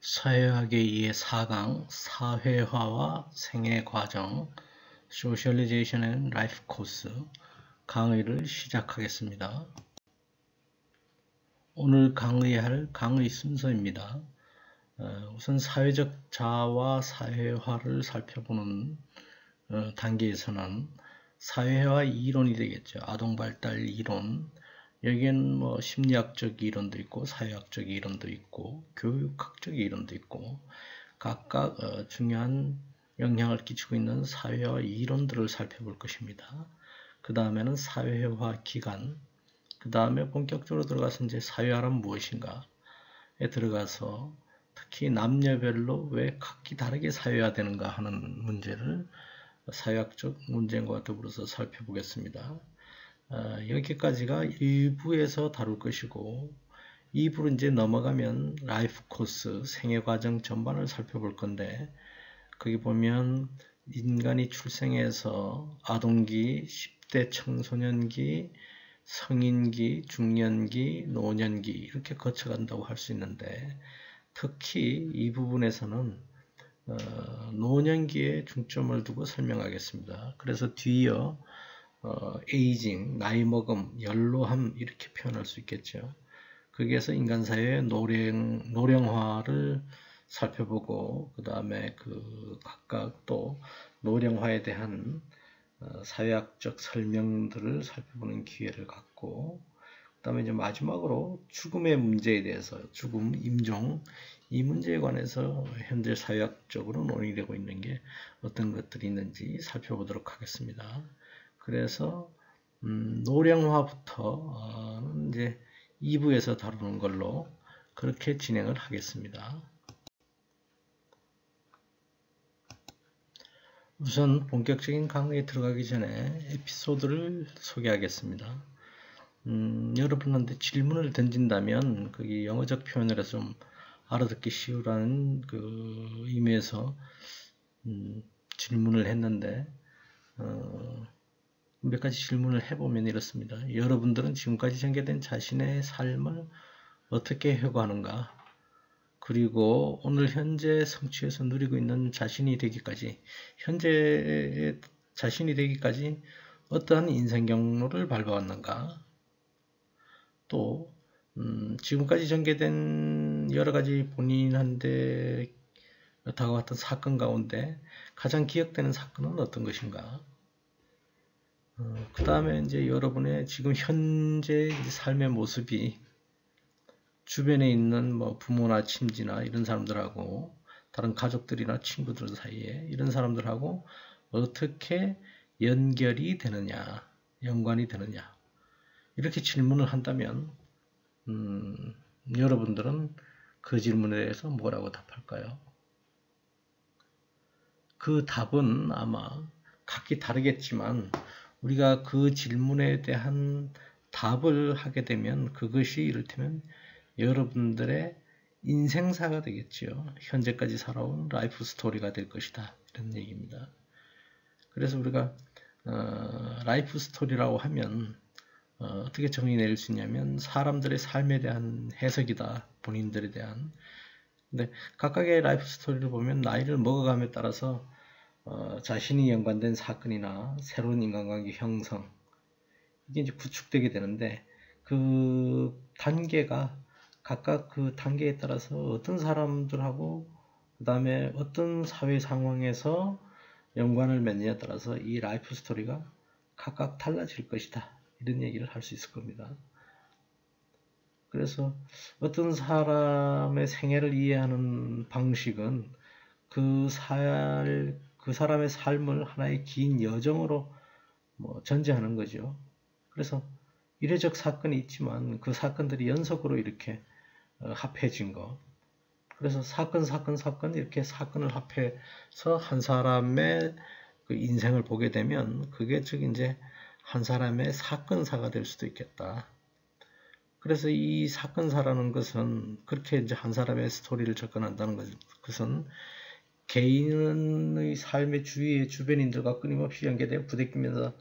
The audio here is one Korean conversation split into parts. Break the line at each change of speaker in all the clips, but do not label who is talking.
사회학의 4강 사회화와 생애과정 Socialization and Life 코스 강의를 시작하겠습니다. 오늘 강의할 강의 순서입니다. 우선 사회적 자아와 사회화를 살펴보는 단계에서는 사회화 이론이 되겠죠. 아동발달 이론, 여기에는 뭐 심리학적 이론도 있고 사회학적 이론도 있고 교육학적 이론도 있고 각각 중요한 영향을 끼치고 있는 사회화 이론들을 살펴볼 것입니다. 그 다음에는 사회화 기간, 그 다음에 본격적으로 들어가서 이제 사회화란 무엇인가에 들어가서 특히 남녀별로 왜 각기 다르게 사회화되는가 하는 문제를 사회학적 문제과 더불어서 살펴보겠습니다. 여기까지가 1부에서 다룰 것이고 2부로 이제 넘어가면 라이프 코스, 생애과정 전반을 살펴볼 건데 거기 보면 인간이 출생해서 아동기, 10대 청소년기, 성인기, 중년기, 노년기 이렇게 거쳐간다고 할 수 있는데 특히 이 부분에서는 노년기에 중점을 두고 설명하겠습니다. 그래서 뒤이어 에이징, 나이 먹음, 연로함 이렇게 표현할 수 있겠죠. 거기에서 인간사회의 노령화를 살펴보고 그 다음에 그 각각 또 노령화에 대한 사회학적 설명들을 살펴보는 기회를 갖고 그 다음에 이제 마지막으로 죽음의 문제에 대해서 죽음, 임종 이 문제에 관해서 현재 사회학적으로 논의되고 있는 게 어떤 것들이 있는지 살펴보도록 하겠습니다. 그래서 노령화부터 이제 2부에서 다루는 걸로 그렇게 진행을 하겠습니다. 우선 본격적인 강의에 들어가기 전에 에피소드를 소개하겠습니다. 여러분한테 질문을 던진다면 거기 영어적 표현을 해서 좀 알아듣기 쉬우라는 그 의미에서 질문을 했는데 몇 가지 질문을 해보면 이렇습니다. 여러분들은 지금까지 전개된 자신의 삶을 어떻게 회고하는가? 그리고 오늘 현재 성취해서 누리고 있는 자신이 되기까지, 현재 자신이 되기까지 어떠한 인생 경로를 밟아왔는가? 또 지금까지 전개된 여러 가지 본인한테 다가왔던 사건 가운데 가장 기억되는 사건은 어떤 것인가? 그 다음에 이제 여러분의 지금 현재 삶의 모습이 주변에 있는 뭐 부모나 친지나 이런 사람들하고 다른 가족들이나 친구들 사이에 이런 사람들하고 어떻게 연결이 되느냐, 연관이 되느냐 이렇게 질문을 한다면 여러분들은 그 질문에 대해서 뭐라고 답할까요? 그 답은 아마 각기 다르겠지만 우리가 그 질문에 대한 답을 하게 되면 그것이 이를테면 여러분들의 인생사가 되겠지요. 현재까지 살아온 라이프 스토리가 될 것이다. 이런 얘기입니다. 그래서 우리가 라이프 스토리라고 하면 어떻게 정의 내릴 수 있냐면 사람들의 삶에 대한 해석이다. 본인들에 대한. 근데 각각의 라이프 스토리를 보면 나이를 먹어감에 따라서 자신이 연관된 사건이나 새로운 인간관계 형성 이게 이제 구축되게 되는데 그 단계가 각각 그 단계에 따라서 어떤 사람들하고 그 다음에 어떤 사회 상황에서 연관을 맺느냐에 따라서 이 라이프 스토리가 각각 달라질 것이다. 이런 얘기를 할 수 있을 겁니다. 그래서 어떤 사람의 생애를 이해하는 방식은 그 사람의 삶을 하나의 긴 여정으로 전제하는 거죠. 그래서 이례적 사건이 있지만 그 사건들이 연속으로 이렇게 합해진 거. 그래서 사건 이렇게 사건을 합해서 한 사람의 그 인생을 보게 되면 그게 즉 이제 한 사람의 사건사가 될 수도 있겠다. 그래서 이 사건사라는 것은 그렇게 이제 한 사람의 스토리를 접근한다는 것은 개인의 삶의 주위의 주변인들과 끊임없이 연계되어 부대끼면서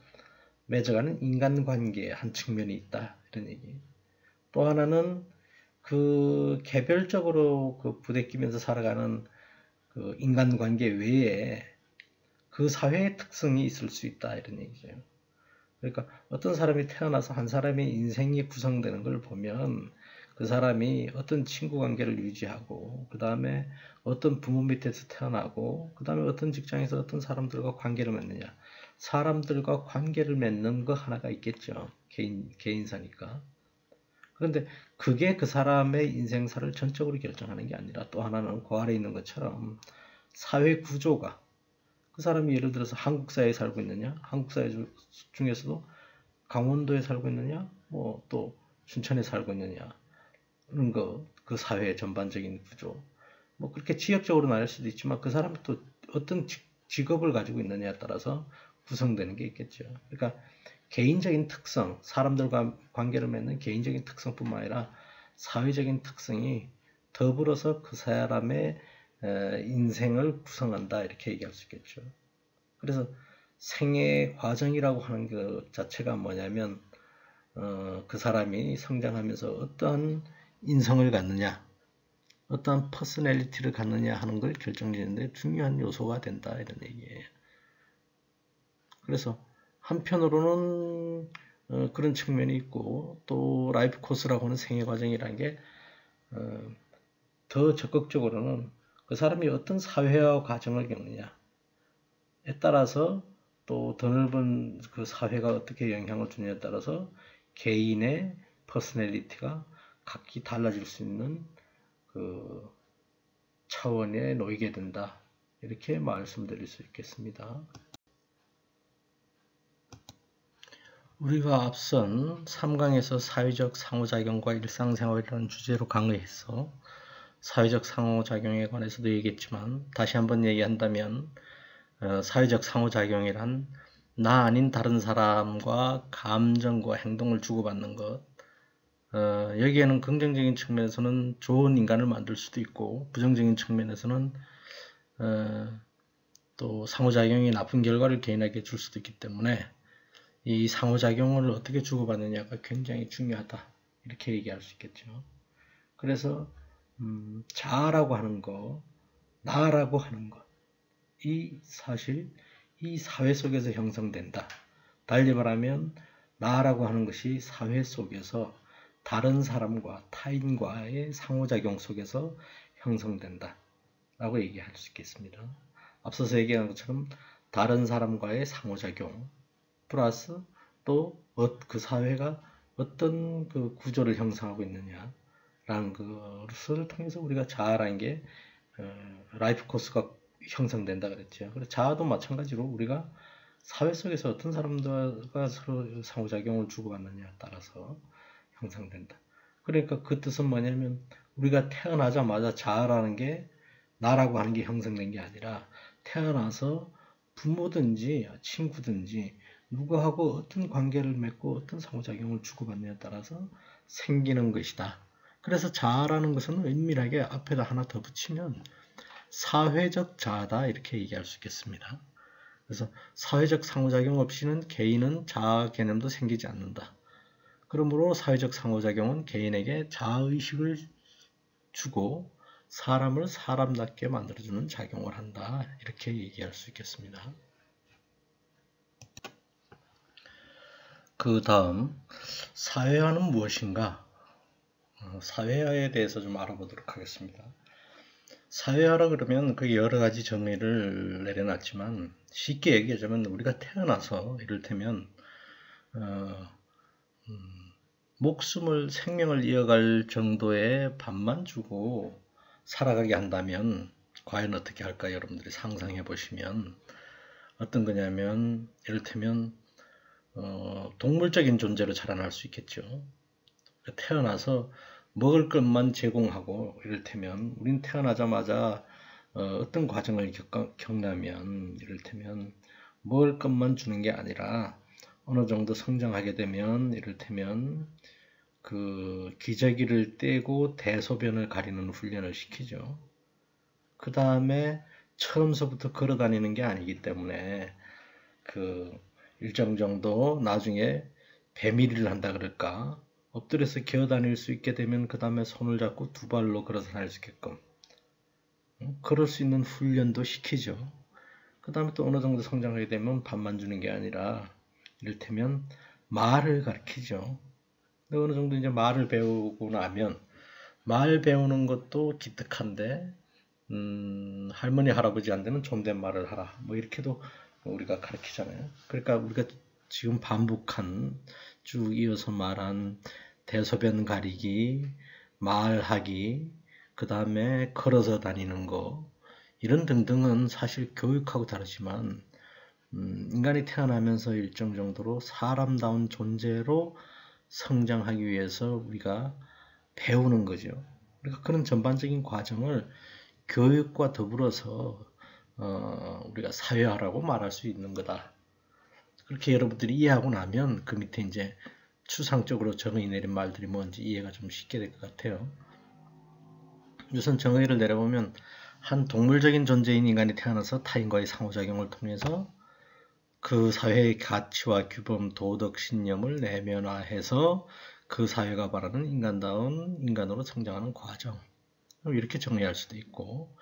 맺어가는 인간관계의 한 측면이 있다. 이런 얘기. 또 하나는 그 개별적으로 그 부대끼면서 살아가는 그 인간관계 외에 그 사회의 특성이 있을 수 있다 이런 얘기죠. 그러니까 어떤 사람이 태어나서 한 사람의 인생이 구성되는 걸 보면 그 사람이 어떤 친구 관계를 유지하고 그 다음에 어떤 부모 밑에서 태어나고 그 다음에 어떤 직장에서 어떤 사람들과 관계를 맺느냐, 사람들과 관계를 맺는 거 하나가 있겠죠. 개인사니까. 그런데 그게 그 사람의 인생사를 전적으로 결정하는 게 아니라 또 하나는 그 아래 있는 것처럼 사회 구조가, 그 사람이 예를 들어서 한국 사회에 살고 있느냐, 한국 사회 중에서도 강원도에 살고 있느냐, 뭐 또 춘천에 살고 있느냐, 그런 거, 그 사회의 전반적인 구조, 뭐 그렇게 지역적으로 나눌 수도 있지만 그 사람이 또 어떤 직업을 가지고 있느냐에 따라서 구성되는 게 있겠죠. 그러니까 개인적인 특성, 사람들과 관계를 맺는 개인적인 특성뿐만 아니라 사회적인 특성이 더불어서 그 사람의 인생을 구성한다 이렇게 얘기할 수 있겠죠. 그래서 생애 과정이라고 하는 것 자체가 뭐냐면 그 사람이 성장하면서 어떠한 인성을 갖느냐, 어떠한 퍼스널리티를 갖느냐 하는 걸 결정짓는데 중요한 요소가 된다 이런 얘기예요. 그래서 한편으로는 그런 측면이 있고 또 라이프 코스라고 하는 생애 과정이라는 게 더 적극적으로는 그 사람이 어떤 사회화 과정을 겪느냐에 따라서 또 더 넓은 그 사회가 어떻게 영향을 주느냐에 따라서 개인의 퍼스널리티가 각기 달라질 수 있는 그 차원에 놓이게 된다. 이렇게 말씀드릴 수 있겠습니다. 우리가 앞선 3강에서 사회적 상호작용과 일상생활이라는 주제로 강의해서 사회적 상호작용에 관해서도 얘기했지만 다시 한번 얘기한다면 사회적 상호작용이란 나 아닌 다른 사람과 감정과 행동을 주고받는 것, 여기에는 긍정적인 측면에서는 좋은 인간을 만들 수도 있고 부정적인 측면에서는 또 상호작용이 나쁜 결과를 개인에게 줄 수도 있기 때문에 이 상호작용을 어떻게 주고받느냐가 굉장히 중요하다 이렇게 얘기할 수 있겠죠. 그래서 자아라고 하는 것, 나라고 하는 것, 이 사실 이 사회 속에서 형성된다. 달리 말하면 나라고 하는 것이 사회 속에서 다른 사람과 타인과의 상호작용 속에서 형성된다 라고 얘기할 수 있겠습니다. 앞서서 얘기한 것처럼 다른 사람과의 상호작용 플러스 또 그 사회가 어떤 그 구조를 형성하고 있느냐라는 것을 통해서 우리가 자아라는 게 라이프 코스가 형성된다 그랬죠. 그래서 자아도 마찬가지로 우리가 사회 속에서 어떤 사람들과 서로 상호작용을 주고받느냐에 따라서 형성된다. 그러니까 그 뜻은 뭐냐면 우리가 태어나자마자 자아라는 게 나라고 하는 게 형성된 게 아니라 태어나서 부모든지 친구든지 누구하고 어떤 관계를 맺고 어떤 상호작용을 주고받느냐에 따라서 생기는 것이다. 그래서 자아라는 것은 은밀하게 앞에다 하나 더 붙이면 사회적 자아다 이렇게 얘기할 수 있겠습니다. 그래서 사회적 상호작용 없이는 개인은 자아 개념도 생기지 않는다. 그러므로 사회적 상호작용은 개인에게 자아의식을 주고 사람을 사람답게 만들어주는 작용을 한다 이렇게 얘기할 수 있겠습니다. 그 다음 사회화는 무엇인가? 사회화에 대해서 좀 알아보도록 하겠습니다. 사회화라 그러면 그 여러 가지 정의를 내려놨지만 쉽게 얘기하자면 우리가 태어나서 이를테면 목숨을 생명을 이어갈 정도의 밥만 주고 살아가게 한다면 과연 어떻게 할까 여러분들이 상상해 보시면 어떤 거냐면 이를테면 동물적인 존재로 자라날 수 있겠죠. 태어나서 먹을 것만 제공하고 이를테면 우린 태어나자마자 어떤 과정을 겪냐면 이를테면 먹을 것만 주는 게 아니라 어느 정도 성장하게 되면 이를테면 그 기저귀를 떼고 대소변을 가리는 훈련을 시키죠. 그 다음에 처음서부터 걸어 다니는 게 아니기 때문에 그 일정 정도 나중에 배밀이를 한다 그럴까 엎드려서 기어 다닐 수 있게 되면 그 다음에 손을 잡고 두 발로 걸어서 다닐 수 있게끔 그럴 수 있는 훈련도 시키죠. 그 다음에 또 어느 정도 성장하게 되면 밥만 주는 게 아니라 이를테면 말을 가르치죠. 어느 정도 이제 말을 배우고 나면 말 배우는 것도 기특한데 할머니 할아버지한테는 존댓말을 하라 뭐 이렇게도 우리가 가르치잖아요. 그러니까 우리가 지금 반복한 쭉 이어서 말한 대소변 가리기, 말하기, 그 다음에 걸어서 다니는 거 이런 등등은 사실 교육하고 다르지만 인간이 태어나면서 일정 정도로 사람다운 존재로 성장하기 위해서 우리가 배우는 거죠. 그러니까 그런 전반적인 과정을 교육과 더불어서 우리가 사회화라고 말할 수 있는 거다. 그렇게 여러분들이 이해하고 나면 그 밑에 이제 추상적으로 정의 내린 말들이 뭔지 이해가 좀 쉽게 될 것 같아요. 우선 정의를 내려보면 한 동물적인 존재인 인간이 태어나서 타인과의 상호작용을 통해서 그 사회의 가치와 규범, 도덕, 신념을 내면화해서 그 사회가 바라는 인간다운 인간으로 성장하는 과정. 이렇게 정리할 수도 있고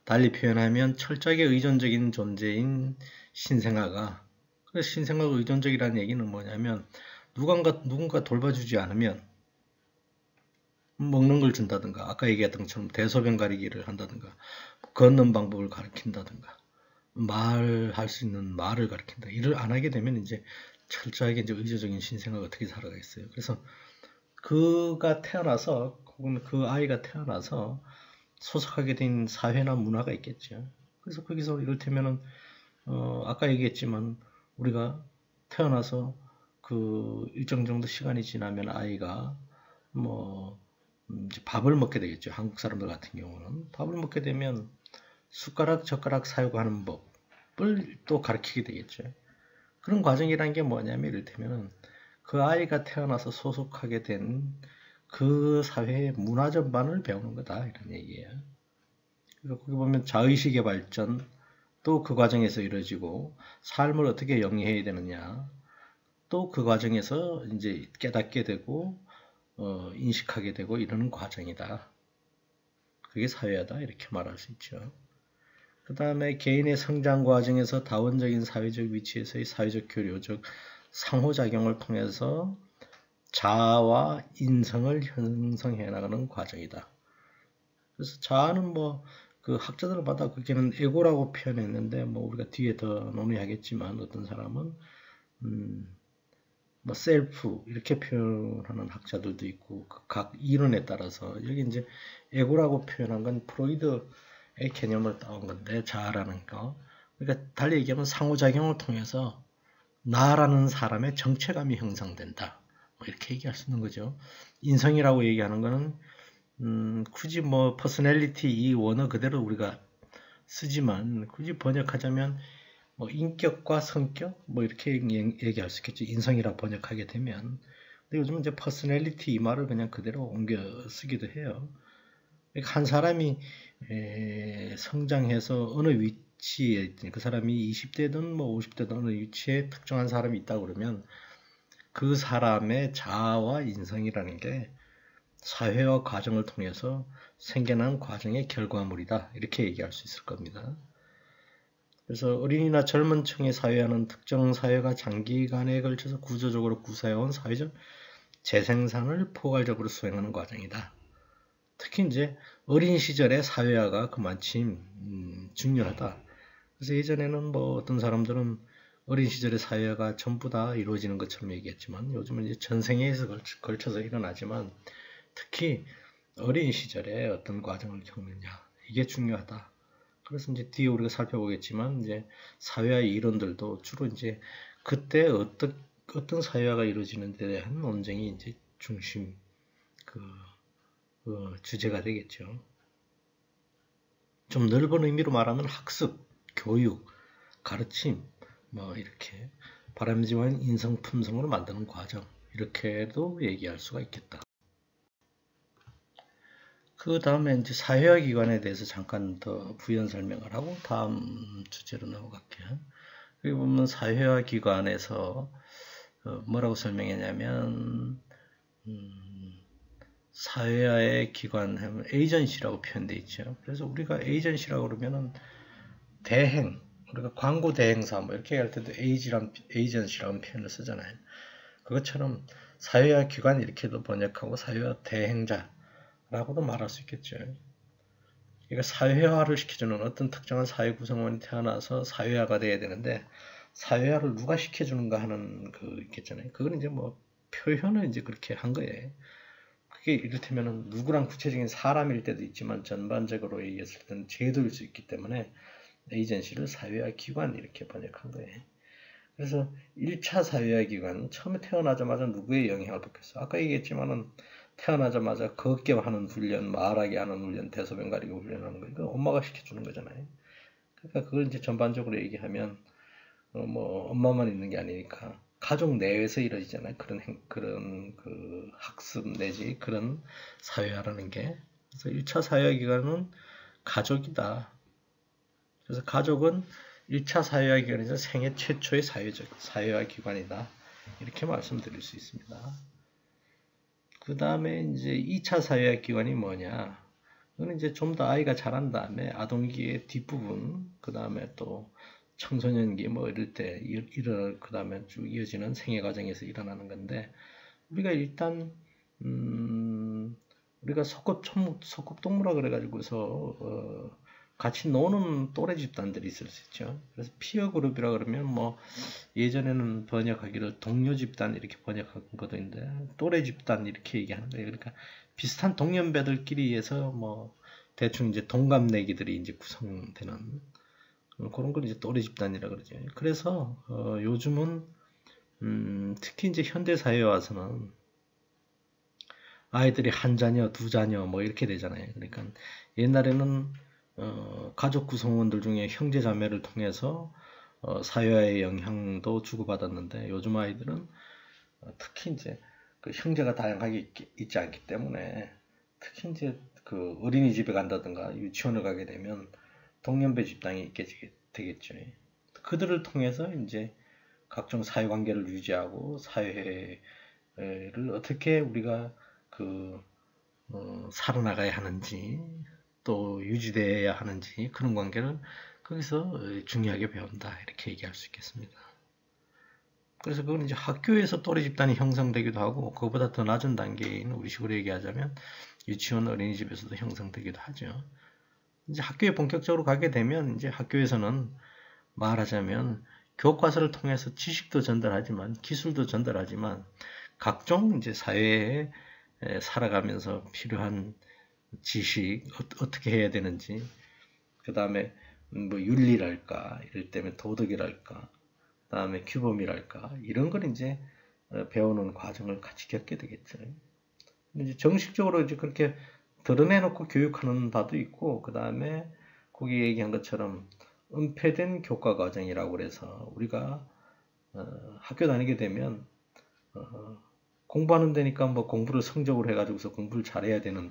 달리 표현하면 철저하게 의존적인 존재인 신생아가 신생아가 의존적이라는 얘기는 뭐냐면 누군가 돌봐주지 않으면 먹는 걸 준다든가 아까 얘기했던 것처럼 대소변 가리기를 한다든가 걷는 방법을 가르친다든가 말할 수 있는 말을 가르친다. 일을 안 하게 되면 이제 철저하게 이제 의존적인 신생아가 어떻게 살아가겠어요. 그래서 그가 태어나서 혹은 그 아이가 태어나서 소속하게 된 사회나 문화가 있겠죠. 그래서 거기서 이를테면은 아까 얘기했지만 우리가 태어나서 그 일정 정도 시간이 지나면 아이가 뭐 이제 밥을 먹게 되겠죠. 한국 사람들 같은 경우는 밥을 먹게 되면 숟가락 젓가락 사용하는 법을 또 가르치게 되겠죠. 그런 과정이라는 게 뭐냐면 이를테면은 그 아이가 태어나서 소속하게 된 그 사회의 문화 전반을 배우는 거다 이런 얘기예요. 그래서 거기 보면 자의식의 발전 또 그 과정에서 이루어지고 삶을 어떻게 영위해야 되느냐 또 그 과정에서 이제 깨닫게 되고 인식하게 되고 이러는 과정이다. 그게 사회화다 이렇게 말할 수 있죠. 그 다음에 개인의 성장 과정에서 다원적인 사회적 위치에서의 사회적 교류 즉 상호작용을 통해서 자아와 인성을 형성해 나가는 과정이다. 그래서 자아는 뭐 그 학자들마다 그게는 에고라고 표현했는데 뭐 우리가 뒤에 더 논의하겠지만 어떤 사람은 뭐 셀프 이렇게 표현하는 학자들도 있고 각 이론에 따라서 여기 이제 에고라고 표현한 건 프로이드의 개념을 따온 건데 자아라는 거. 그러니까 달리 얘기하면 상호작용을 통해서 나라는 사람의 정체감이 형성된다. 뭐 이렇게 얘기할 수 있는 거죠. 인성이라고 얘기하는 거는 굳이 뭐 퍼스널리티 이 원어 그대로 우리가 쓰지만 굳이 번역하자면 뭐 인격과 성격 뭐 이렇게 얘기할 수 있겠죠. 인성이라 번역하게 되면. 근데 요즘 이제 퍼스널리티 이 말을 그냥 그대로 옮겨 쓰기도 해요. 그러니까 한 사람이 성장해서 어느 위치에 그 사람이 20대든 뭐 50대든 어느 위치에 특정한 사람이 있다 그러면 그 사람의 자아와 인성이라는 게 사회화 과정을 통해서 생겨난 과정의 결과물이다. 이렇게 얘기할 수 있을 겁니다. 그래서 어린이나 젊은 층의 사회화는 특정 사회가 장기간에 걸쳐서 구조적으로 구사해온 사회적 재생산을 포괄적으로 수행하는 과정이다. 특히 이제 어린 시절의 사회화가 그만큼 중요하다. 그래서 예전에는 뭐 어떤 사람들은 어린 시절의 사회화가 전부 다 이루어지는 것처럼 얘기했지만 요즘은 이제 전생에서 걸쳐서 일어나지만 특히 어린 시절에 어떤 과정을 겪느냐 이게 중요하다. 그래서 이제 뒤에 우리가 살펴보겠지만 이제 사회화의 이론들도 주로 이제 그때 어떤 사회화가 이루어지는 데 대한 논쟁이 이제 중심 주제가 되겠죠. 좀 넓은 의미로 말하면 학습, 교육, 가르침 뭐 이렇게 바람직한 인성 품성으로 만드는 과정 이렇게도 얘기할 수가 있겠다. 그 다음에 이제 사회화 기관에 대해서 잠깐 더 부연 설명을 하고 다음 주제로 넘어갈게요. 여기 보면 사회화 기관에서 뭐라고 설명했냐면 사회화의 기관 하면 에이전시라고 표현되어 있죠. 그래서 우리가 에이전시라고 그러면은 대행, 우리가 광고 대행사 뭐 이렇게 할 때도 에이전시라는 표현을 쓰잖아요. 그것처럼 사회화 기관 이렇게도 번역하고 사회화 대행자라고도 말할 수 있겠죠. 그러니까 사회화를 시켜주는 어떤 특정한 사회 구성원이 태어나서 사회화가 돼야 되는데 사회화를 누가 시켜주는가 하는 그 있겠잖아요. 그건 이제 뭐 표현을 이제 그렇게 한 거예요. 그게 이를테면은 누구랑 구체적인 사람일 때도 있지만 전반적으로 얘기했을 때는 제도일 수 있기 때문에 에이전시를 사회화 기관 이렇게 번역한 거예요. 그래서 1차 사회화 기관 처음에 태어나자마자 누구의 영향을 받겠어? 아까 얘기했지만은 태어나자마자 걷게 하는 훈련, 말하게 하는 훈련, 대소변 가리기 훈련하는 거 이거 엄마가 시켜주는 거잖아요. 그러니까 그걸 이제 전반적으로 얘기하면 뭐 엄마만 있는 게 아니니까 가족 내에서 이루어지잖아요. 그런 그 학습 내지 그런 사회화라는 게. 그래서 1차 사회화 기관은 가족이다. 그래서 가족은 1차 사회화 기관에서 생애 최초의 사회화 기관이다. 이렇게 말씀드릴 수 있습니다. 그 다음에 이제 2차 사회화 기관이 뭐냐? 그건 이제 좀 더 아이가 자란 다음에 아동기의 뒷부분, 그 다음에 또 청소년기 뭐 이럴 때 그 다음에 쭉 이어지는 생애 과정에서 일어나는 건데 우리가 일단 우리가 소꿉동물화 그래가지고서 같이 노는 또래 집단들이 있을 수 있죠. 그래서 피어 그룹이라 그러면 뭐 예전에는 번역하기를 동료 집단 이렇게 번역한 것도 있는데 또래 집단 이렇게 얘기하는 거예요. 그러니까 비슷한 동년배들끼리에서 뭐 대충 이제 동갑내기들이 이제 구성되는 그런 걸 이제 또래 집단이라 그러죠. 그래서 요즘은 특히 이제 현대 사회에 와서는 아이들이 한 자녀, 두 자녀 뭐 이렇게 되잖아요. 그러니까 옛날에는 가족 구성원들 중에 형제 자매를 통해서 사회화의 영향도 주고받았는데 요즘 아이들은 특히 이제 그 형제가 다양하게 있지 않기 때문에 특히 이제 그 어린이집에 간다든가 유치원을 가게 되면 동년배 집단이 있게 되겠죠. 그들을 통해서 이제 각종 사회관계를 유지하고 사회를 어떻게 우리가 살아나가야 하는지 또 유지되어야 하는지 그런 관계를 거기서 중요하게 배운다 이렇게 얘기할 수 있겠습니다. 그래서 그건 이제 학교에서 또래 집단이 형성되기도 하고 그거보다 더 낮은 단계인 우리식으로 얘기하자면 유치원 어린이집에서도 형성되기도 하죠. 이제 학교에 본격적으로 가게 되면 이제 학교에서는 말하자면 교과서를 통해서 지식도 전달하지만 기술도 전달하지만 각종 이제 사회에 살아가면서 필요한 지식 어떻게 해야 되는지 그 다음에 뭐 윤리랄까 이럴 때면 도덕이랄까 그 다음에 규범이랄까 이런 걸 이제 배우는 과정을 같이 겪게 되겠죠. 이제 정식적으로 이제 그렇게 드러내놓고 교육하는 바도 있고 그 다음에 거기 얘기한 것처럼 은폐된 교과 과정이라고 그래서 우리가 학교 다니게 되면 공부하는 데니까 뭐 공부를 성적으로 해가지고서 공부를 잘해야 되는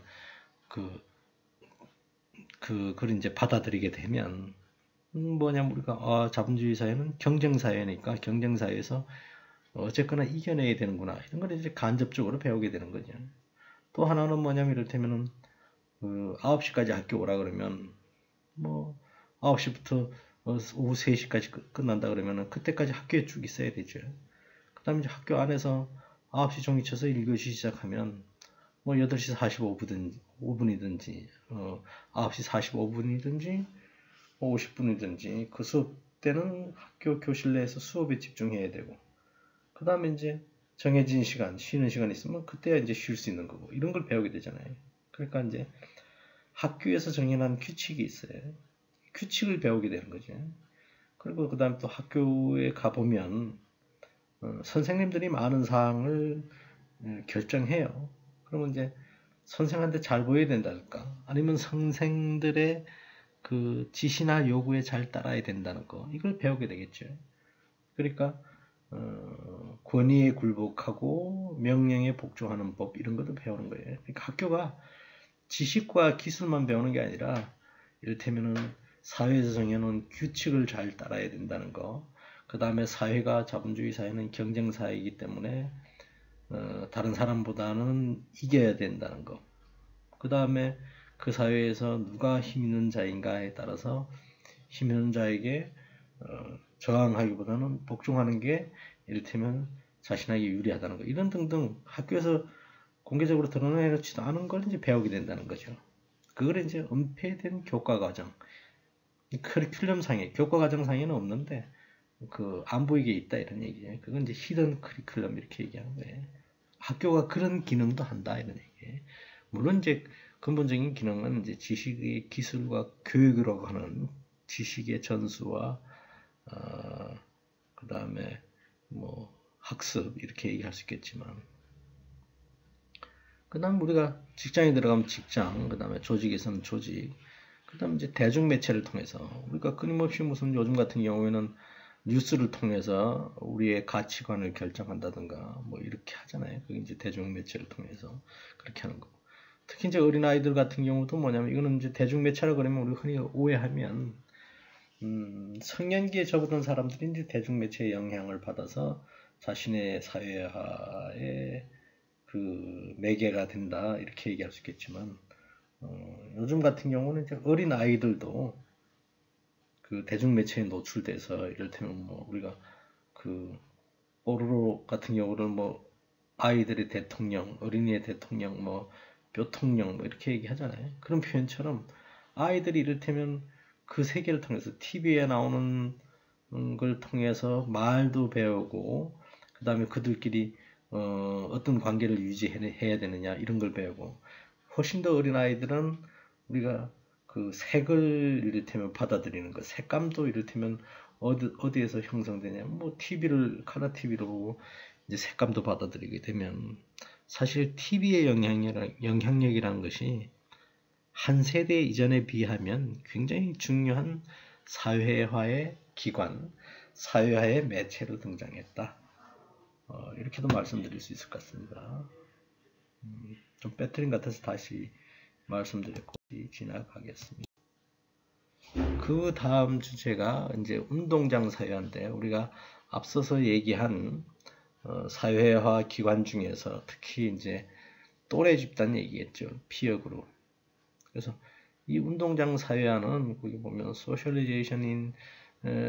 그걸 이제 받아들이게 되면 뭐냐면 우리가 자본주의 사회는 경쟁 사회니까 경쟁 사회에서 어쨌거나 이겨내야 되는구나 이런 걸 이제 간접적으로 배우게 되는 거죠. 또 하나는 뭐냐면 이를테면은 9시까지 학교 오라 그러면 뭐 9시부터 오후 3시까지 끝난다 그러면은 그때까지 학교에 쭉 있어야 되죠. 그 다음에 이제 학교 안에서 9시 종이 쳐서 1교시 시작하면 뭐 8시 45분이든지 9시 45분이든지 50분이든지 그 수업 때는 학교 교실 내에서 수업에 집중해야 되고 그 다음에 이제 정해진 시간 쉬는 시간 있으면 그때야 이제 쉴 수 있는 거고 이런 걸 배우게 되잖아요. 그러니까 이제 학교에서 정해놓은 규칙이 있어요. 규칙을 배우게 되는 거죠. 그리고 그 다음에 또 학교에 가보면 선생님들이 많은 사항을 결정해요. 그러면 이제 선생한테 잘 보여야 된다니까 아니면 선생들의 그 지시나 요구에 잘 따라야 된다는 거 이걸 배우게 되겠죠. 그러니까 권위에 굴복하고 명령에 복종하는 법 이런 것도 배우는 거예요. 그러니까 학교가 지식과 기술만 배우는 게 아니라 이를테면은 사회에서 정해놓은 규칙을 잘 따라야 된다는 거. 그 다음에 사회가 자본주의 사회는 경쟁 사회이기 때문에 다른 사람보다는 이겨야 된다는 거. 그 다음에 그 사회에서 누가 힘 있는 자인가에 따라서 힘 있는 자에게 저항하기보다는 복종하는 게 이를테면 자신에게 유리하다는 거. 이런 등등 학교에서 공개적으로 드러내놓지도 않은 걸 이제 배우게 된다는 거죠. 그걸 이제 은폐된 교과과정, 커리큘럼상에, 교과과정상에는 없는데 그 안 보이게 있다 이런 얘기예요. 그건 이제 히든 커리큘럼 이렇게 얘기하는 거예요. 학교가 그런 기능도 한다 이런 얘기예요. 물론 이제 근본적인 기능은 이제 지식의 기술과 교육이라고 하는 지식의 전수와 그 다음에 뭐 학습 이렇게 얘기할 수 있겠지만, 그 다음 우리가 직장에 들어가면 직장, 그 다음에 조직에서는 조직, 그 다음에 이제 대중매체를 통해서 우리가 끊임없이 무슨 요즘 같은 경우에는 뉴스를 통해서 우리의 가치관을 결정한다든가 뭐 이렇게 하잖아요. 그게 이제 대중매체를 통해서 그렇게 하는 거고. 특히 이제 어린아이들 같은 경우도 뭐냐면, 이거는 이제 대중매체라 그러면 우리 흔히 오해하면 성년기에 접어든 사람들이 이제 대중매체의 영향을 받아서 자신의 사회화에 그 매개가 된다 이렇게 얘기할 수 있겠지만, 요즘 같은 경우는 이제 어린 아이들도 그 대중매체에 노출돼서, 이를테면 뭐 우리가 그 뽀로로 같은 경우는 뭐 아이들의 대통령, 어린이의 대통령, 뭐 뼈통령 뭐 이렇게 얘기하잖아요. 그런 표현처럼 아이들이 이를테면 그 세계를 통해서 TV에 나오는 걸 통해서 말도 배우고, 그 다음에 그들끼리 어떤 관계를 유지해야 되느냐 이런 걸 배우고, 훨씬 더 어린 아이들은 우리가 그 색을 이를테면 받아들이는 것, 색감도 이를테면 어디에서 형성되냐, 뭐 TV를 카라 TV로 보고 이제 색감도 받아들이게 되면, 사실 TV의 영향력이라는 것이 한 세대 이전에 비하면 굉장히 중요한 사회화의 기관, 사회화의 매체로 등장했다. 이렇게도 말씀드릴 수 있을 것 같습니다. 좀 빼트린 것 같아서 다시 말씀드렸고 지나가겠습니다. 그 다음 주제가 이제 운동장 사회화인데, 우리가 앞서서 얘기한 사회화 기관 중에서 특히 이제 또래 집단 얘기했죠. 피어 그룹. 그래서 이 운동장 사회화는 거기 보면 socialization in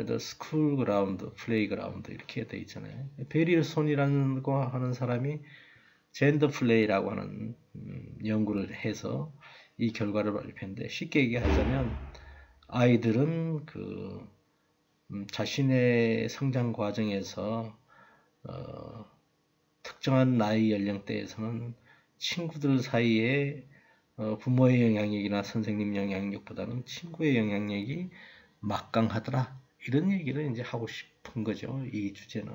the school ground, playground 이렇게 돼 있잖아요. 베릴 손이라는 거 하는 사람이 젠더 플레이라고 하는 연구를 해서 이 결과를 발표했는데, 쉽게 얘기하자면 아이들은 그 자신의 성장 과정에서 특정한 나이 연령대에서는 친구들 사이에 부모의 영향력이나 선생님 영향력보다는 친구의 영향력이 막강하더라. 이런 얘기를 이제 하고 싶은 거죠. 이 주제는.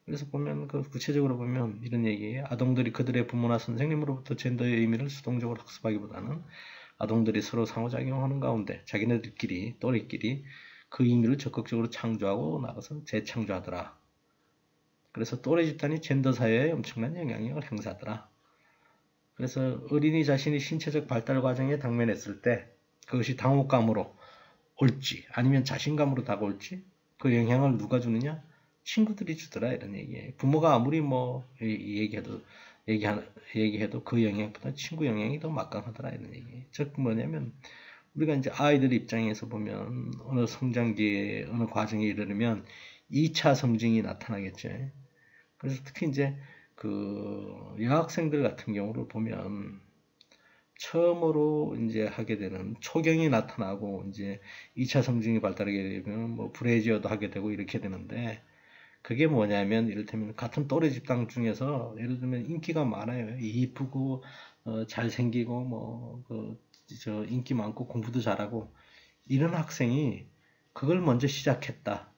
그래서 보면 그 구체적으로 보면 이런 얘기예요. 아동들이 그들의 부모나 선생님으로부터 젠더의 의미를 수동적으로 학습하기보다는 아동들이 서로 상호작용하는 가운데 자기네들끼리, 또래끼리 그 의미를 적극적으로 창조하고 나가서 재창조하더라. 그래서 또래 집단이 젠더 사회에 엄청난 영향력을 행사하더라. 그래서 어린이 자신이 신체적 발달 과정에 당면했을 때 그것이 당혹감으로 올지 아니면 자신감으로 다가올지 그 영향을 누가 주느냐? 친구들이 주더라 이런 얘기예요. 부모가 아무리 뭐 얘기해도 그 영향보다 친구 영향이 더 막강하더라 이런 얘기예요. 즉 뭐냐면, 우리가 이제 아이들 입장에서 보면 어느 성장기에 어느 과정에 이르르면 2차 성징이 나타나겠죠. 그래서 특히 이제 그 여학생들 같은 경우를 보면 처음으로 이제 하게 되는 초경이 나타나고 이제 2차 성징이 발달하게 되면 뭐 브래지어도 하게 되고 이렇게 되는데, 그게 뭐냐면 이를테면 같은 또래 집단 중에서 예를 들면 인기가 많아요. 이쁘고 잘생기고 뭐 저 인기 많고 공부도 잘하고 이런 학생이 그걸 먼저 시작했다라는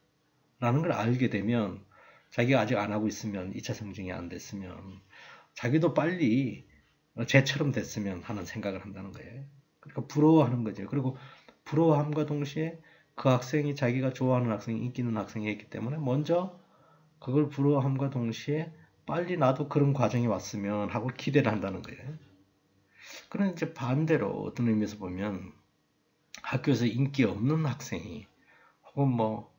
걸 알게 되면, 자기가 아직 안 하고 있으면 2차 성징이 안 됐으면 자기도 빨리 쟤처럼 됐으면 하는 생각을 한다는 거예요. 그러니까 부러워하는 거죠. 그리고 부러워함과 동시에 그 학생이 자기가 좋아하는 학생이 인기 있는 학생이 했기 때문에 먼저 그걸 부러워함과 동시에 빨리 나도 그런 과정이 왔으면 하고 기대를 한다는 거예요. 그런데 이제 반대로 어떤 의미에서 보면 학교에서 인기 없는 학생이 혹은 뭐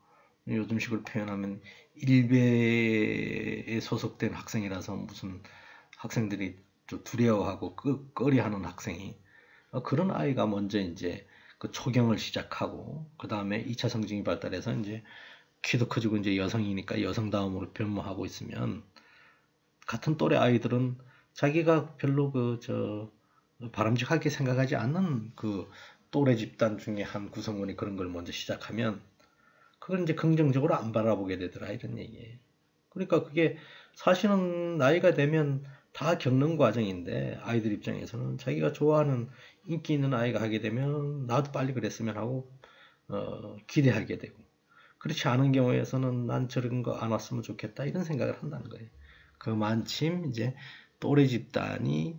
요즘식으로 표현하면 일베에 소속된 학생이라서 무슨 학생들이 좀 두려워하고 꺼려하는 학생이 그런 아이가 먼저 이제 그 초경을 시작하고 그 다음에 2차 성징이 발달해서 이제 키도 커지고 이제 여성이니까 여성다움으로 변모하고 있으면 같은 또래 아이들은 자기가 별로 바람직하게 생각하지 않는 그 또래 집단 중에 한 구성원이 그런 걸 먼저 시작하면 그걸 이제 긍정적으로 안 바라보게 되더라 이런 얘기예요. 그러니까 그게 사실은 나이가 되면 다 겪는 과정인데 아이들 입장에서는 자기가 좋아하는 인기 있는 아이가 하게 되면 나도 빨리 그랬으면 하고 기대하게 되고 그렇지 않은 경우에서는 난 저런 거 안 왔으면 좋겠다 이런 생각을 한다는 거예요. 그만침 이제 또래 집단이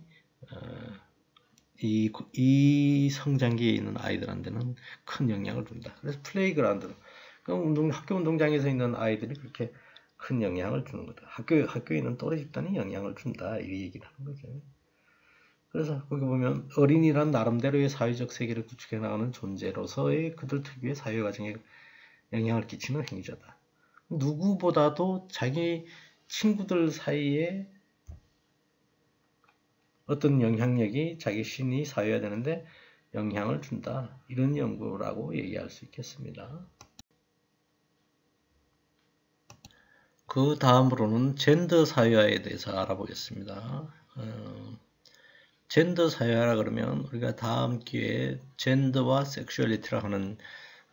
이 성장기에 있는 아이들한테는 큰 영향을 준다. 그래서 플레이그라운드, 학교 운동장에서 있는 아이들이 그렇게 큰 영향을 주는 거다. 학교에 있는 또래 집단이 영향을 준다. 이 얘기를 하는 거죠. 그래서 거기 보면 어린이란 나름대로의 사회적 세계를 구축해 나가는 존재로서의 그들 특유의 사회 과정에 영향을 끼치는 행위자다. 누구보다도 자기 친구들 사이에 어떤 영향력이 자기 신이 사회화되는데 영향을 준다. 이런 연구라고 얘기할 수 있겠습니다. 그 다음으로는 젠더 사회화에 대해서 알아보겠습니다. 젠더 사회화라 그러면 우리가 다음 기회에 젠더와 섹슈얼리티라 하는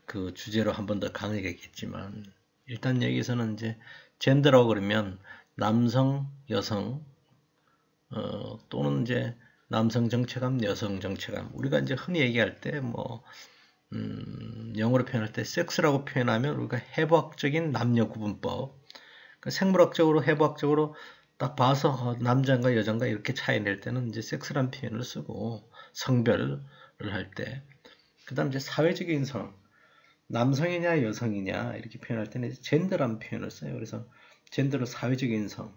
그 주제로 한 번 더 강의하겠지만 일단 여기서는 이제 젠더라고 그러면 남성, 여성 또는 이제 남성 정체감, 여성 정체감. 우리가 이제 흔히 얘기할 때 영어로 표현할 때 섹스라고 표현하면 우리가 해부학적인 남녀 구분법. 그러니까 생물학적으로 해부학적으로 딱 봐서 남자인가 여자인가 이렇게 차이 낼 때는 이제 섹스란 표현을 쓰고 성별을 할 때. 그다음 이제 사회적인 성. 남성이냐 여성이냐 이렇게 표현할 때는 젠더란 표현을 써요. 그래서 젠더를 사회적인 성.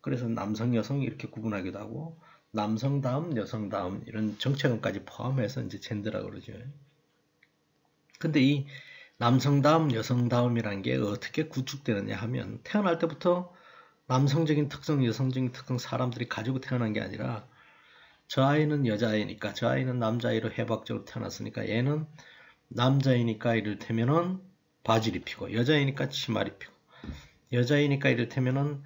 그래서 남성, 여성 이렇게 구분하기도 하고 남성다움, 여성다움 이런 정체감까지 포함해서 이제 젠더라고 그러죠. 근데 이 남성다움, 여성다움이라는 게 어떻게 구축되느냐 하면 태어날 때부터 남성적인 특성, 여성적인 특성 사람들이 가지고 태어난 게 아니라 저 아이는 여자아이니까 저 아이는 남자아이로 해박적으로 태어났으니까 얘는 남자이니까 이를테면은 바지를 입히고 여자이니까 치마를 입히고 여자이니까 이를테면은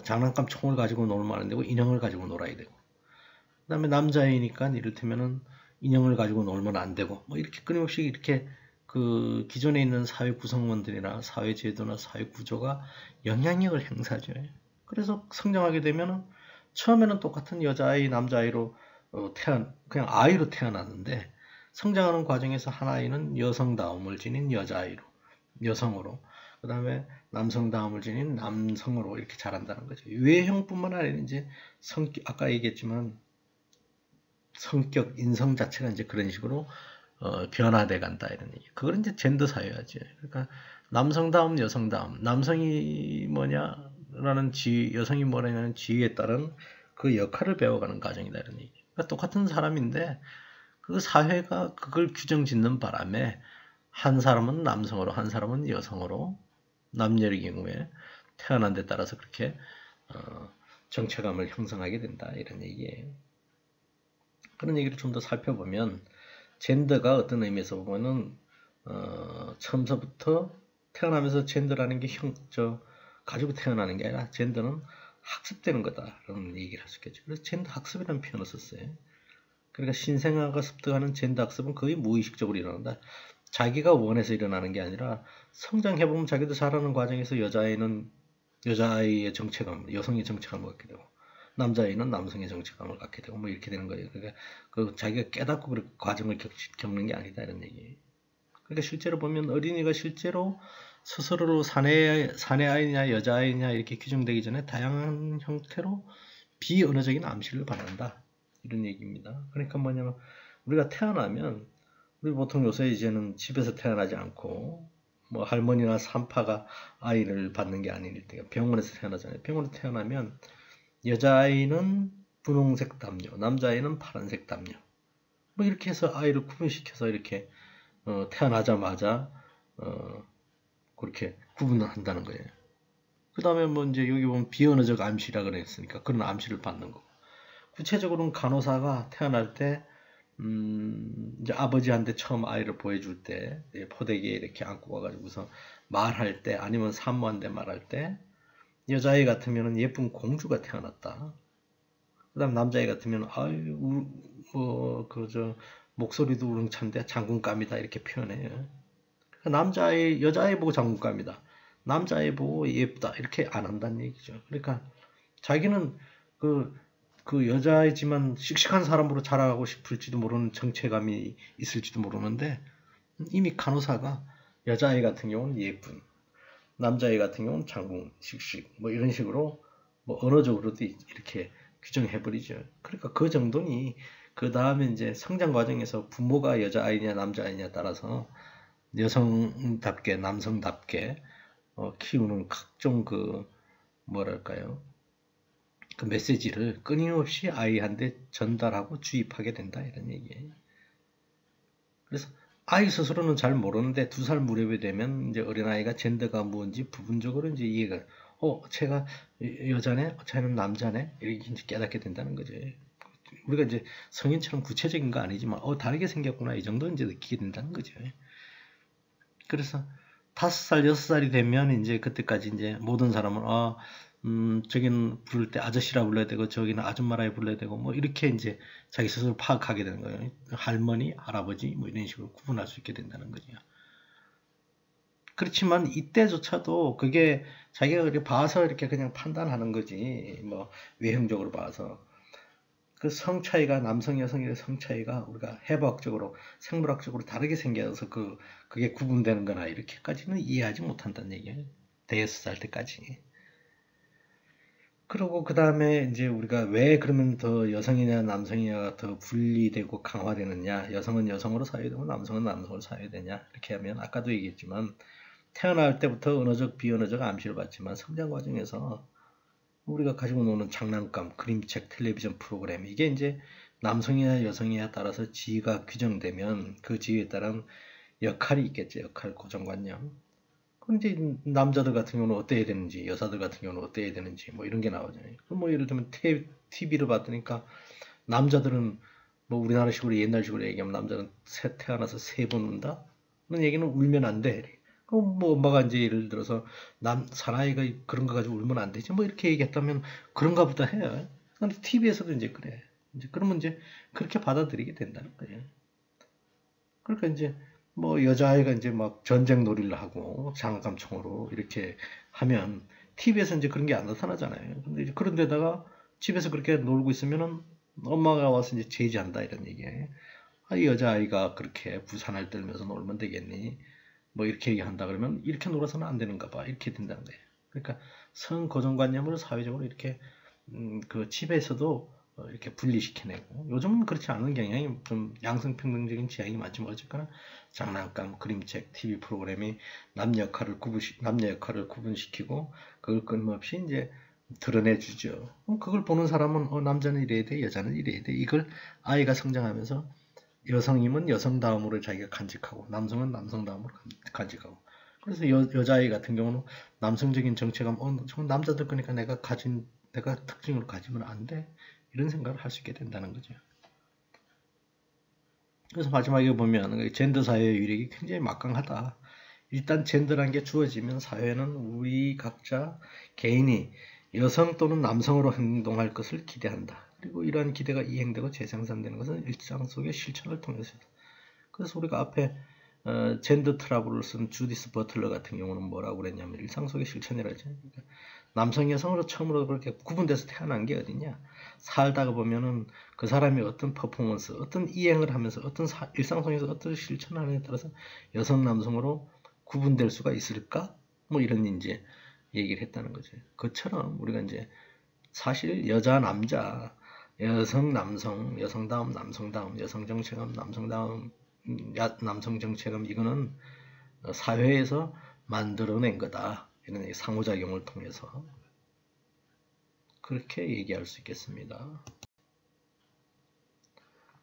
장난감 총을 가지고 놀면 안 되고 인형을 가지고 놀아야 되고 그 다음에 남자이니까 이를테면은 인형을 가지고 놀면 안 되고 뭐 이렇게 끊임없이 이렇게 그 기존에 있는 사회 구성원들이나 사회 제도나 사회 구조가 영향력을 행사죠. 그래서 성장하게 되면은 처음에는 똑같은 여자아이, 남자아이로 그냥 아이로 태어났는데 성장하는 과정에서 한 아이는 여성다움을 지닌 여자아이로, 여성으로, 그 다음에 남성다움을 지닌 남성으로 이렇게 자란다는 거죠. 외형뿐만 아니라 이제 아까 얘기했지만 성격, 인성 자체가 이제 그런 식으로 변화돼 간다 이런 얘기. 그걸 이제 젠더 사회화죠. 그러니까 남성다움, 여성다움, 남성이 뭐냐라는 여성이 뭐냐는 지위에 따른 그 역할을 배워가는 과정이다 이런 얘기. 그러니까 똑같은 사람인데 그 사회가 그걸 규정짓는 바람에 한 사람은 남성으로, 한 사람은 여성으로 남녀의 경우에 태어난 데 따라서 그렇게 정체감을 형성하게 된다 이런 얘기예요. 그런 얘기를 좀 더 살펴보면 젠더가 어떤 의미에서 보면은 처음서부터 태어나면서 젠더라는 게 가지고 태어나는 게 아니라 젠더는 학습되는 거다라는 얘기를 할 수 있겠죠. 그래서 젠더 학습이라는 표현을 썼어요. 그러니까 신생아가 습득하는 젠더 학습은 거의 무의식적으로 일어난다. 자기가 원해서 일어나는 게 아니라 성장해보면 자기도 자라는 과정에서 여자아이는 여자아이의 정체감, 여성의 정체감을 갖게 되고 남자아이는 남성의 정체감을 갖게 되고 뭐 이렇게 되는 거예요. 그러니까 그 자기가 깨닫고 그 과정을 겪는 게 아니다 이런 얘기예요. 그러니까 실제로 보면 어린이가 실제로 스스로로 사내아이냐 여자아이냐 이렇게 규정되기 전에 다양한 형태로 비언어적인 암시를 받는다. 이런 얘기입니다. 그러니까 뭐냐면 우리가 태어나면 우리 보통 요새 이제는 집에서 태어나지 않고 뭐 할머니나 산파가 아이를 받는 게 아닐 때가 병원에서 태어나잖아요. 병원에서 태어나면 여자아이는 분홍색 담요, 남자아이는 파란색 담요. 뭐 이렇게 해서 아이를 구분시켜서 이렇게 태어나자마자 그렇게 구분을 한다는 거예요. 그 다음에 뭐 이제 여기 보면 비언어적 암시라 그랬으니까 그런 암시를 받는 거고. 구체적으로는 간호사가 태어날 때 이제 아버지한테 처음 아이를 보여줄 때 포대기에 이렇게 안고 가가지고서 말할 때 아니면 산모한테 말할 때 여자아이 같으면 예쁜 공주가 태어났다. 그 다음 남자아이 같으면 아유 뭐그저 목소리도 우렁찬데 장군감이다 이렇게 표현해요. 남자아이 여자아이 보고 장군감이다. 남자아이 보고 예쁘다 이렇게 안 한다는 얘기죠. 그러니까 자기는 그 여자이지만 씩씩한 사람으로 자라가고 싶을지도 모르는 정체감이 있을지도 모르는데 이미 간호사가 여자아이 같은 경우는 예쁜, 남자아이 같은 경우는 장군, 씩씩 뭐 이런 식으로 뭐 언어적으로도 이렇게 규정해버리죠. 그러니까 그 정도니 그 다음에 이제 성장 과정에서 부모가 여자아이냐 남자아이냐 따라서 여성답게 남성답게 키우는 각종 그 뭐랄까요 그 메시지를 끊임없이 아이한테 전달하고 주입하게 된다 이런 얘기예요. 그래서 아이 스스로는 잘 모르는데 2살 무렵이 되면 이제 어린아이가 젠더가 뭔지 부분적으로 이제 이해가 쟤가 여자네, 쟤는 남자네 이렇게 이제 깨닫게 된다는 거죠. 우리가 이제 성인처럼 구체적인 거 아니지만 다르게 생겼구나 이 정도 이제 느끼게 된다는 거죠. 그래서 5살, 6살이 되면 이제 그때까지 이제 모든 사람은 저기는 부를 때 아저씨라 불러야 되고 저기는 아줌마라 불러야 되고 뭐 이렇게 이제 자기 스스로 파악하게 되는 거예요. 할머니, 할아버지 뭐 이런 식으로 구분할 수 있게 된다는 거죠. 그렇지만 이때조차도 그게 자기가 그렇게 봐서 이렇게 그냥 판단하는 거지 뭐 외형적으로 봐서 그 성 차이가 남성 여성의 성 차이가 우리가 해부학적으로 생물학적으로 다르게 생겨서 그게 구분되는 거나 이렇게까지는 이해하지 못한다는 얘기예요. 대여섯 살 때까지. 그리고 그 다음에 이제 우리가 왜 그러면 더 여성이냐 남성이냐가 더 분리되고 강화되느냐 여성은 여성으로 사회되고 남성은 남성으로 사회되냐 이렇게 하면 아까도 얘기했지만 태어날 때부터 언어적 비언어적 암시를 받지만 성장 과정에서 우리가 가지고 노는 장난감, 그림책, 텔레비전 프로그램 이게 이제 남성이냐 여성이냐에 따라서 지위가 규정되면 그 지위에 따른 역할이 있겠죠. 역할 고정관념. 그럼 이제 남자들 같은 경우는 어때야 되는지 여자들 같은 경우는 어때야 되는지 뭐 이런 게 나오잖아요. 그럼 뭐 예를 들면 TV를 봤으니까 남자들은 뭐 우리나라식으로 옛날식으로 얘기하면 남자는 태어나서 3번 운다? 그런 얘기는 울면 안 돼. 그럼 뭐 엄마가 이제 예를 들어서 사나이가 그런 거 가지고 울면 안 되지 뭐 이렇게 얘기했다면 그런가 보다 해요. 근데 TV에서도 이제 그래. 이제 그러면 이제 그렇게 받아들이게 된다는 거예요. 그러니까 이제 뭐 여자아이가 이제 막 전쟁 놀이를 하고 장난감총으로 이렇게 하면 TV에서 이제 그런 게 안 나타나잖아요. 근데 이제 그런 데다가 집에서 그렇게 놀고 있으면은 엄마가 와서 이제 제지한다 이런 얘기예요. 이 여자아이가 그렇게 부산을 떨면서 놀면 되겠니? 뭐 이렇게 얘기한다 그러면 이렇게 놀아서는 안 되는가 봐. 이렇게 된다는 거예요. 그러니까 성고정관념을 사회적으로 이렇게 그 집에서도 이렇게 분리시켜내고 요즘은 그렇지 않은 경향이 좀 양성평등적인 지향이 많지만 어쨌거나 장난감, 그림책, TV 프로그램이 남녀 역할을 구분시키고 그걸 끊임없이 이제 드러내주죠. 그걸 보는 사람은 남자는 이래야 돼, 여자는 이래야 돼. 이걸 아이가 성장하면서 여성이면 여성다움으로 자기가 간직하고 남성은 남성다움으로 간직하고 그래서 여자아이 같은 경우는 남성적인 정체감 저건 남자들 거니까 내가 특징으로 가지면 안 돼. 이런 생각을 할 수 있게 된다는 거죠. 그래서 마지막에 보면 젠더 사회의 위력이 굉장히 막강하다. 일단 젠더라는 게 주어지면 사회는 우리 각자 개인이 여성 또는 남성으로 행동할 것을 기대한다. 그리고 이러한 기대가 이행되고 재생산되는 것은 일상 속의 실천을 통해서다. 그래서 우리가 앞에 젠더 트러블을 쓴 주디스 버틀러 같은 경우는 뭐라고 그랬냐면 일상 속의 실천이라죠. 그러니까 남성 여성으로 처음으로 그렇게 구분돼서 태어난 게 어디냐. 살다가 보면은 그 사람이 어떤 퍼포먼스, 어떤 이행을 하면서 일상 속에서 어떤 실천을 하느냐에 따라서 여성 남성으로 구분될 수가 있을까? 뭐 이런 이제 얘기를 했다는 거죠. 그처럼 우리가 이제 사실 여자 남자 여성 남성 여성다움 남성다움 여성 정체감 남성다움 남성 정체감 이거는 사회에서 만들어낸 거다. 이런 상호작용을 통해서 그렇게 얘기할 수 있겠습니다.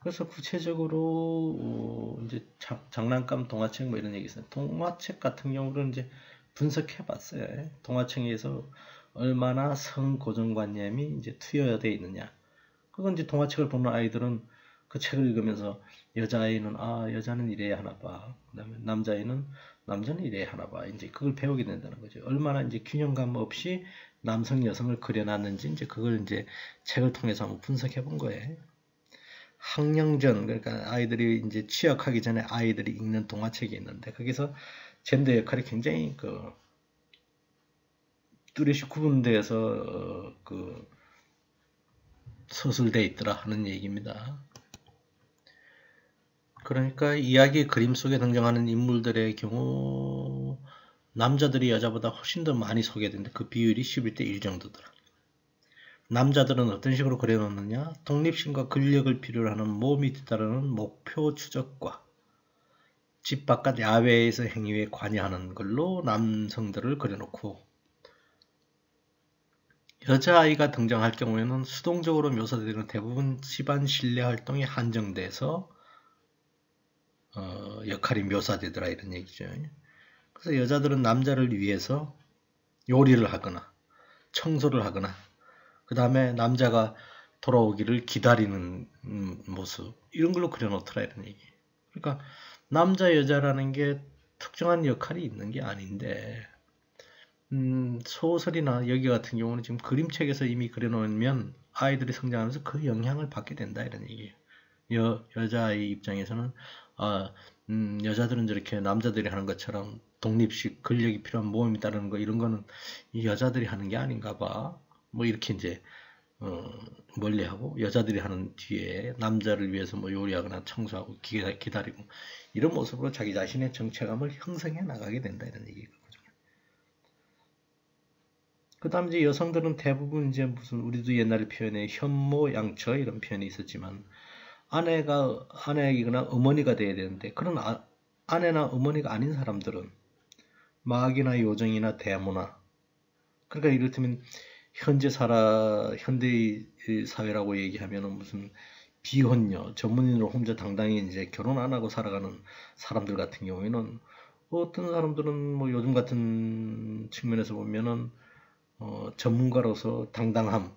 그래서 구체적으로 이제 장난감 동화책 뭐 이런 얘기 있어요. 동화책 같은 경우는 이제 분석해 봤어요. 동화책에서 얼마나 성고정관념이 이제 투여되어 있느냐. 그건 이제 동화책을 보는 아이들은 그 책을 읽으면서 여자아이는 여자는 이래야 하나 봐. 그다음에 남자는 이래야 하나 봐. 이제 그걸 배우게 된다는 거죠. 얼마나 이제 균형감 없이 남성 여성을 그려놨는지 이제 그걸 이제 책을 통해서 한번 분석해 본 거예요. 학령전, 그러니까 아이들이 이제 취학하기 전에 아이들이 읽는 동화책이 있는데 거기서 젠더 역할이 굉장히 뚜렷이 구분돼서 서술되어 있더라 하는 얘기입니다. 그러니까 이야기 그림 속에 등장하는 인물들의 경우 남자들이 여자보다 훨씬 더 많이 소개되는데 그 비율이 11대 1 정도더라. 남자들은 어떤 식으로 그려놓느냐? 독립심과 근력을 필요로 하는 몸이 뒤따르는 목표 추적과 집 바깥 야외에서 행위에 관여하는 걸로 남성들을 그려놓고 여자아이가 등장할 경우에는 수동적으로 묘사되는 대부분 집안 실내 활동에 한정돼서 역할이 묘사되더라 이런 얘기죠. 그래서 여자들은 남자를 위해서 요리를 하거나 청소를 하거나 그 다음에 남자가 돌아오기를 기다리는 모습 이런 걸로 그려놓더라 이런 얘기. 그러니까 남자 여자라는 게 특정한 역할이 있는 게 아닌데 소설이나 여기 같은 경우는 지금 그림책에서 이미 그려놓으면 아이들이 성장하면서 그 영향을 받게 된다 이런 얘기예요. 여자아이 입장에서는 여자들은 저렇게 남자들이 하는 것처럼 독립식 근력이 필요한 모험이 따르는 거 이런 거는 이 여자들이 하는 게 아닌가 봐. 뭐 이렇게 이제 멀리하고 여자들이 하는 뒤에 남자를 위해서 뭐 요리하거나 청소하고 기다리고 이런 모습으로 자기 자신의 정체감을 형성해 나가게 된다 이런 얘기거든요. 그 다음 이제 여성들은 대부분 이제 무슨 우리도 옛날에 표현에 현모양처 이런 표현이 있었지만 아내이거나 어머니가 돼야 되는데 그런 아내나 어머니가 아닌 사람들은 마귀나 요정이나 대모나 그러니까 이를테면 현대의 사회라고 얘기하면은 무슨 비혼녀 전문인으로 혼자 당당히 이제 결혼 안 하고 살아가는 사람들 같은 경우에는 어떤 사람들은 뭐 요즘 같은 측면에서 보면은 전문가로서 당당함,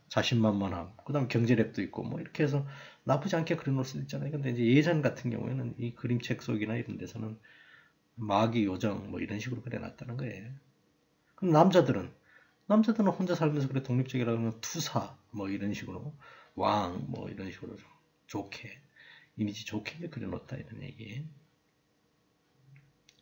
자신만만함, 그 다음 경제력도 있고 뭐 이렇게 해서 나쁘지 않게 그려놓을 수도 있잖아요. 근데 이제 예전 같은 경우에는 이 그림책 속이나 이런 데서는 마귀 요정 뭐 이런 식으로 그려놨다는 거예요. 그럼 남자들은 혼자 살면서 그래 독립적이라고 하면 투사 뭐 이런 식으로 왕 뭐 이런 식으로 좋게 이미지 좋게 그려놓다 이런 얘기.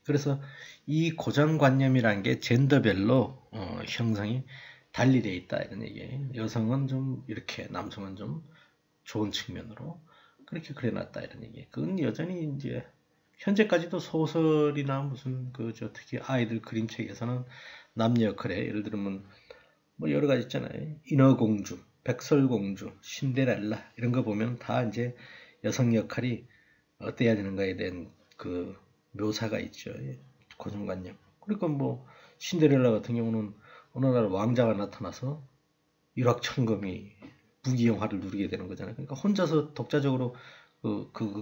그래서 이 고정관념이라는 게 젠더별로 형성이 달리 되어 있다 이런 얘기예요. 여성은 좀 이렇게 남성은 좀 좋은 측면으로 그렇게 그려놨다 이런 얘기예요. 그건 여전히 이제 현재까지도 소설이나 무슨 특히 아이들 그림책에서는 남녀 역할에 예를 들면 뭐 여러 가지 있잖아요. 인어공주, 백설공주, 신데렐라 이런 거 보면 다 이제 여성 역할이 어때야 되는가에 대한 그 묘사가 있죠. 고정관념. 그러니까 뭐 신데렐라 같은 경우는 어느 날 왕자가 나타나서 일확천금이 부귀영화를 누리게 되는 거잖아요. 그러니까 혼자서 독자적으로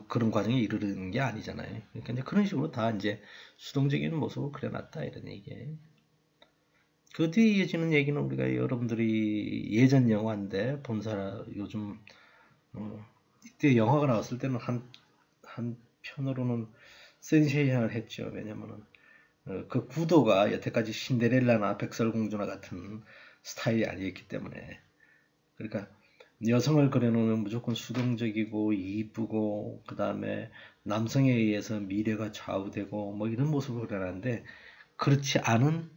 그런 과정에 이르는 게 아니잖아요. 그러니까 이제 그런 식으로 다 이제 수동적인 모습을 그려놨다 이런 얘기예요. 그 뒤에 이어지는 얘기는 우리가 여러분들이 예전 영화인데 본 사람 요즘 이때 영화가 나왔을 때는 한 편으로는 센세이션을 했죠. 왜냐면은 그 구도가 여태까지 신데렐라나 백설공주나 같은 스타일이 아니었기 때문에 그러니까 여성을 그려놓으면 무조건 수동적이고 이쁘고 그 다음에 남성에 의해서 미래가 좌우되고 뭐 이런 모습을 그려놨는데 그렇지 않은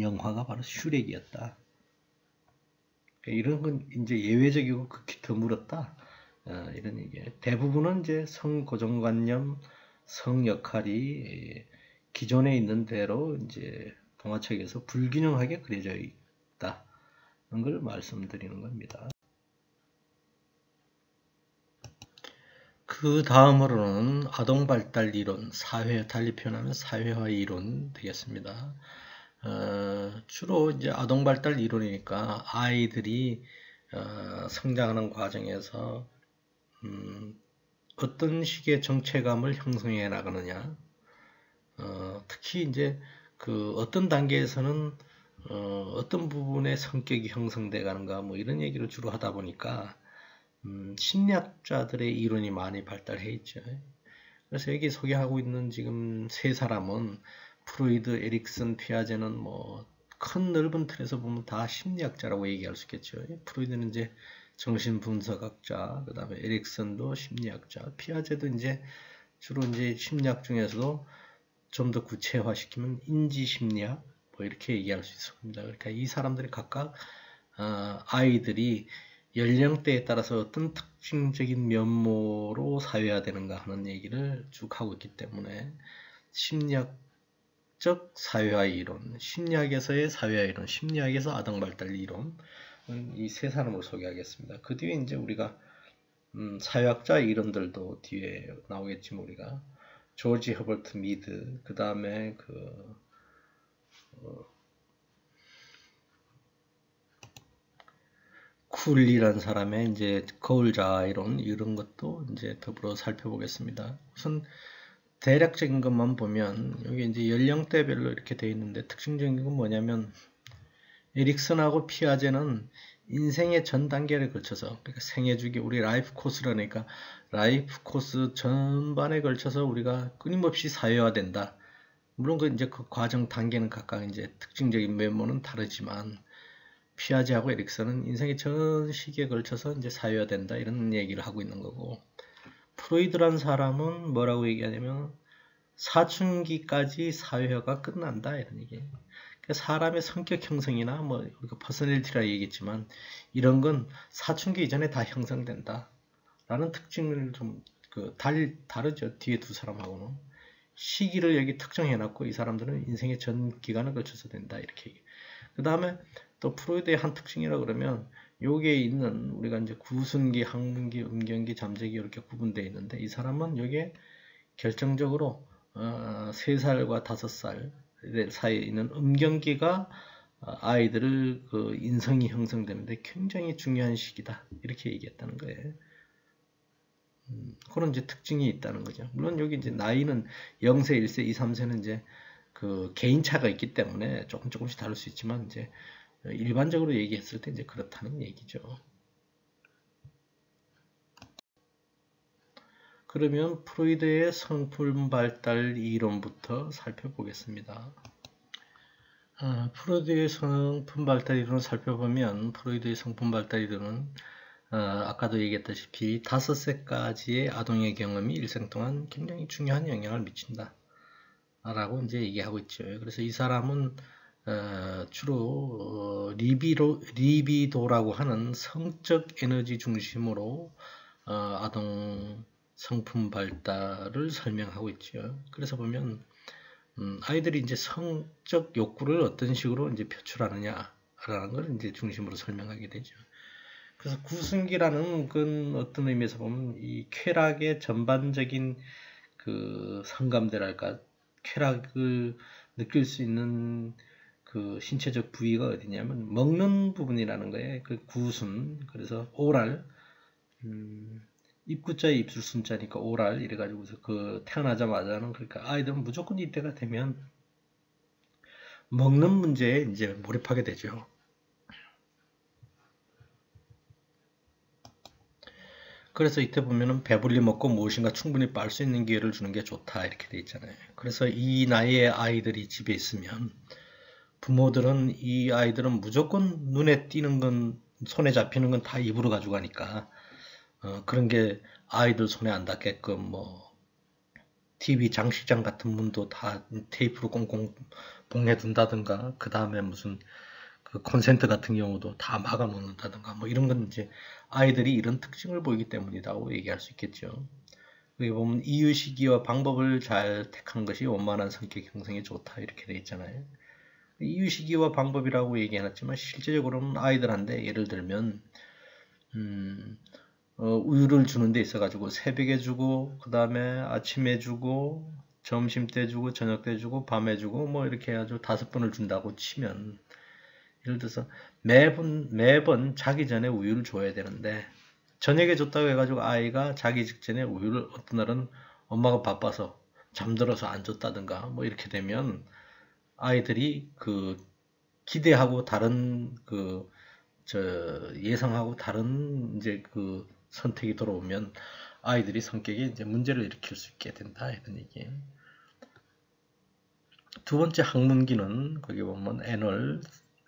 영화가 바로 슈렉이었다. 이런 건 이제 예외적이고 극히 드물었다. 이런 얘기예요. 대부분은 이제 성고정관념, 성 역할이 기존에 있는 대로 이제 동화책에서 불균형하게 그려져 있다는 걸 말씀드리는 겁니다. 그 다음으로는 아동발달 이론, 달리 표현하면 사회화 이론 되겠습니다. 주로 이제 아동발달 이론이니까 아이들이 성장하는 과정에서 어떤 식의 정체감을 형성해 나가느냐, 특히 이제 그 어떤 단계에서는 어떤 부분의 성격이 형성돼 가는가 뭐 이런 얘기를 주로 하다 보니까 심리학자들의 이론이 많이 발달해 있죠. 그래서 여기 소개하고 있는 지금 세 사람은 프로이드, 에릭슨, 피아제는 뭐 큰 넓은 틀에서 보면 다 심리학자라고 얘기할 수 있겠죠. 프로이드는 이제 정신분석학자, 그 다음에 에릭슨도 심리학자, 피아제도 이제 주로 이제 심리학 중에서도 좀 더 구체화시키면 인지심리학 뭐 이렇게 얘기할 수 있습니다. 그러니까 이 사람들이 각각 아이들이 연령대에 따라서 어떤 특징적인 면모로 사회화되는가 하는 얘기를 쭉 하고 있기 때문에 심리학적 사회화 이론, 심리학에서의 사회화 이론, 심리학에서 아동발달 이론 이 세 사람을 소개하겠습니다. 그 뒤에 이제 우리가 사회학자 이론들도 뒤에 나오겠지만 우리가 조지 허버트 미드, 그 다음에 쿨리라는 사람의 이제 거울자 이런 것도 이제 더불어 살펴보겠습니다. 우선 대략적인 것만 보면 여기 이제 연령대별로 이렇게 되어 있는데 특징적인 건 뭐냐면 에릭슨하고 피아제는 인생의 전 단계를 거쳐서 그러니까 생애주기 우리 라이프 코스라니까 라이프 코스 전반에 걸쳐서 우리가 끊임없이 사회화된다. 물론 이제 그 과정 단계는 각각 이제 특징적인 면모는 다르지만 피아제하고 에릭슨은 인생의 전 시기에 걸쳐서 이제 사회화된다 이런 얘기를 하고 있는 거고 프로이드라는 사람은 뭐라고 얘기하냐면 사춘기까지 사회화가 끝난다 이런 얘기예요. 그러니까 사람의 성격 형성이나 뭐 우리가 퍼스널리티라 얘기했지만 이런 건 사춘기 이전에 다 형성된다 라는 특징을 좀 다르죠. 뒤에 두 사람하고는 시기를 여기 특정해놨고 이 사람들은 인생의 전 기간을 거쳐서 된다 이렇게 얘기해요. 그 다음에 또 프로이드의 한 특징이라 그러면 여기에 있는 우리가 이제 구순기, 항문기, 음경기, 잠재기 이렇게 구분되어 있는데 이 사람은 여기에 결정적으로 3살과 5살 사이에 있는 음경기가 아이들을 그 인성이 형성되는데 굉장히 중요한 시기다 이렇게 얘기했다는 거예요. 그런 이제 특징이 있다는 거죠. 물론 여기 이제 나이는 0세, 1세, 2, 3세는 이제 그 개인차가 있기 때문에 조금씩 다를 수 있지만 이제 일반적으로 얘기했을 때 이제 그렇다는 얘기죠. 그러면 프로이드의 성품 발달 이론부터 살펴보겠습니다. 프로이드의 성품 발달 이론을 살펴보면 프로이드의 성품 발달 이론은 아까도 얘기했다시피 5세까지의 아동의 경험이 일생 동안 굉장히 중요한 영향을 미친다 라고 이제 얘기하고 있죠. 그래서 이 사람은 주로 리비도라고 하는 성적 에너지 중심으로 아동 성품 발달을 설명하고 있죠. 그래서 보면 아이들이 이제 성적 욕구를 어떤 식으로 이제 표출하느냐라는 걸 이제 중심으로 설명하게 되죠. 그래서 구승기라는 건 어떤 의미에서 보면 이 쾌락의 전반적인 그 성감대랄까 쾌락을 느낄 수 있는 그 신체적 부위가 어디냐면 먹는 부분이라는 거예요. 그 구순 그래서 오랄 입구자에 입술 순자니까 오랄 이래가지고서 그 태어나자마자는 그러니까 아이들은 무조건 이때가 되면 먹는 문제에 이제 몰입하게 되죠. 그래서 이때 보면은 배불리 먹고 무엇인가 충분히 빨 수 있는 기회를 주는 게 좋다 이렇게 돼 있잖아요. 그래서 이 나이에 아이들이 집에 있으면 부모들은 이 아이들은 무조건 눈에 띄는 건 손에 잡히는 건 다 입으로 가져가니까 그런 게 아이들 손에 안 닿게끔 뭐 TV 장식장 같은 문도 다 테이프로 꽁꽁 봉해 둔다든가 그 다음에 무슨 그 콘센트 같은 경우도 다 막아 놓는다든가 뭐 이런 건 이제 아이들이 이런 특징을 보이기 때문이라고 얘기할 수 있겠죠. 여기 보면 이유 시기와 방법을 잘 택한 것이 원만한 성격 형성에 좋다 이렇게 돼 있잖아요. 이유 시기와 방법이라고 얘기해놨지만 실제적으로는 아이들한테 예를 들면 우유를 주는 데 있어 가지고 새벽에 주고 그 다음에 아침에 주고 점심 때 주고 저녁 때 주고 밤에 주고 뭐 이렇게 해가지고 5번을 준다고 치면 예를 들어서 매번 자기 전에 우유를 줘야 되는데 저녁에 줬다고 해가지고 아이가 자기 직전에 우유를 어떤 날은 엄마가 바빠서 잠들어서 안 줬다든가 뭐 이렇게 되면 아이들이 그 기대하고 다른 예상하고 다른 이제 그 선택이 들어오면 아이들이 성격에 이제 문제를 일으킬 수 있게 된다 이런 얘기예요. 두 번째 학문기는 거기 보면 애널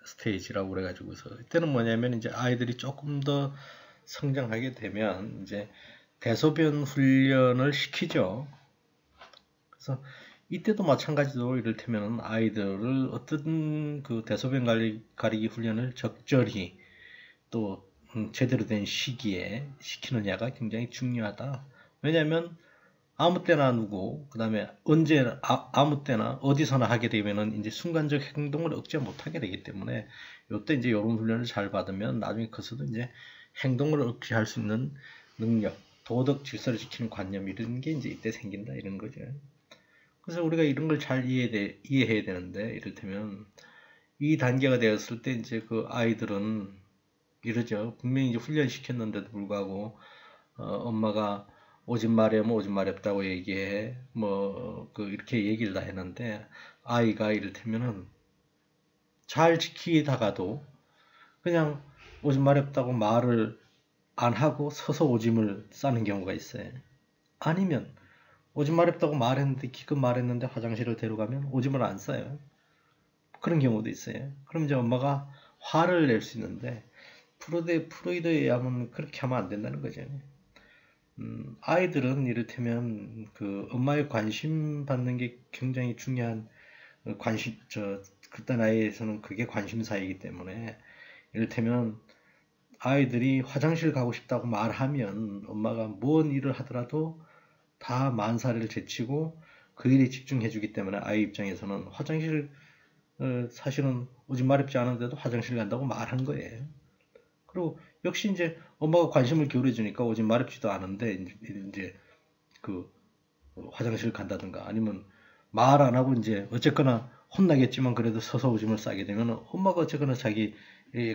스테이지라고 그래가지고서 이때는 뭐냐면 이제 아이들이 조금 더 성장하게 되면 이제 대소변 훈련을 시키죠. 그래서 이때도 마찬가지로 이를테면 아이들을 어떤 그 대소변 가리기 훈련을 적절히 또 제대로 된 시기에 시키느냐가 굉장히 중요하다. 왜냐하면 아무 때나 누구, 그 다음에 언제, 아무 때나 어디서나 하게 되면은 이제 순간적 행동을 억제 못 하게 되기 때문에 요때 이제 이런 훈련을 잘 받으면 나중에 커서도 이제 행동을 억제할 수 있는 능력, 도덕 질서를 지키는 관념 이런 게 이제 이때 생긴다 이런 거죠. 그래서 우리가 이런 걸 잘 이해해야 되는데 이를테면 이 단계가 되었을 때 이제 그 아이들은 이러죠. 분명히 이제 훈련시켰는데도 불구하고 엄마가 오줌 마려면 오줌 마렵다고 얘기해. 이렇게 얘기를 다 했는데, 아이가 이를테면은 잘 지키다가도 그냥 오줌 마렵다고 말을 안 하고 서서 오줌을 싸는 경우가 있어요. 아니면 오줌 마렵다고 말했는데, 기껏 말했는데 화장실을 데려가면 오줌을 안 싸요. 그런 경우도 있어요. 그럼 이제 엄마가 화를 낼 수 있는데, 프로이드에 의하면 그렇게 하면 안 된다는 거죠. 아이들은 이를테면 그 엄마의 관심 받는 게 굉장히 중요한 그때 나이에서는 그게 관심사이기 때문에 이를테면 아이들이 화장실 가고 싶다고 말하면 엄마가 뭔 일을 하더라도 다 만사를 제치고 그 일에 집중해 주기 때문에 아이 입장에서는 화장실 사실은 오줌 마렵지 않은데도 화장실 간다고 말한 거예요. 그리고 역시 이제 엄마가 관심을 기울여 주니까 오줌 마렵지도 않은데 이제 그 화장실 간다든가 아니면 말 안 하고 이제 어쨌거나 혼나겠지만 그래도 서서 오줌을 싸게 되면 엄마가 어쨌거나 자기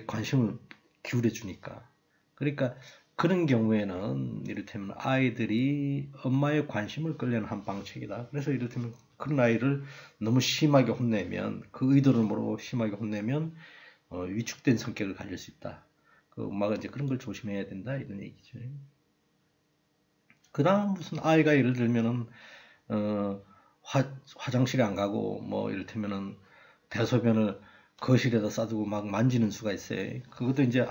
관심을 기울여 주니까. 그러니까 그런 경우에는 이를테면 아이들이 엄마의 관심을 끌려는 한 방책이다. 그래서 이를테면 그런 아이를 너무 심하게 혼내면 그 의도를 모르고 심하게 혼내면 위축된 성격을 가질 수 있다. 그 엄마가 이제 그런 걸 조심해야 된다 이런 얘기죠. 그 다음 무슨 아이가 예를 들면은 화장실에 안 가고 뭐 이를테면은 대소변을 거실에다 싸두고 막 만지는 수가 있어요. 그것도 이제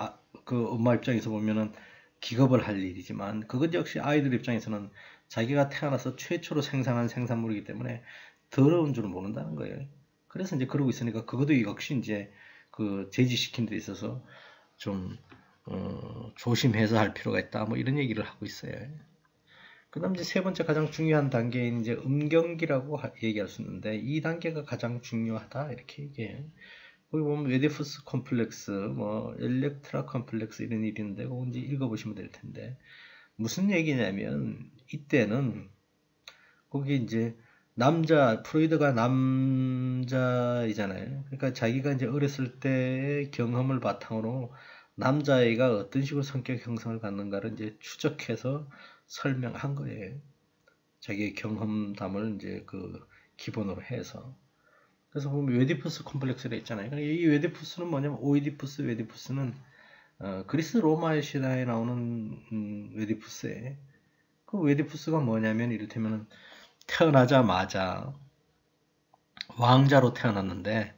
그 엄마 입장에서 보면은 기겁을 할 일이지만 그것 역시 아이들 입장에서는 자기가 태어나서 최초로 생산한 생산물이기 때문에 더러운 줄은 모른다는 거예요. 그래서 이제 그러고 있으니까 그것도 역시 이제 그 제지시킨 데 있어서 좀 조심해서 할 필요가 있다. 뭐 이런 얘기를 하고 있어요. 그 다음 이제 세 번째 가장 중요한 단계인 이제 음경기라고 얘기할 수 있는데 이 단계가 가장 중요하다 이렇게 얘기해요. 거기 보면 웨디푸스 컴플렉스, 뭐 엘렉트라 컴플렉스 이런 일이 있는데 그거 이제 읽어보시면 될 텐데 무슨 얘기냐면 이때는 거기 이제 프로이드가 남자이잖아요. 그러니까 자기가 이제 어렸을 때의 경험을 바탕으로 남자아이가 어떤 식으로 성격 형성을 갖는가를 이제 추적해서 설명한 거예요. 자기의 경험담을 이제 그 기본으로 해서. 그래서 보면 웨디푸스 컴플렉스가 있잖아요. 이 웨디푸스는 뭐냐면 오이디푸스, 웨디푸스는 그리스 로마의 신화에 나오는 웨디푸스예요. 그 웨디푸스가 뭐냐면 이를테면 태어나자마자 왕자로 태어났는데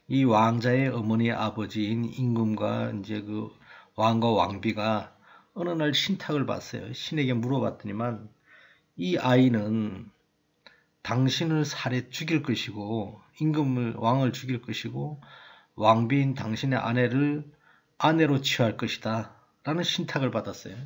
이 왕자의 어머니의 아버지인 임금과 이제 그 왕과 왕비가 어느 날 신탁을 받았어요. 신에게 물어봤더니만 이 아이는 당신을 살해 죽일 것이고 왕을 죽일 것이고 왕비인 당신의 아내를 아내로 취할 것이다 라는 신탁을 받았어요.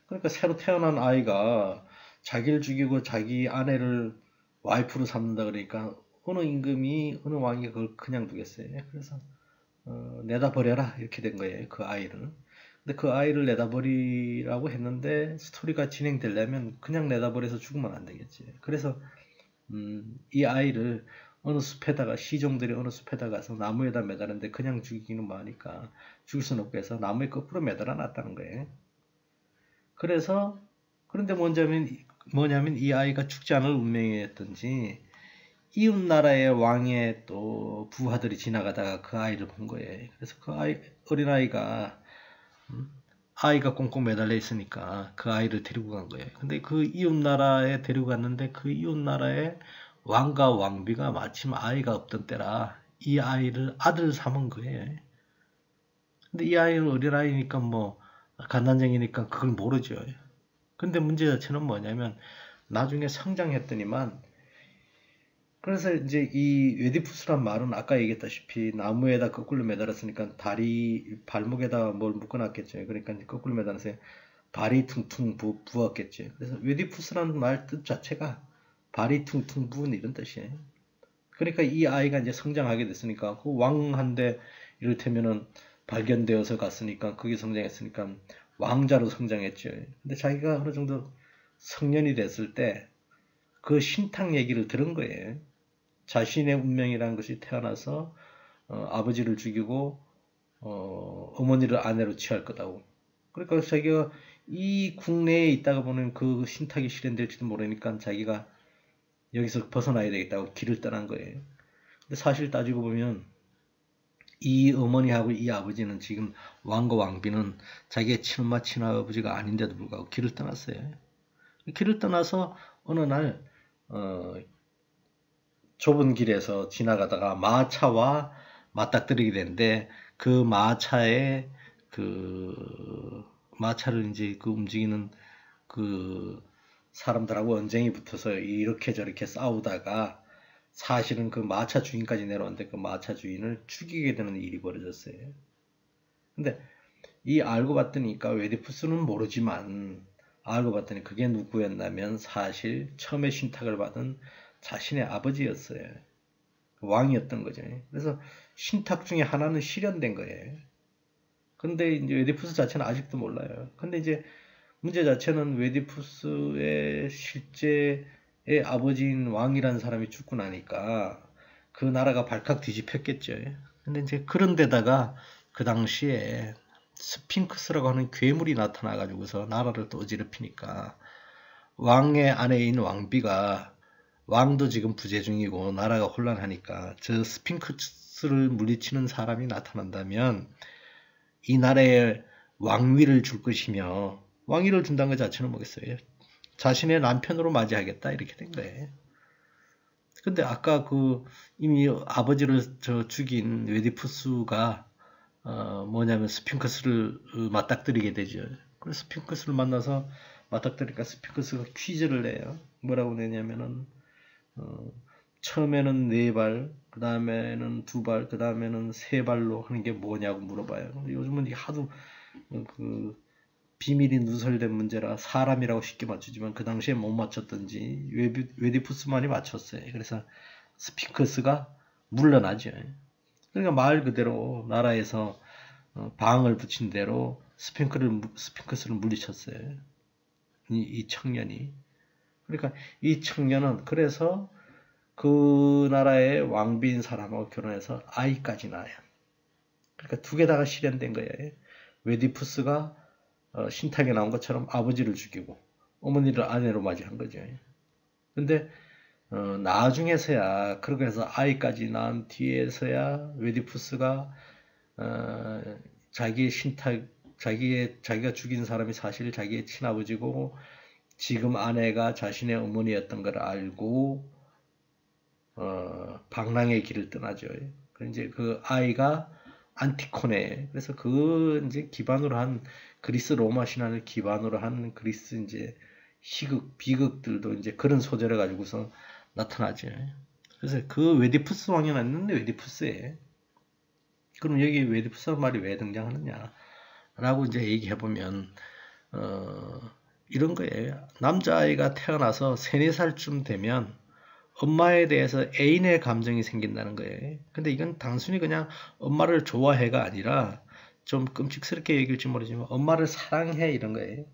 그러니까 새로 태어난 아이가 자기를 죽이고 자기 아내를 와이프로 삼는다 그러니까 어느 임금이 어느 왕이 그걸 그냥 두겠어요. 그래서 내다 버려라 이렇게 된 거예요. 그 아이를. 근데 그 아이를 내다 버리라고 했는데 스토리가 진행되려면 그냥 내다 버려서 죽으면 안 되겠지. 그래서 이 아이를 어느 숲에다가 시종들이 어느 숲에다 가서 나무에다 매달았는데 그냥 죽이기는 뭐하니까 죽일 수는 없고 해서 나무에 거꾸로 매달아 놨다는 거예요. 그래서 그런데 뭐냐면 이 아이가 죽지 않을 운명이었던지 이웃 나라의 왕의 또 부하들이 지나가다가 그 아이를 본 거예요. 그래서 그 어린아이가 아이가 꽁꽁 매달려 있으니까 그 아이를 데리고 간 거예요. 근데 그 이웃 나라에 데리고 갔는데 그 이웃 나라의 왕과 왕비가 마침 아이가 없던 때라 이 아이를 아들 삼은 거예요. 근데 이 아이는 어린아이니까 뭐 갓난쟁이니까 그걸 모르죠. 근데 문제 자체는 뭐냐면 나중에 성장했더니만 그래서 이제 이 웨디푸스란 말은 아까 얘기했다시피 나무에다 거꾸로 매달았으니까 다리 발목에다 뭘 묶어놨겠죠. 그러니까 이제 거꾸로 매달아서 발이 퉁퉁 부었겠죠. 그래서 웨디푸스라는 말 뜻 자체가 발이 퉁퉁 부은 이런 뜻이에요. 그러니까 이 아이가 이제 성장하게 됐으니까 그 왕한테 이를테면은 발견되어서 갔으니까 거기 성장했으니까 왕자로 성장했죠. 근데 자기가 어느 정도 성년이 됐을 때 그 신탁 얘기를 들은 거예요. 자신의 운명이라는 것이 태어나서 아버지를 죽이고 어머니를 아내로 취할 거다고. 그러니까 자기가 이 국내에 있다가 보면 그 신탁이 실현될지도 모르니까 자기가 여기서 벗어나야 되겠다고 길을 떠난 거예요. 근데 사실 따지고 보면 이 어머니하고 이 아버지는 지금 왕과 왕비는 자기의 친엄마 친아버지가 아닌데도 불구하고 길을 떠났어요. 길을 떠나서 어느 날 좁은 길에서 지나가다가 마차와 맞닥뜨리게 되는데 그 마차에 그 마차를 이제 그 움직이는 그 사람들하고 언쟁이 붙어서 이렇게 저렇게 싸우다가 사실은 그 마차 주인까지 내려왔는데 그 마차 주인을 죽이게 되는 일이 벌어졌어요. 근데 이 알고 봤더니까 웨디푸스는 모르지만 알고 봤더니 그게 누구였냐면 사실 처음에 신탁을 받은 자신의 아버지였어요. 왕이었던 거죠. 그래서 신탁 중에 하나는 실현된 거예요. 근데 이제 웨디푸스 자체는 아직도 몰라요. 근데 이제 문제 자체는 웨디푸스의 실제의 아버지인 왕이라는 사람이 죽고 나니까 그 나라가 발칵 뒤집혔겠죠. 근데 이제 그런 데다가 그 당시에 스핑크스라고 하는 괴물이 나타나가지고서 나라를 또 어지럽히니까 왕의 아내인 왕비가 왕도 지금 부재 중이고 나라가 혼란하니까 저 스핑크스를 물리치는 사람이 나타난다면 이 나라에 왕위를 줄 것이며 왕위를 준다는 것 자체는 뭐겠어요? 자신의 남편으로 맞이하겠다 이렇게 된 거예요. 근데 아까 그 이미 아버지를 죽인 웨디푸스가 뭐냐면 스핑크스를 맞닥뜨리게 되죠. 그래서 스핑크스를 만나서 맞닥뜨리니까 스핑크스가 퀴즈를 내요. 뭐라고 내냐면은 처음에는 4발, 그 다음에는 2발, 그 다음에는 3발로 하는 게 뭐냐고 물어봐요. 요즘은 이게 하도 그 비밀이 누설된 문제라 사람이라고 쉽게 맞추지만 그 당시에 못 맞췄던지 웨디푸스만이 맞췄어요. 그래서 스핑크스가 물러나죠. 그러니까 말 그대로 나라에서 방을 붙인 대로 스핑크스를 물리쳤어요. 이 청년이. 그러니까 이 청년은 그래서 그 나라의 왕비인 사람하고 결혼해서 아이까지 낳아요. 그러니까 두 개 다가 실현된 거예요. 웨디푸스가 신탁에 나온 것처럼 아버지를 죽이고 어머니를 아내로 맞이한 거죠. 근데 나중에서야 그렇게 해서 아이까지 낳은 뒤에서야 웨디푸스가 자기의 신탁 자기가 죽인 사람이 사실 자기의 친아버지고 지금 아내가 자신의 어머니였던 걸 알고 방랑의 길을 떠나죠. 이제 그 아이가 안티코네. 그래서 그 이제 기반으로 한 그리스 로마 신화를 기반으로 한 그리스 이제 희극 비극들도 이제 그런 소재를 가지고서 나타나죠. 그래서 그 웨디푸스 왕이 났는데 웨디푸스에 그럼 여기 웨디푸스 말이 왜 등장하느냐? 라고 이제 얘기해 보면 이런 거예요. 남자아이가 태어나서 3, 4살쯤 되면 엄마에 대해서 애인의 감정이 생긴다는 거예요. 근데 이건 단순히 그냥 엄마를 좋아해가 아니라 좀 끔찍스럽게 얘기할지 모르지만 엄마를 사랑해 이런 거예요.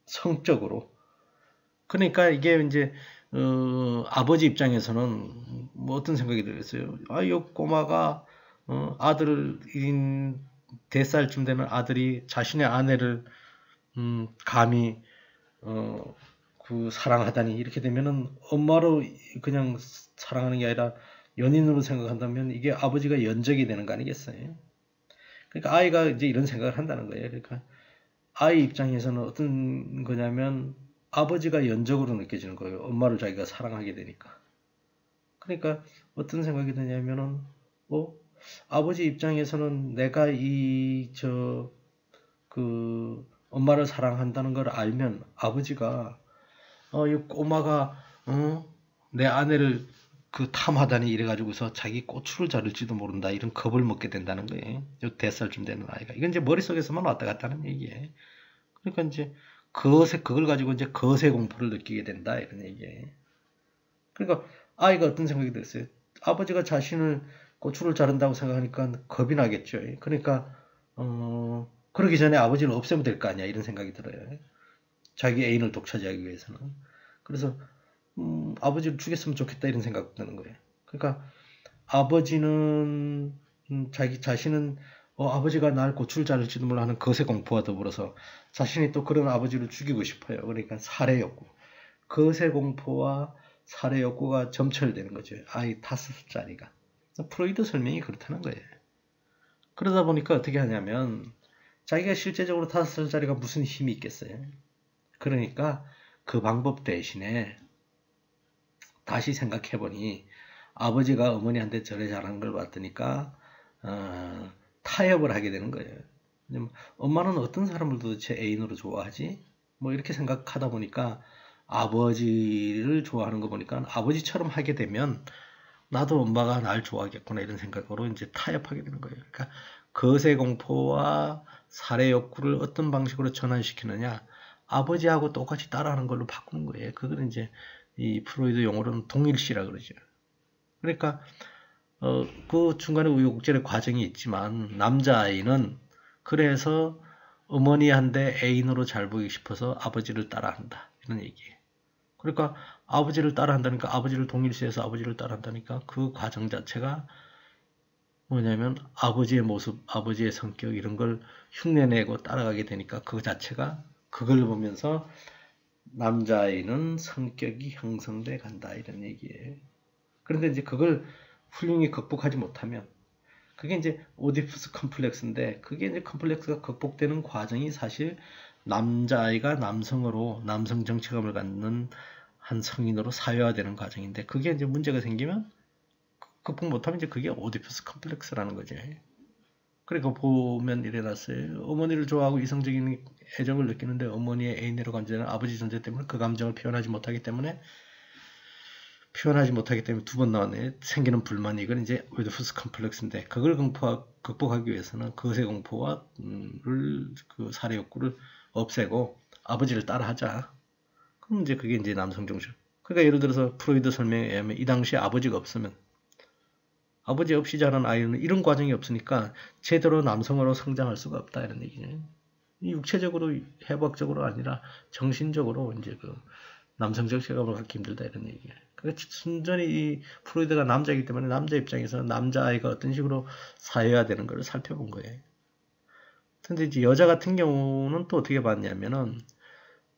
성적으로. 그러니까 이게 이제 아버지 입장에서는 뭐 어떤 생각이 들겠어요. 아, 이 꼬마가 아들인 4살쯤 되는 아들이 자신의 아내를 감히 그 사랑하다니 이렇게 되면은 엄마로 그냥 사랑하는 게 아니라 연인으로 생각한다면 이게 아버지가 연적이 되는 거 아니겠어요? 그러니까 아이가 이제 이런 생각을 한다는 거예요. 그러니까 아이 입장에서는 어떤 거냐면 아버지가 연적으로 느껴지는 거예요. 엄마를 자기가 사랑하게 되니까. 그러니까 어떤 생각이 드냐면은 아버지 입장에서는 내가 그 엄마를 사랑한다는 걸 알면 아버지가 이 꼬마가 내 아내를 그 탐하다니 이래가지고서 자기 고추를 자를지도 모른다 이런 겁을 먹게 된다는 거예요. 요 4살쯤 되는 아이가 이건 이제 머릿속에서만 왔다 갔다 하는 얘기예요. 그러니까 이제 그걸 가지고 이제 거세 공포를 느끼게 된다 이런 얘기예요. 그러니까 아이가 어떤 생각이 들었어요? 아버지가 자신을 고추를 자른다고 생각하니까 겁이 나겠죠. 그러니까 그러기 전에 아버지를 없애면 될 거 아니야 이런 생각이 들어요. 자기 애인을 독차지하기 위해서는. 그래서 아버지를 죽였으면 좋겠다 이런 생각 드는 거예요. 그러니까 아버지는 자기 자신은 아버지가 날 고추를 자를지도 몰라 하는 거세 공포와 더불어서 자신이 또 그런 아버지를 죽이고 싶어요. 그러니까 살해 욕구. 거세 공포와 살해 욕구가 점철되는 거죠. 아이 5살짜리가. 프로이드 설명이 그렇다는 거예요. 그러다 보니까 어떻게 하냐면 자기가 실제적으로 5살짜리가 무슨 힘이 있겠어요. 그러니까 그 방법 대신에 다시 생각해보니 아버지가 어머니한테 절에 잘하는 걸 봤더니까 타협을 하게 되는 거예요. 엄마는 어떤 사람을 도대체 애인으로 좋아하지? 뭐 이렇게 생각하다 보니까 아버지를 좋아하는 거 보니까 아버지처럼 하게 되면 나도 엄마가 날 좋아하겠구나 이런 생각으로 이제 타협하게 되는 거예요. 그러니까 거세 공포와 살해 욕구를 어떤 방식으로 전환시키느냐 아버지하고 똑같이 따라하는 걸로 바꾸는 거예요. 그걸 이제 이 프로이드 용어로는 동일시라 그러죠. 그러니까 그 중간에 우여곡절의 과정이 있지만 남자아이는 그래서 어머니한테 애인으로 잘 보이고 싶어서 아버지를 따라한다 이런 얘기예요. 그러니까 아버지를 따라한다니까 아버지를 동일시해서 아버지를 따라한다니까 그 과정 자체가 뭐냐면 아버지의 모습, 아버지의 성격 이런 걸 흉내내고 따라가게 되니까 그 자체가 그걸 보면서 남자아이는 성격이 형성돼 간다 이런 얘기예요. 그런데 이제 그걸 훌륭히 극복하지 못하면 그게 이제 오디푸스 컴플렉스인데 그게 이제 컴플렉스가 극복되는 과정이 사실 남자아이가 남성으로 남성 정체감을 갖는 한 성인으로 사회화되는 과정인데 그게 이제 문제가 생기면 극복 못하면 이제 그게 오디푸스 컴플렉스라는 거죠. 그러니까 보면 이래놨어요. 어머니를 좋아하고 이성적인 애정을 느끼는데 어머니의 애인으로 간주되는 아버지 존재 때문에 그 감정을 표현하지 못하기 때문에 두 번 나왔네. 생기는 불만이 이건 이제 오디푸스 컴플렉스인데 그걸 극복하기 위해서는 거세 공포와 그 살해 욕구를 없애고 아버지를 따라하자. 그럼 이제 그게 이제 남성 정신. 그러니까 예를 들어서 프로이드 설명에 의하면 이 당시에 아버지가 없으면 아버지 없이 자란 아이는 이런 과정이 없으니까 제대로 남성으로 성장할 수가 없다 이런 얘기죠. 육체적으로 해부학적으로 아니라 정신적으로 이제 그 남성 정체감을 갖기 힘들다 이런 얘기예요. 그러니까 순전히 이 프로이드가 남자이기 때문에 남자 입장에서 남자아이가 어떤 식으로 사회화되는 걸 살펴본 거예요. 근데 이제 여자 같은 경우는 또 어떻게 봤냐면은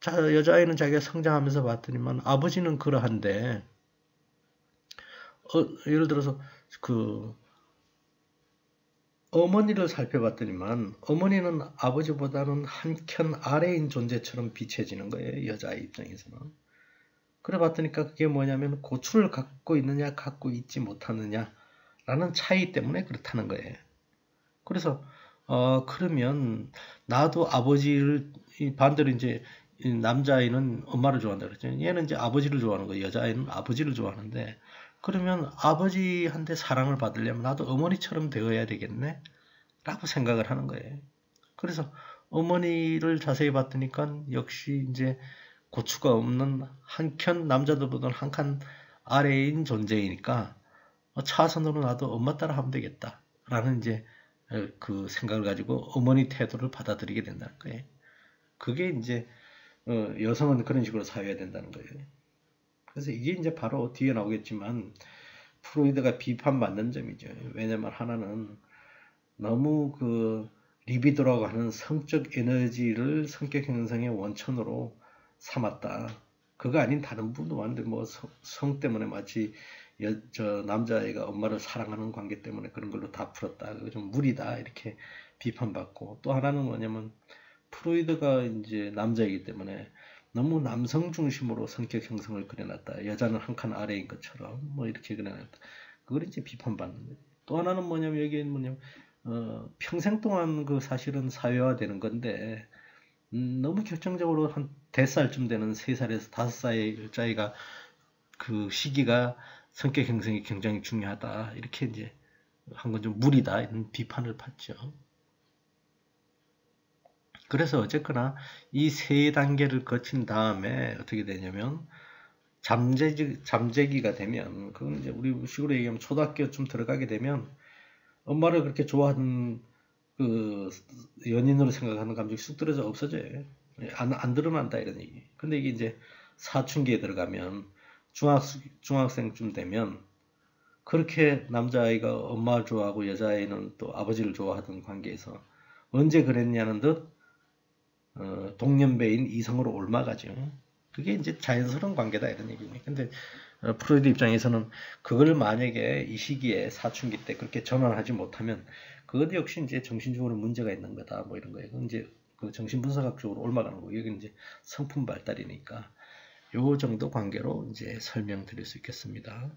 여자아이는 자기가 성장하면서 봤더니만 아버지는 그러한데 예를 들어서 그 어머니를 살펴봤더니만 어머니는 아버지보다는 한켠 아래인 존재처럼 비춰지는 거예요. 여자아이 입장에서는. 그래 봤더니까 그게 뭐냐면 고추를 갖고 있느냐 갖고 있지 못하느냐 라는 차이 때문에 그렇다는 거예요. 그래서 그러면 나도 아버지를 반대로 이제 남자아이는 엄마를 좋아한다 그랬죠. 얘는 이제 아버지를 좋아하는 거예요. 여자아이는 아버지를 좋아하는데 그러면 아버지한테 사랑을 받으려면 나도 어머니처럼 되어야 되겠네? 라고 생각을 하는 거예요. 그래서 어머니를 자세히 봤더니까 역시 이제 고추가 없는 한켠 남자들보다는 한 칸 아래인 존재이니까 차선으로 나도 엄마 따라 하면 되겠다. 라는 이제 그 생각을 가지고 어머니 태도를 받아들이게 된다는 거예요. 그게 이제 여성은 그런 식으로 사회화된다는 거예요. 그래서 이게 이제 바로 뒤에 나오겠지만 프로이드가 비판받는 점이죠. 왜냐면 하나는 너무 그 리비도라고 하는 성적 에너지를 성격 형성의 원천으로 삼았다. 그거 아닌 다른 부분도 많은데 뭐 성 때문에 마치 저 남자아이가 엄마를 사랑하는 관계 때문에 그런 걸로 다 풀었다. 그거 좀 무리다. 이렇게 비판받고 또 하나는 뭐냐면 프로이드가 이제 남자이기 때문에 너무 남성 중심으로 성격 형성을 그려놨다. 여자는 한 칸 아래인 것처럼 뭐 이렇게 그려놨다. 그걸 이제 비판받는 거예요. 또 하나는 뭐냐면 여기는 뭐냐면 평생 동안 그 사실은 사회화되는 건데 너무 결정적으로 한 5살쯤 되는 3살에서 5살의 여자아이가 그 시기가 성격 형성이 굉장히 중요하다. 이렇게 이제 한 건 좀 무리다. 이런 비판을 받죠. 그래서 어쨌거나 이 3단계를 거친 다음에 어떻게 되냐면 잠재기가 되면 그건 이제 우리 식으로 얘기하면 초등학교쯤 들어가게 되면 엄마를 그렇게 좋아하는 그 연인으로 생각하는 감정이 쑥 떨어져 없어져요. 안 드러난다 이런 얘기. 근데 이게 이제 사춘기에 들어가면 중학생쯤 되면 그렇게 남자아이가 엄마를 좋아하고 여자아이는 또 아버지를 좋아하던 관계에서 언제 그랬냐는 듯 동년배인 이성으로 옮아가죠. 그게 이제 자연스러운 관계다 이런 얘기네. 근데 프로이드 입장에서는 그걸 만약에 이 시기에 사춘기 때 그렇게 전환하지 못하면 그것 역시 이제 정신적으로 문제가 있는 거다 뭐 이런 거예요. 그건 이제 그 정신분석학적으로 옮아가는 거고 여기 이제 성품 발달이니까 요 정도 관계로 이제 설명드릴 수 있겠습니다.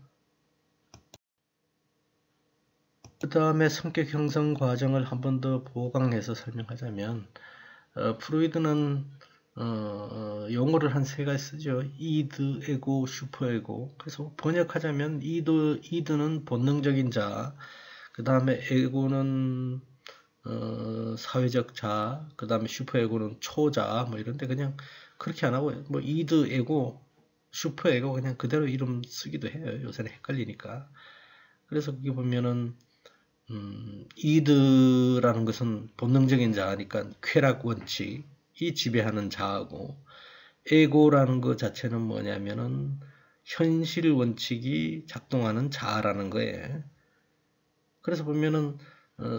그 다음에 성격 형성 과정을 한 번 더 보강해서 설명하자면 프로이드는 용어를 한 3가지 쓰죠. 이드, 에고, 슈퍼에고. 그래서 번역하자면 이드는 본능적인 자, 그 다음에 에고는 사회적 자, 그 다음에 슈퍼에고는 초자, 뭐 이런데 그냥 그렇게 안 하고 뭐 이드, 에고, 슈퍼에고 그냥 그대로 이름 쓰기도 해요. 요새는 헷갈리니까. 그래서 거기 보면은 이드라는 것은 본능적인 자아니까 쾌락 원칙이 지배하는 자아고, 에고라는 것 자체는 뭐냐면은 현실 원칙이 작동하는 자아라는 거예요. 그래서 보면은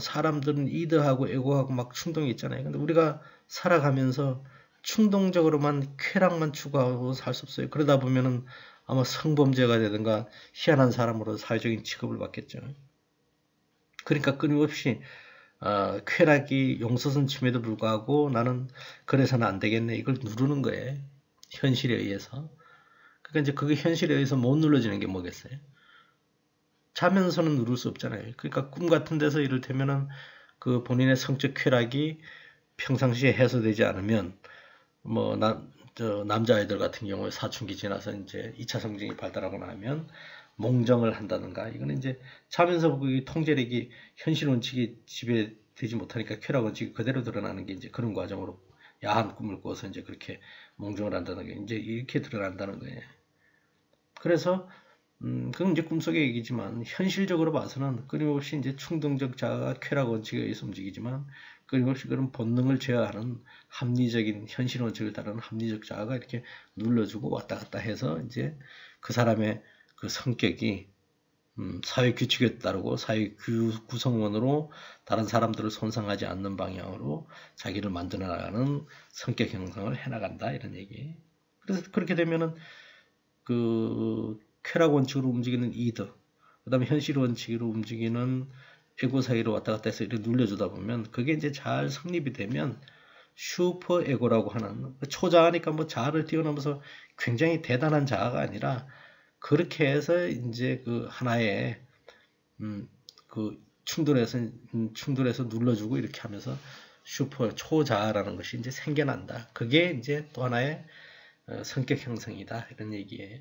사람들은 이드하고 에고하고 막 충동이 있잖아요. 근데 우리가 살아가면서 충동적으로만 쾌락만 추구하고 살 수 없어요. 그러다 보면은 아마 성범죄가 되든가 희한한 사람으로 사회적인 취급을 받겠죠. 그러니까 끊임없이 쾌락이 용서선 침에도 불구하고 나는 그래서는 안 되겠네 이걸 누르는 거예요. 현실에 의해서. 그러니까 이제 그게 현실에 의해서 못 눌러지는 게 뭐겠어요? 자면서는 누를 수 없잖아요. 그러니까 꿈 같은 데서 이를테면은 그 본인의 성적 쾌락이 평상시에 해소되지 않으면 뭐 남자아이들 같은 경우에 사춘기 지나서 이제 2차 성징이 발달하고 나면 몽정을 한다든가 이거는 이제 자면서 그 통제력이 현실 원칙이 지배되지 못하니까 쾌락 원칙이 그대로 드러나는 게 이제 그런 과정으로 야한 꿈을 꿔서 이제 그렇게 몽정을 한다는 게 이제 이렇게 드러난다는 거예요. 그래서 그건 이제 꿈속의 얘기지만 현실적으로 봐서는 끊임없이 이제 충동적 자아가 쾌락 원칙에 의해서 움직이지만 끊임없이 그런 본능을 제어하는 합리적인 현실 원칙을 따르는 합리적 자아가 이렇게 눌러주고 왔다 갔다 해서 이제 그 사람의 그 성격이 사회 규칙에 따르고 사회 구성원으로 다른 사람들을 손상하지 않는 방향으로 자기를 만들어 나가는 성격 형성을 해나간다 이런 얘기. 그래서 그렇게 되면은 그 쾌락 원칙으로 움직이는 이드, 그 다음에 현실 원칙으로 움직이는 에고 사이로 왔다 갔다 해서 이렇게 눌려주다 보면 그게 이제 잘 성립이 되면 슈퍼 에고라고 하는 초자아니까 뭐 자아를 뛰어넘어서 굉장히 대단한 자아가 아니라 그렇게 해서 이제 그 하나의 그 충돌해서 눌러주고 이렇게 하면서 슈퍼 초자아라는 것이 이제 생겨난다. 그게 이제 또 하나의 성격 형성이다 이런 얘기예요.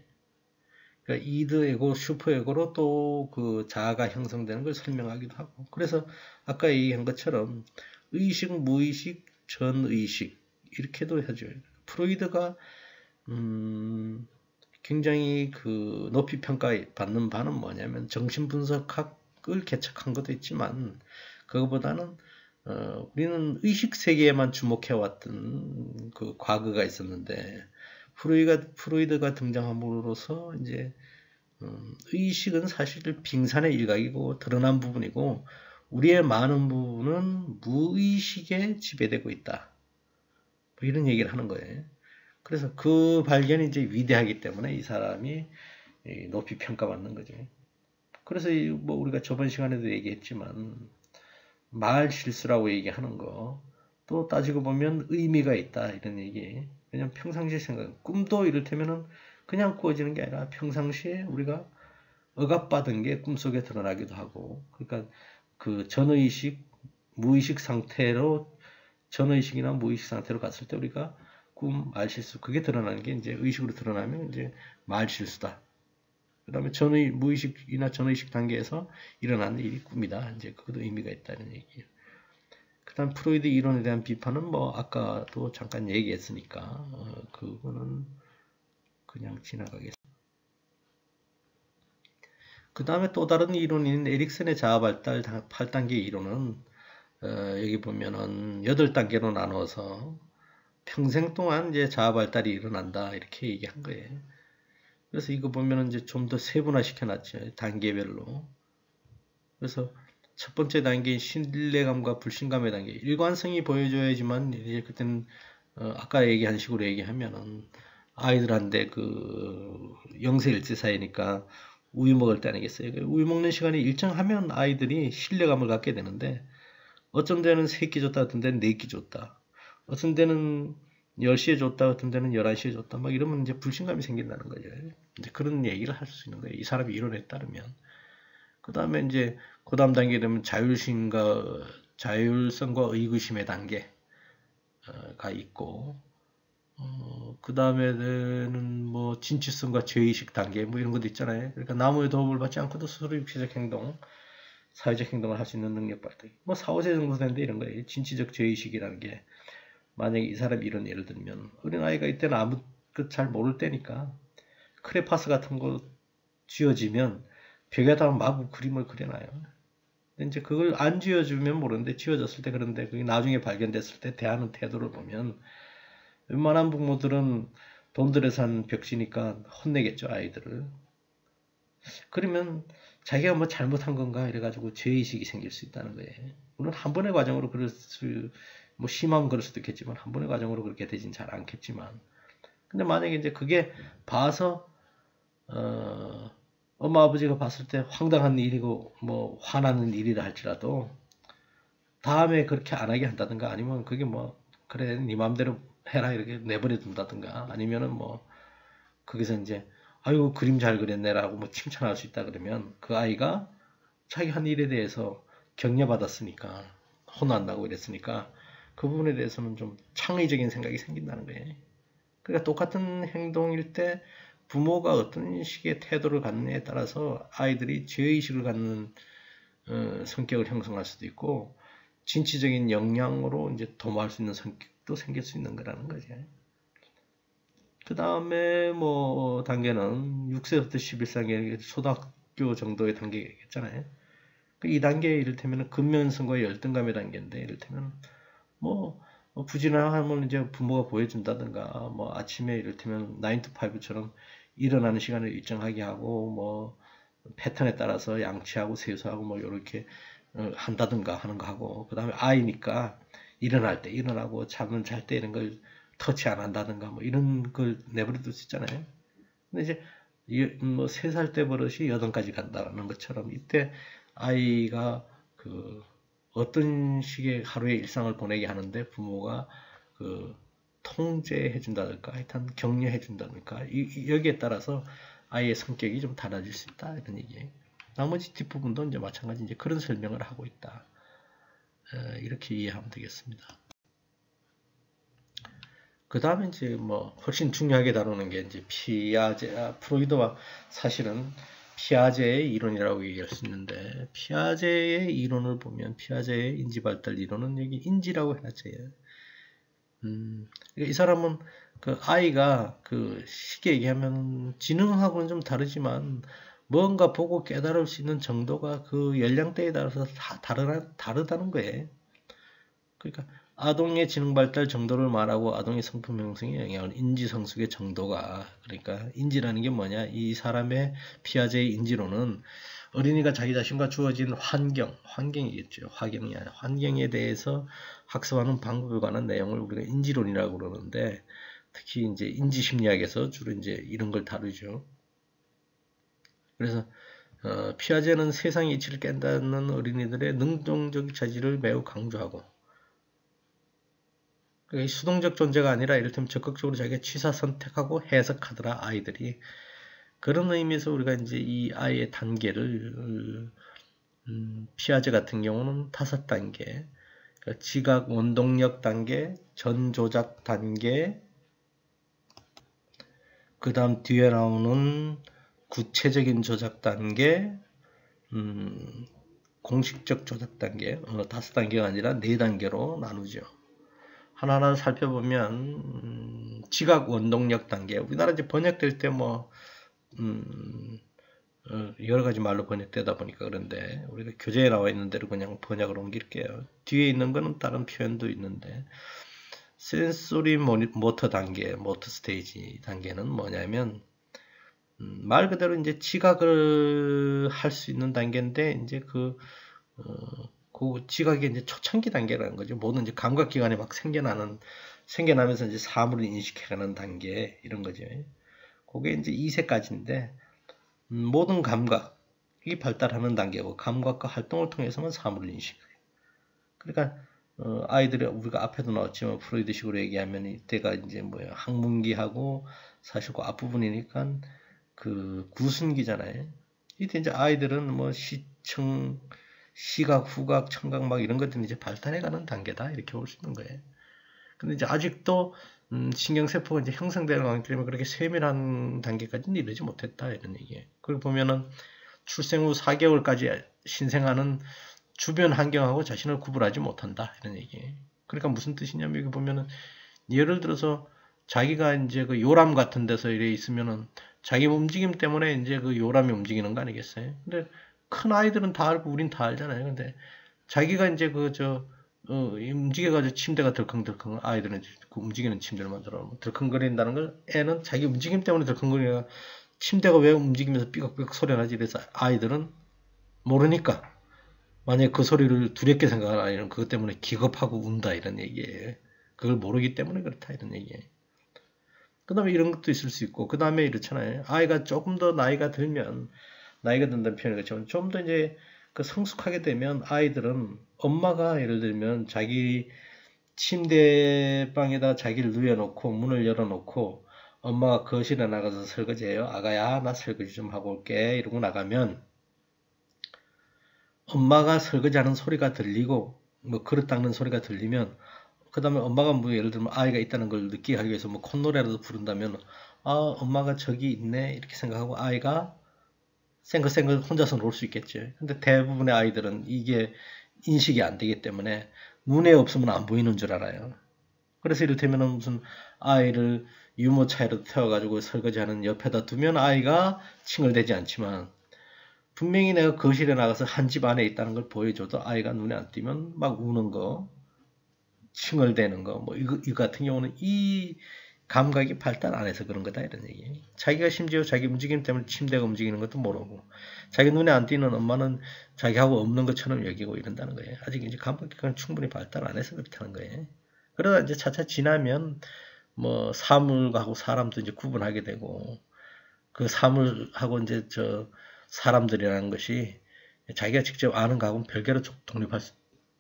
그러니까 이드 에고, 슈퍼 에고로 또 그 자아가 형성되는 걸 설명하기도 하고. 그래서 아까 얘기한 것처럼 의식, 무의식, 전의식 이렇게도 하죠. 프로이드가 굉장히 그 높이 평가받는 바는 뭐냐면 정신분석학을 개척한 것도 있지만 그거보다는 우리는 의식 세계에만 주목해 왔던 그 과거가 있었는데 프로이드가 등장함으로써 이제 의식은 사실 빙산의 일각이고 드러난 부분이고 우리의 많은 부분은 무의식에 지배되고 있다. 뭐 이런 얘기를 하는 거예요. 그래서 그 발견이 이제 위대하기 때문에 이 사람이 높이 평가받는 거죠. 그래서 뭐 우리가 저번 시간에도 얘기했지만 말 실수라고 얘기하는 거 또 따지고 보면 의미가 있다 이런 얘기. 그냥 평상시에 생각, 꿈도 이를테면은 그냥 꾸어지는 게 아니라 평상시에 우리가 억압받은 게 꿈속에 드러나기도 하고, 그러니까 그 전의식, 무의식 상태로, 전의식이나 무의식 상태로 갔을 때 우리가 꿈, 말실수, 그게 드러나는 게 이제 의식으로 드러나면 이제 말실수다. 그 다음에 전의, 무의식이나 전의식 단계에서 일어나는 일이 꿈이다. 이제 그것도 의미가 있다는 얘기예요. 그 다음 프로이드 이론에 대한 비판은 뭐 아까도 잠깐 얘기했으니까 그거는 그냥 지나가겠습니다. 그 다음에 또 다른 이론인 에릭슨의 자아발달 8단계 이론은 여기 보면은 8단계로 나눠서 평생 동안 이제 자아발달이 일어난다 이렇게 얘기한 거예요. 그래서 이거 보면은 이제 좀 더 세분화 시켜놨죠. 단계별로. 그래서 첫 번째 단계인 신뢰감과 불신감의 단계. 일관성이 보여줘야지만 이제 그때는 아까 얘기한 식으로 얘기하면은 아이들한테 그 0세 1세 사이니까 우유 먹을 때 아니겠어요. 우유 먹는 시간이 일정하면 아이들이 신뢰감을 갖게 되는데 어떤 데는 3끼 줬다 어떤 데는 4끼 줬다. 어떤 데는 10시에 줬다 어떤 데는 11시에 줬다. 막 이러면 이제 불신감이 생긴다는 거죠. 이제 그런 얘기를 할 수 있는 거예요. 이 사람이 이론에 따르면. 그 다음에 이제 그 다음 단계 되면 자율성과 의구심의 단계가 있고 그 다음에는 뭐 진취성과 죄의식 단계 뭐 이런 것도 있잖아요. 그러니까 나무의 도움을 받지 않고도 스스로 육체적 행동, 사회적 행동을 할 수 있는 능력 발달. 뭐 4, 5세 정도 되는데 이런 거예요. 진취적 죄의식이라는 게 만약에 이 사람이 이런 예를 들면 어린아이가 이때는 아무 것 잘 모를 때니까 크레파스 같은 거 쥐어지면 벽에다가 마구 그림을 그려놔요. 근데 이제 그걸 안 쥐어주면 모르는데 쥐어졌을 때 그런데 그게 나중에 발견됐을 때 대하는 태도를 보면 웬만한 부모들은 돈 들여 산 벽지니까 혼내겠죠, 아이들을. 그러면 자기가 뭐 잘못한 건가 이래가지고 죄의식이 생길 수 있다는 거예요. 물론 한 번의 과정으로 뭐 심하면 그럴 수도 있겠지만 한 번의 과정으로 그렇게 되진 잘 않겠지만 근데 만약에 이제 그게 봐서 엄마 아버지가 봤을 때 황당한 일이고 뭐 화나는 일이라 할지라도 다음에 그렇게 안 하게 한다든가 아니면 그게 뭐 그래 네 맘대로 해라 이렇게 내버려 둔다든가 아니면은 뭐 거기서 이제 아이고 그림 잘 그렸네라고 뭐 칭찬할 수 있다 그러면 그 아이가 자기 한 일에 대해서 격려받았으니까 혼난다고 이랬으니까 그 부분에 대해서는 좀 창의적인 생각이 생긴다는 거예요. 그러니까 똑같은 행동일 때 부모가 어떤 식의 태도를 갖느냐에 따라서 아이들이 죄의식을 갖는 성격을 형성할 수도 있고 진취적인 역량으로 이제 도모할 수 있는 성격도 생길 수 있는 거라는 거죠. 그 다음에 뭐 단계는 6세부터 11세기 초등학교 정도의 단계겠잖아요. 이 단계 이를테면 근면성과 열등감의 단계인데 이를테면 뭐 부진하면 이제 부모가 보여준다든가 뭐 아침에 이를테면 9 to 5처럼 일어나는 시간을 일정하게 하고 뭐 패턴에 따라서 양치하고 세수하고 뭐 이렇게 한다든가 하는 거 하고 그 다음에 아이니까 일어날 때 일어나고 잠은 잘 때 이런 걸 터치 안 한다든가 뭐 이런 걸 내버려둘 수 있잖아요. 근데 이제 뭐 3살 때 버릇이 8까지 간다는 것처럼 이때 아이가 그 어떤 식의 하루의 일상을 보내게 하는데 부모가 그 통제해 준다든가 하여튼 격려해 준다든가 여기에 따라서 아이의 성격이 좀 달라질 수 있다 이런 얘기예요. 나머지 뒷부분도 이제 마찬가지 이제 그런 설명을 하고 있다. 이렇게 이해하면 되겠습니다. 그 다음에 이제 뭐 훨씬 중요하게 다루는 게 이제 프로이드와 사실은 피아제의 이론이라고 얘기할 수 있는데 피아제의 이론을 보면 피아제의 인지발달 이론은 여기 인지라고 해놨죠. 이 사람은 그 아이가 그 쉽게 얘기하면 지능하고는 좀 다르지만 뭔가 보고 깨달을 수 있는 정도가 그 연령대에 따라서 다 다르다는 거예요. 그러니까 아동의 지능 발달 정도를 말하고 아동의 성품 형성에 영향을 인지 성숙의 정도가 그러니까 인지라는 게 뭐냐 이 사람의 피아제의 인지로는 어린이가 자기 자신과 주어진 환경이겠죠. 환경에 대해서 학습하는 방법에 관한 내용을 우리가 인지론이라고 그러는데 특히 이제 인지심리학에서 주로 이제 이런 걸 다루죠. 그래서 피아제는 세상의 이치를 깬다는 어린이들의 능동적 자질을 매우 강조하고, 수동적 존재가 아니라 이를테면 적극적으로 자기가 취사 선택하고 해석하더라 아이들이. 그런 의미에서 우리가 이제 이 아이의 단계를 피아제 같은 경우는 5단계, 그러니까 지각 원동력 단계, 전조작 단계, 그 다음 뒤에 나오는 구체적인 조작 단계, 공식적 조작 단계, 5단계가 아니라 4단계로 나누죠. 하나하나 살펴보면 지각 원동력 단계, 우리나라 이제 번역될 때 뭐 여러 가지 말로 번역되다 보니까 그런데 우리가 교재에 나와 있는 대로 그냥 번역을 옮길게요. 뒤에 있는 거는 다른 표현도 있는데, 센소리 모터 단계, 모터 스테이지 단계는 뭐냐면 말 그대로 이제 지각을 할 수 있는 단계인데, 이제 그 지각이 이제 초창기 단계라는 거죠. 모든 이제 감각기관이 막 생겨나면서 이제 사물을 인식해가는 단계, 이런 거죠. 그게 이제 2세까지인데, 모든 감각이 발달하는 단계고, 감각과 활동을 통해서만 사물을 인식해요. 그러니까 아이들이 우리가 앞에도 나왔지만 프로이드식으로 얘기하면 이때가 이제 뭐야, 항문기하고 사실 그 앞부분이니까 그 구순기잖아요. 이때 이제 아이들은 뭐 시각, 후각, 청각 막 이런 것들이 이제 발달해가는 단계다, 이렇게 볼 수 있는 거예요. 근데 이제 아직도 신경세포가 이제 형성되는 관계 때문에 그렇게 세밀한 단계까지는 이르지 못했다, 이런 얘기예요. 그리고 보면은 출생 후 4개월까지 신생아는 주변 환경하고 자신을 구분하지 못한다, 이런 얘기예요. 그러니까 무슨 뜻이냐면, 여기 보면은 예를 들어서 자기가 이제 그 요람 같은 데서 이래 있으면은 자기 움직임 때문에 이제 그 요람이 움직이는 거 아니겠어요? 근데 큰 아이들은 다 알고 우린 다 알잖아요. 근데 자기가 이제 움직여가지고 침대가 덜컹덜컹, 아이들은 그 움직이는 침대를 만들어 덜컹거린다는 걸, 애는 자기 움직임 때문에 덜컹거리니까 침대가 왜 움직이면서 삐걱삐걱 소리 나지, 그래서 아이들은 모르니까, 만약에 그 소리를 두렵게 생각하는 아이는 그것 때문에 기겁하고 운다, 이런 얘기예요. 그걸 모르기 때문에 그렇다, 이런 얘기예요. 그 다음에 이런 것도 있을 수 있고, 그 다음에 이렇잖아요. 아이가 조금 더 나이가 들면, 나이가 든다는 표현이 그렇지만 좀 더 이제 그 성숙하게 되면 아이들은 엄마가 예를 들면 자기 침대방에다 자기를 누워놓고 문을 열어놓고 엄마가 거실에 나가서 설거지해요. 아가야, 나 설거지 좀 하고 올게, 이러고 나가면 엄마가 설거지하는 소리가 들리고 뭐 그릇 닦는 소리가 들리면, 그 다음에 엄마가 뭐 예를 들면 아이가 있다는 걸 느끼게 하기 위해서 뭐 콧노래라도 부른다면, 아, 엄마가 저기 있네, 이렇게 생각하고 아이가 생긋생긋 혼자서 놀 수 있겠죠. 근데 대부분의 아이들은 이게 인식이 안 되기 때문에 눈에 없으면 안 보이는 줄 알아요. 그래서 이를테면 무슨 아이를 유모차에도 태워가지고 설거지하는 옆에다 두면 아이가 칭얼대지 않지만, 분명히 내가 거실에 나가서 한 집 안에 있다는 걸 보여줘도 아이가 눈에 안 띄면 막 우는 거, 칭얼대는 거, 뭐 이거 같은 경우는 이 감각이 발달 안 해서 그런 거다, 이런 얘기예요. 자기가 심지어 자기 움직임 때문에 침대가 움직이는 것도 모르고, 자기 눈에 안 띄는 엄마는 자기하고 없는 것처럼 여기고 이런다는 거예요. 아직 이제 감각기관이 충분히 발달 안 해서 그렇다는 거예요. 그러다 이제 차차 지나면 뭐 사물하고 사람도 이제 구분하게 되고, 그 사물하고 이제 사람들이라는 것이 자기가 직접 아는 거하고는 별개로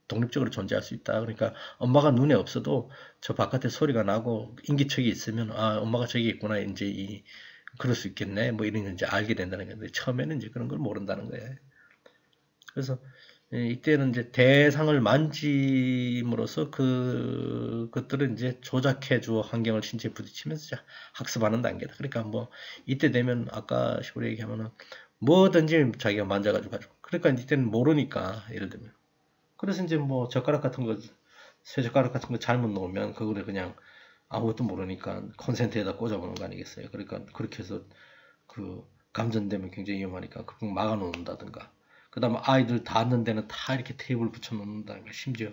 독립적으로 존재할 수 있다. 그러니까 엄마가 눈에 없어도 저 바깥에 소리가 나고 인기척이 있으면, 아, 엄마가 저기 있구나, 이제 그럴 수 있겠네, 뭐 이런 걸 이제 알게 된다는 건데, 처음에는 이제 그런 걸 모른다는 거예요. 그래서 이때는 이제 대상을 만짐으로써 그것들을 이제 조작해 주어 환경을 신체에 부딪히면서 학습하는 단계다. 그러니까 뭐 이때 되면 아까 시골에 얘기하면은 뭐든지 자기가 만져가지고 그러니까 이때는 모르니까, 예를 들면. 그래서 이제 뭐 젓가락 같은 거, 쇠젓가락 같은 거 잘못 놓으면 그거를 그냥 아무것도 모르니까 콘센트에다 꽂아보는 거 아니겠어요. 그러니까 그렇게 해서 그 감전되면 굉장히 위험하니까 그걸 막아 놓는다든가, 그 다음에 아이들 닿는 데는 다 이렇게 테이블 붙여 놓는다든가, 심지어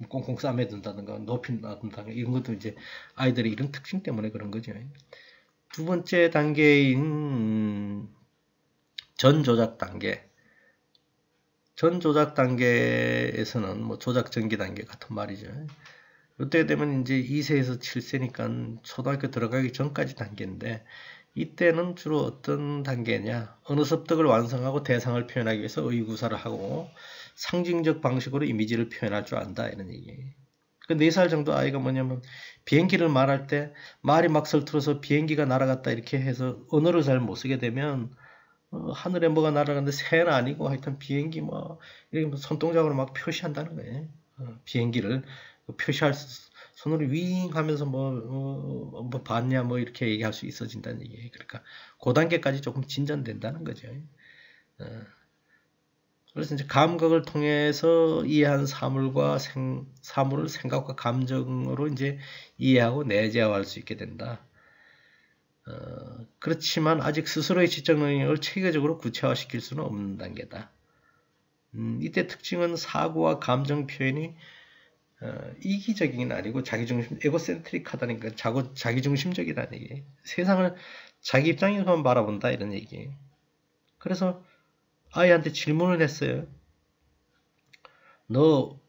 꽁꽁 싸매든다든가 높이 놔둔다든가, 이런 것도 이제 아이들의 이런 특징 때문에 그런 거죠. 두 번째 단계인 전조작 단계. 전조작 단계에서는 뭐 조작 전기 단계 같은 말이죠. 이때 되면 이제 2세에서 7세니까 초등학교 들어가기 전까지 단계인데, 이때는 주로 어떤 단계냐? 어느 습득을 완성하고 대상을 표현하기 위해서 의구사를 하고 상징적 방식으로 이미지를 표현할 줄 안다, 이런 얘기예요. 그 4살 정도 아이가 뭐냐면 비행기를 말할 때 말이 막 설틀어서 비행기가 날아갔다 이렇게 해서 언어를 잘 못 쓰게 되면 하늘에 뭐가 날아가는데 새는 아니고 하여튼 비행기 뭐 이렇게 손동작으로 막 표시한다는 거예요. 비행기를 표시할 손으로 윙 하면서 뭐 봤냐 뭐 이렇게 얘기할 수 있어진다는 얘기예요. 그러니까 그 단계까지 조금 진전된다는 거죠. 그래서 이제 감각을 통해서 이해한 사물을 생각과 감정으로 이제 이해하고 내재화할 수 있게 된다. 그렇지만 아직 스스로의 지적 능력을 체계적으로 구체화시킬 수는 없는 단계다. 이때 특징은 사고와 감정 표현이 이기적인 아니고 자기중심, 에고센트릭하다니까 자기중심적이라는 얘기예요. 세상을 자기 입장에서만 바라본다 이런 얘기예요. 그래서 아이한테 질문을 했어요. 너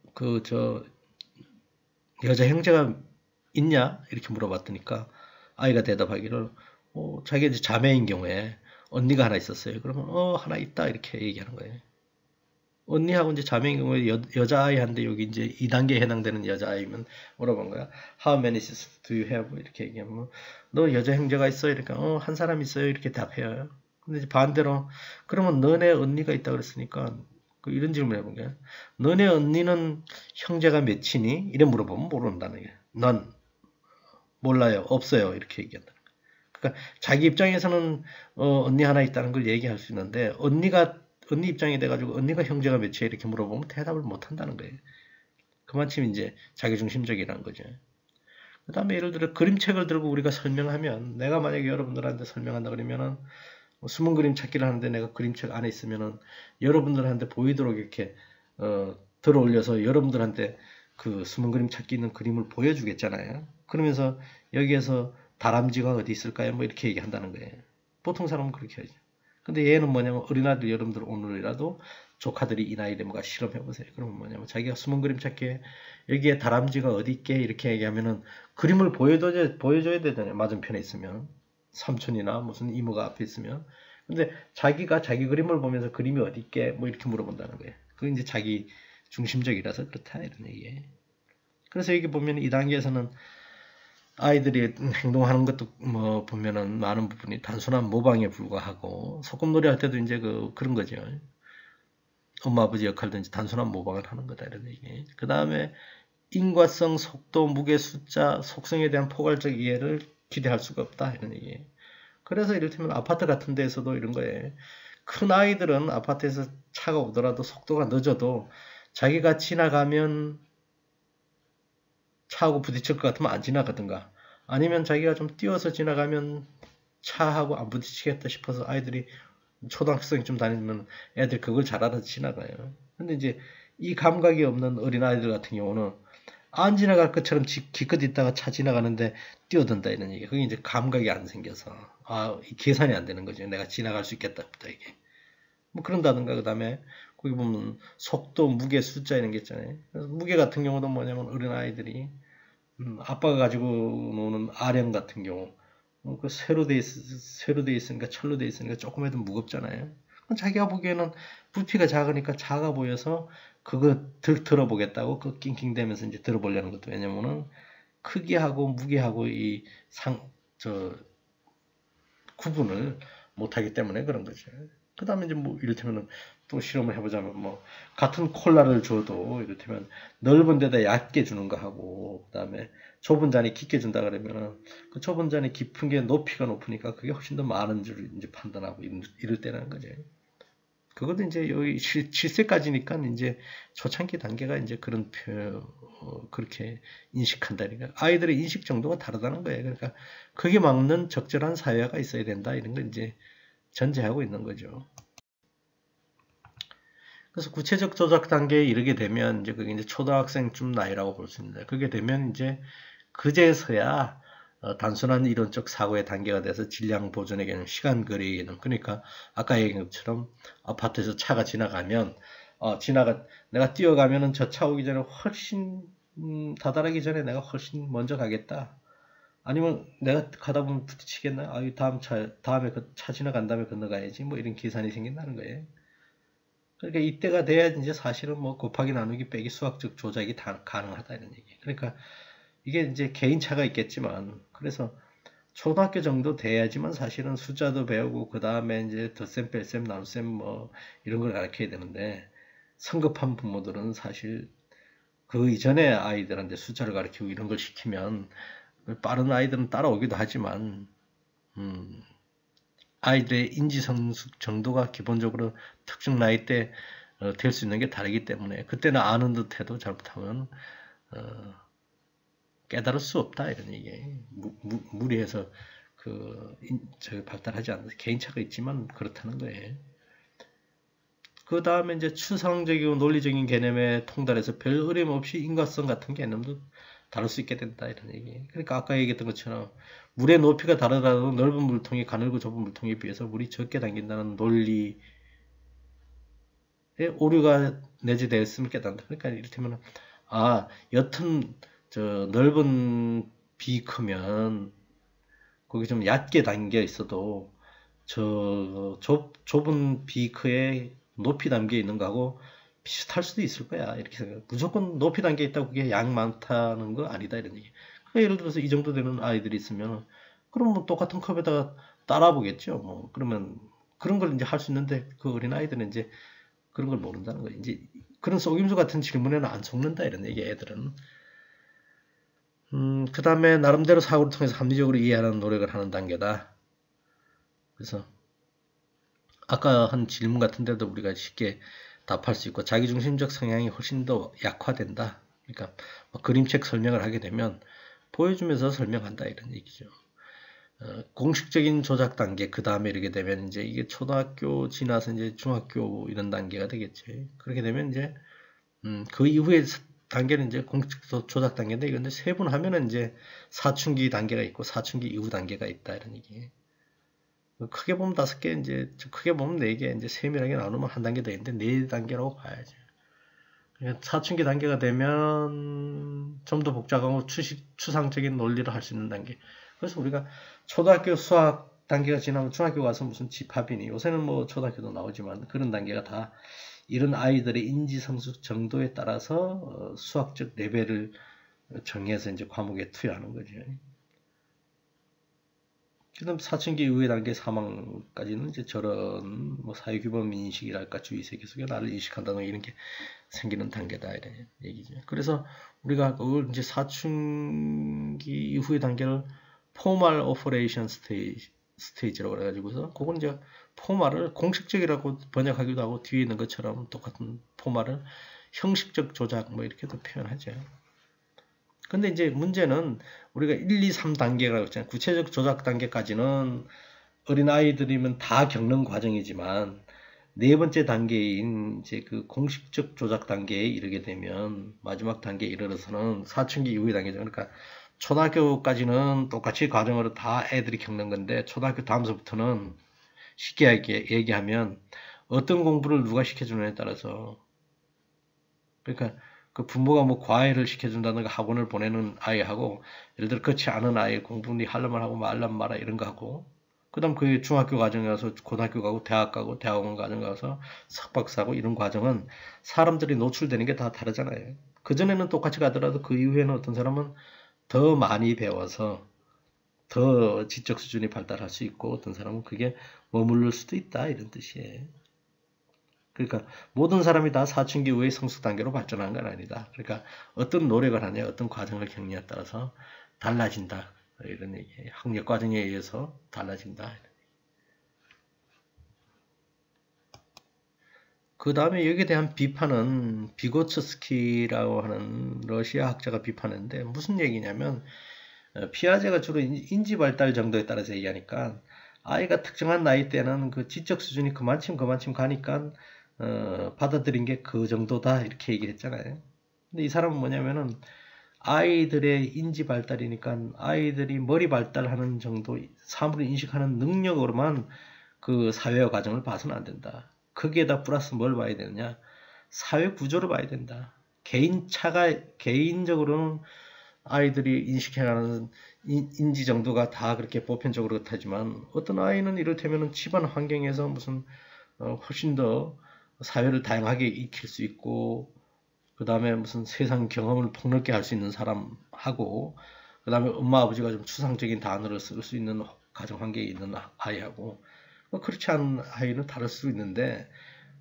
여자 형제가 있냐? 이렇게 물어봤더니까 아이가 대답하기를 자기가 이제 자매인 경우에 언니가 하나 있었어요. 그러면 하나 있다 이렇게 얘기하는 거예요. 언니하고 이제 자매인 경우에 여자아이한테 여기 이제 2단계에 해당되는 여자아이면 물어본 거야. How many sisters do you have? 이렇게 얘기하면 너 여자 형제가 있어? 이러니까 한 사람 있어요. 이렇게 답해요. 근데 이제 반대로 그러면 너네 언니가 있다 그랬으니까 이런 질문을 해본 거야. 너네 언니는 형제가 몇이니? 이래 물어보면 모른다는 거야. 넌 몰라요. 없어요. 이렇게 얘기한다. 그러니까 자기 입장에서는 언니 하나 있다는 걸 얘기할 수 있는데 언니 입장이 돼가지고 언니가 형제가 몇이야 이렇게 물어보면 대답을 못 한다는 거예요. 그만큼 이제 자기중심적이라는 거죠. 그 다음에 예를 들어 그림책을 들고 우리가 설명하면 내가 만약에 여러분들한테 설명한다 그러면은 숨은 그림 찾기를 하는데 내가 그림책 안에 있으면은 여러분들한테 보이도록 이렇게 들어 올려서 여러분들한테 그 숨은 그림 찾기 있는 그림을 보여주겠잖아요. 그러면서 여기에서 다람쥐가 어디 있을까요? 뭐 이렇게 얘기한다는 거예요. 보통 사람은 그렇게 하죠. 근데 얘는 뭐냐면 어린아이들 여러분들 오늘이라도 조카들이 이 나이 되면 실험해보세요. 그러면 뭐냐면 자기가 숨은 그림 찾기에 여기에 다람쥐가 어디 있게 이렇게 얘기하면은 그림을 보여줘야 되잖아요. 맞은편에 있으면. 삼촌이나 무슨 이모가 앞에 있으면. 근데 자기가 자기 그림을 보면서 그림이 어디 있게 뭐 이렇게 물어본다는 거예요. 그게 이제 자기 중심적이라서 그렇다 이런 얘기예요. 그래서 여기 보면 이 단계에서는 아이들이 행동하는 것도 뭐 보면은 많은 부분이 단순한 모방에 불과하고 소꿉놀이 할 때도 이제 그런 거죠. 엄마 아버지 역할도 이제 단순한 모방을 하는 거다 이런 얘기. 그 다음에 인과성, 속도, 무게, 숫자, 속성에 대한 포괄적 이해를 기대할 수가 없다 이런 얘기. 그래서 이를테면 아파트 같은 데에서도 이런 거예요. 큰 아이들은 아파트에서 차가 오더라도 속도가 늦어도 자기가 지나가면 차하고 부딪힐 것 같으면 안 지나가든가 아니면 자기가 좀 뛰어서 지나가면 차하고 안 부딪히겠다 싶어서 아이들이 초등학생쯤 다니면 애들 그걸 잘 알아서 지나가요. 근데 이제 이 감각이 없는 어린아이들 같은 경우는 안 지나갈 것처럼 기껏 있다가 차 지나가는데 뛰어든다 이런 얘기. 그게 이제 감각이 안 생겨서 계산이 안 되는 거죠. 내가 지나갈 수 있겠다부터 이게. 뭐 그런다든가 그 다음에 거기 보면 속도, 무게, 숫자 이런 게 있잖아요. 그래서 무게 같은 경우도 뭐냐면 어린아이들이 아빠가 가지고 노는 아령 같은 경우 그 쇠로 돼 있으니까 철로 돼 있으니까 조금 해도 무겁잖아요. 자기가 보기에는 부피가 작으니까 작아 보여서 그거 들어보겠다고 그 낑낑대면서 이제 들어보려는 것도 왜냐면은 크기하고 무게하고 구분을 못하기 때문에 그런 거죠. 그 다음에 이제 뭐 이를테면 또 실험을 해보자면 뭐 같은 콜라를 줘도 이를테면 넓은 데다 얇게 주는 거 하고 그 다음에 좁은 잔에 깊게 준다 그러면은 그 좁은 잔에 깊은 게 높이가 높으니까 그게 훨씬 더 많은 줄 이제 판단하고 이럴 때라는 거죠. 그것도 이제 여기 7세까지니까 이제 초창기 단계가 이제 그런 그렇게 인식한다니까 아이들의 인식 정도가 다르다는 거예요. 그러니까 그게 맞는 적절한 사회화가 있어야 된다 이런 걸 이제 전제하고 있는 거죠. 그래서 구체적 조작 단계에 이르게 되면 이제 그게 이제 초등학생쯤 나이라고 볼 수 있는데 그게 되면 이제 그제서야 단순한 이론적 사고의 단계가 돼서 질량 보존의 개념, 시간 거리 개념. 그러니까 아까 얘기한 것처럼 아파트에서 차가 지나가면 내가 뛰어가면은 저 차 오기 전에 훨씬 다다르기 전에 내가 훨씬 먼저 가겠다. 아니면 내가 가다 보면 부딪히겠나? 아유, 다음에 그 차 지나간 다음에 건너가야지. 뭐 이런 계산이 생긴다는 거예요. 그러니까 이때가 돼야 이제 사실은 뭐 곱하기 나누기 빼기 수학적 조작이 다 가능하다 이런 얘기. 그러니까 이게 이제 개인차가 있겠지만, 그래서 초등학교 정도 돼야지만 사실은 숫자도 배우고 그 다음에 이제 덧셈, 뺄셈, 나눗셈 뭐 이런 걸 가르쳐야 되는데, 성급한 부모들은 사실 그 이전에 아이들한테 숫자를 가르치고 이런 걸 시키면 빠른 아이들은 따라오기도 하지만 아이들의 인지성숙 정도가 기본적으로 특정 나이 때 될 수 있는 게 다르기 때문에 그때는 아는 듯 해도 잘못하면 깨달을 수 없다 이런 얘기예요. 무리해서 발달하지 않는 개인차가 있지만 그렇다는 거예요. 그 다음에 이제 추상적이고 논리적인 개념에 통달해서 별 어려움 없이 인과성 같은 개념도 다룰 수 있게 된다 이런 얘기. 그러니까 아까 얘기했던 것처럼 물의 높이가 다르더라도 넓은 물통이 가늘고 좁은 물통에 비해서 물이 적게 당긴다는 논리에 오류가 내재되었으면 깨닫는다. 그러니까 이를테면 옅은 넓은 비크면 거기 좀 얕게 담겨 있어도 좁은 비크에 높이 담겨 있는 거하고 비슷할 수도 있을 거야. 이렇게 생각. 무조건 높이 담겨 있다고 그게 양 많다는 거 아니다 이런 얘기. 그러니까 예를 들어서 이 정도 되는 아이들이 있으면 그럼 뭐 똑같은 컵에다가 따라 보겠죠. 뭐 그러면 그런 걸 이제 할 수 있는데 그 어린 아이들은 이제 그런 걸 모른다는 거예요. 이제 그런 속임수 같은 질문에는 안 속는다 이런 얘기 애들은. 그 다음에 나름대로 사고를 통해서 합리적으로 이해하는 노력을 하는 단계다. 그래서 아까 한 질문 같은데도 우리가 쉽게 답할 수 있고 자기중심적 성향이 훨씬 더 약화된다. 그러니까 그림책 설명을 하게 되면 보여주면서 설명한다 이런 얘기죠. 공식적인 조작 단계 그 다음에 이르게 되면 이제 이게 초등학교 지나서 이제 중학교 이런 단계가 되겠지. 그렇게 되면 이제 그 이후에 단계는 이제 공식 조작 단계인데 이건데 세분하면은 이제 사춘기 단계가 있고 사춘기 이후 단계가 있다 이런 얘기. 크게 보면 5개, 이제 크게 보면 4개, 이제 세밀하게 나누면 한 단계 더 있는데 4단계라고 봐야죠. 사춘기 단계가 되면 좀 더 복잡하고 추상적인 논리를 할 수 있는 단계. 그래서 우리가 초등학교 수학 단계가 지나면 중학교 가서 무슨 집합이니 요새는 뭐 초등학교도 나오지만 그런 단계가 다 이런 아이들의 인지 성숙 정도에 따라서 수학적 레벨을 정해서 이제 과목에 투여하는 거죠. 그다음 사춘기 이후의 단계 사망까지는 이제 저런 뭐 사회규범 인식이랄까 주위 세계 속에 나를 인식한다는 이런 게 생기는 단계다 이런 얘기죠. 그래서 우리가 그걸 이제 사춘기 이후의 단계를 포멀 오퍼레이션 스테이지라고 그래가지고서 그건 이제 포멀을 공식적이라고 번역하기도 하고 뒤에 있는 것처럼 똑같은 포멀을 형식적 조작 뭐 이렇게도 표현하죠. 근데 이제 문제는 우리가 1, 2, 3단계라고 했잖아요. 구체적 조작 단계까지는 어린아이들이면 다 겪는 과정이지만 네 번째 단계인 이제 그 공식적 조작 단계에 이르게 되면 마지막 단계에 이르러서는 사춘기 이후의 단계죠. 그러니까 초등학교까지는 똑같이 과정으로 다 애들이 겪는 건데 초등학교 다음서부터는 쉽게 얘기하면 어떤 공부를 누가 시켜주느냐에 따라서 그러니까 그 부모가 뭐 과외를 시켜준다든가 학원을 보내는 아이하고 예를 들어 그렇지 않은 아이 공부 니 하려면 하고 말라면 말아 이런 거 하고 그 다음 그 중학교 과정에 가서 고등학교 가고 대학 가고 대학원 과정 가서 석박사고 이런 과정은 사람들이 노출되는 게 다 다르잖아요. 그전에는 똑같이 가더라도 그 이후에는 어떤 사람은 더 많이 배워서 더 지적 수준이 발달할 수 있고 어떤 사람은 그게 머무를 수도 있다 이런 뜻이에요. 그러니까 모든 사람이 다 사춘기 이후의 성숙 단계로 발전하는 건 아니다. 그러니까 어떤 노력을 하냐, 어떤 과정을 겪느냐에 따라서 달라진다. 이런 얘기예요. 학력 과정에 의해서 달라진다. 그 다음에 여기에 대한 비판은 비고츠스키라고 하는 러시아 학자가 비판했는데 무슨 얘기냐면 피아제가 주로 인지 발달 정도에 따라서 얘기하니까 아이가 특정한 나이 때는 그 지적 수준이 그만큼 가니까 받아들인 게 그 정도다 이렇게 얘기를 했잖아요. 근데 이 사람은 뭐냐면은 아이들의 인지 발달이니까 아이들이 머리 발달하는 정도 사물을 인식하는 능력으로만 그 사회화 과정을 봐서는 안 된다. 거기에다 플러스 뭘 봐야 되느냐? 사회 구조를 봐야 된다. 개인적으로는 아이들이 인식해가는 인지 정도가 다 그렇게 보편적으로 그렇다지만 어떤 아이는 이를테면 집안 환경에서 무슨 훨씬 더 사회를 다양하게 익힐 수 있고 그 다음에 무슨 세상 경험을 폭넓게 할 수 있는 사람하고 그 다음에 엄마 아버지가 좀 추상적인 단어를 쓸 수 있는 가정 환경에 있는 아이하고 그렇지 않은 아이는 다를 수 있는데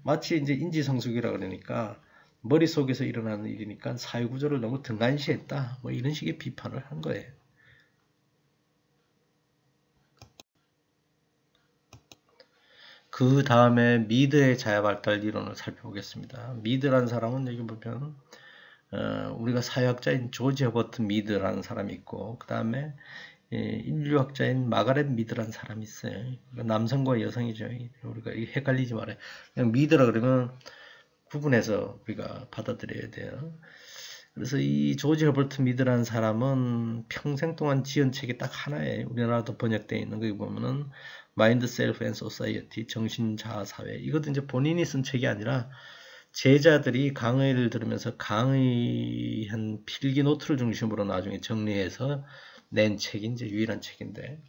마치 이제 인지성숙이라 그러니까 머릿속에서 일어나는 일이니까 사회구조를 너무 등한시했다 뭐 이런 식의 비판을 한 거예요. 그 다음에 미드의 자아발달 이론을 살펴보겠습니다. 미드라는 사람은 여기 보면 우리가 사회학자인 조지 허버트 미드라는 사람이 있고 그 다음에 인류학자인 마가렛 미드라는 사람이 있어요. 남성과 여성이죠. 우리가 헷갈리지 말아요. 그냥 미드라 그러면 구분해서 우리가 받아들여야 돼요. 그래서 이 조지 허버트 미드라는 사람은 평생 동안 지은 책이 딱 하나예요. 우리나라도 번역되어 있는 거 보면은 마인드 셀프 앤 소사이어티 정신 자아 사회. 이것도 이제 본인이 쓴 책이 아니라 제자들이 강의를 들으면서 강의한 필기 노트를 중심으로 나중에 정리해서 낸 책이 이제 유일한 책인데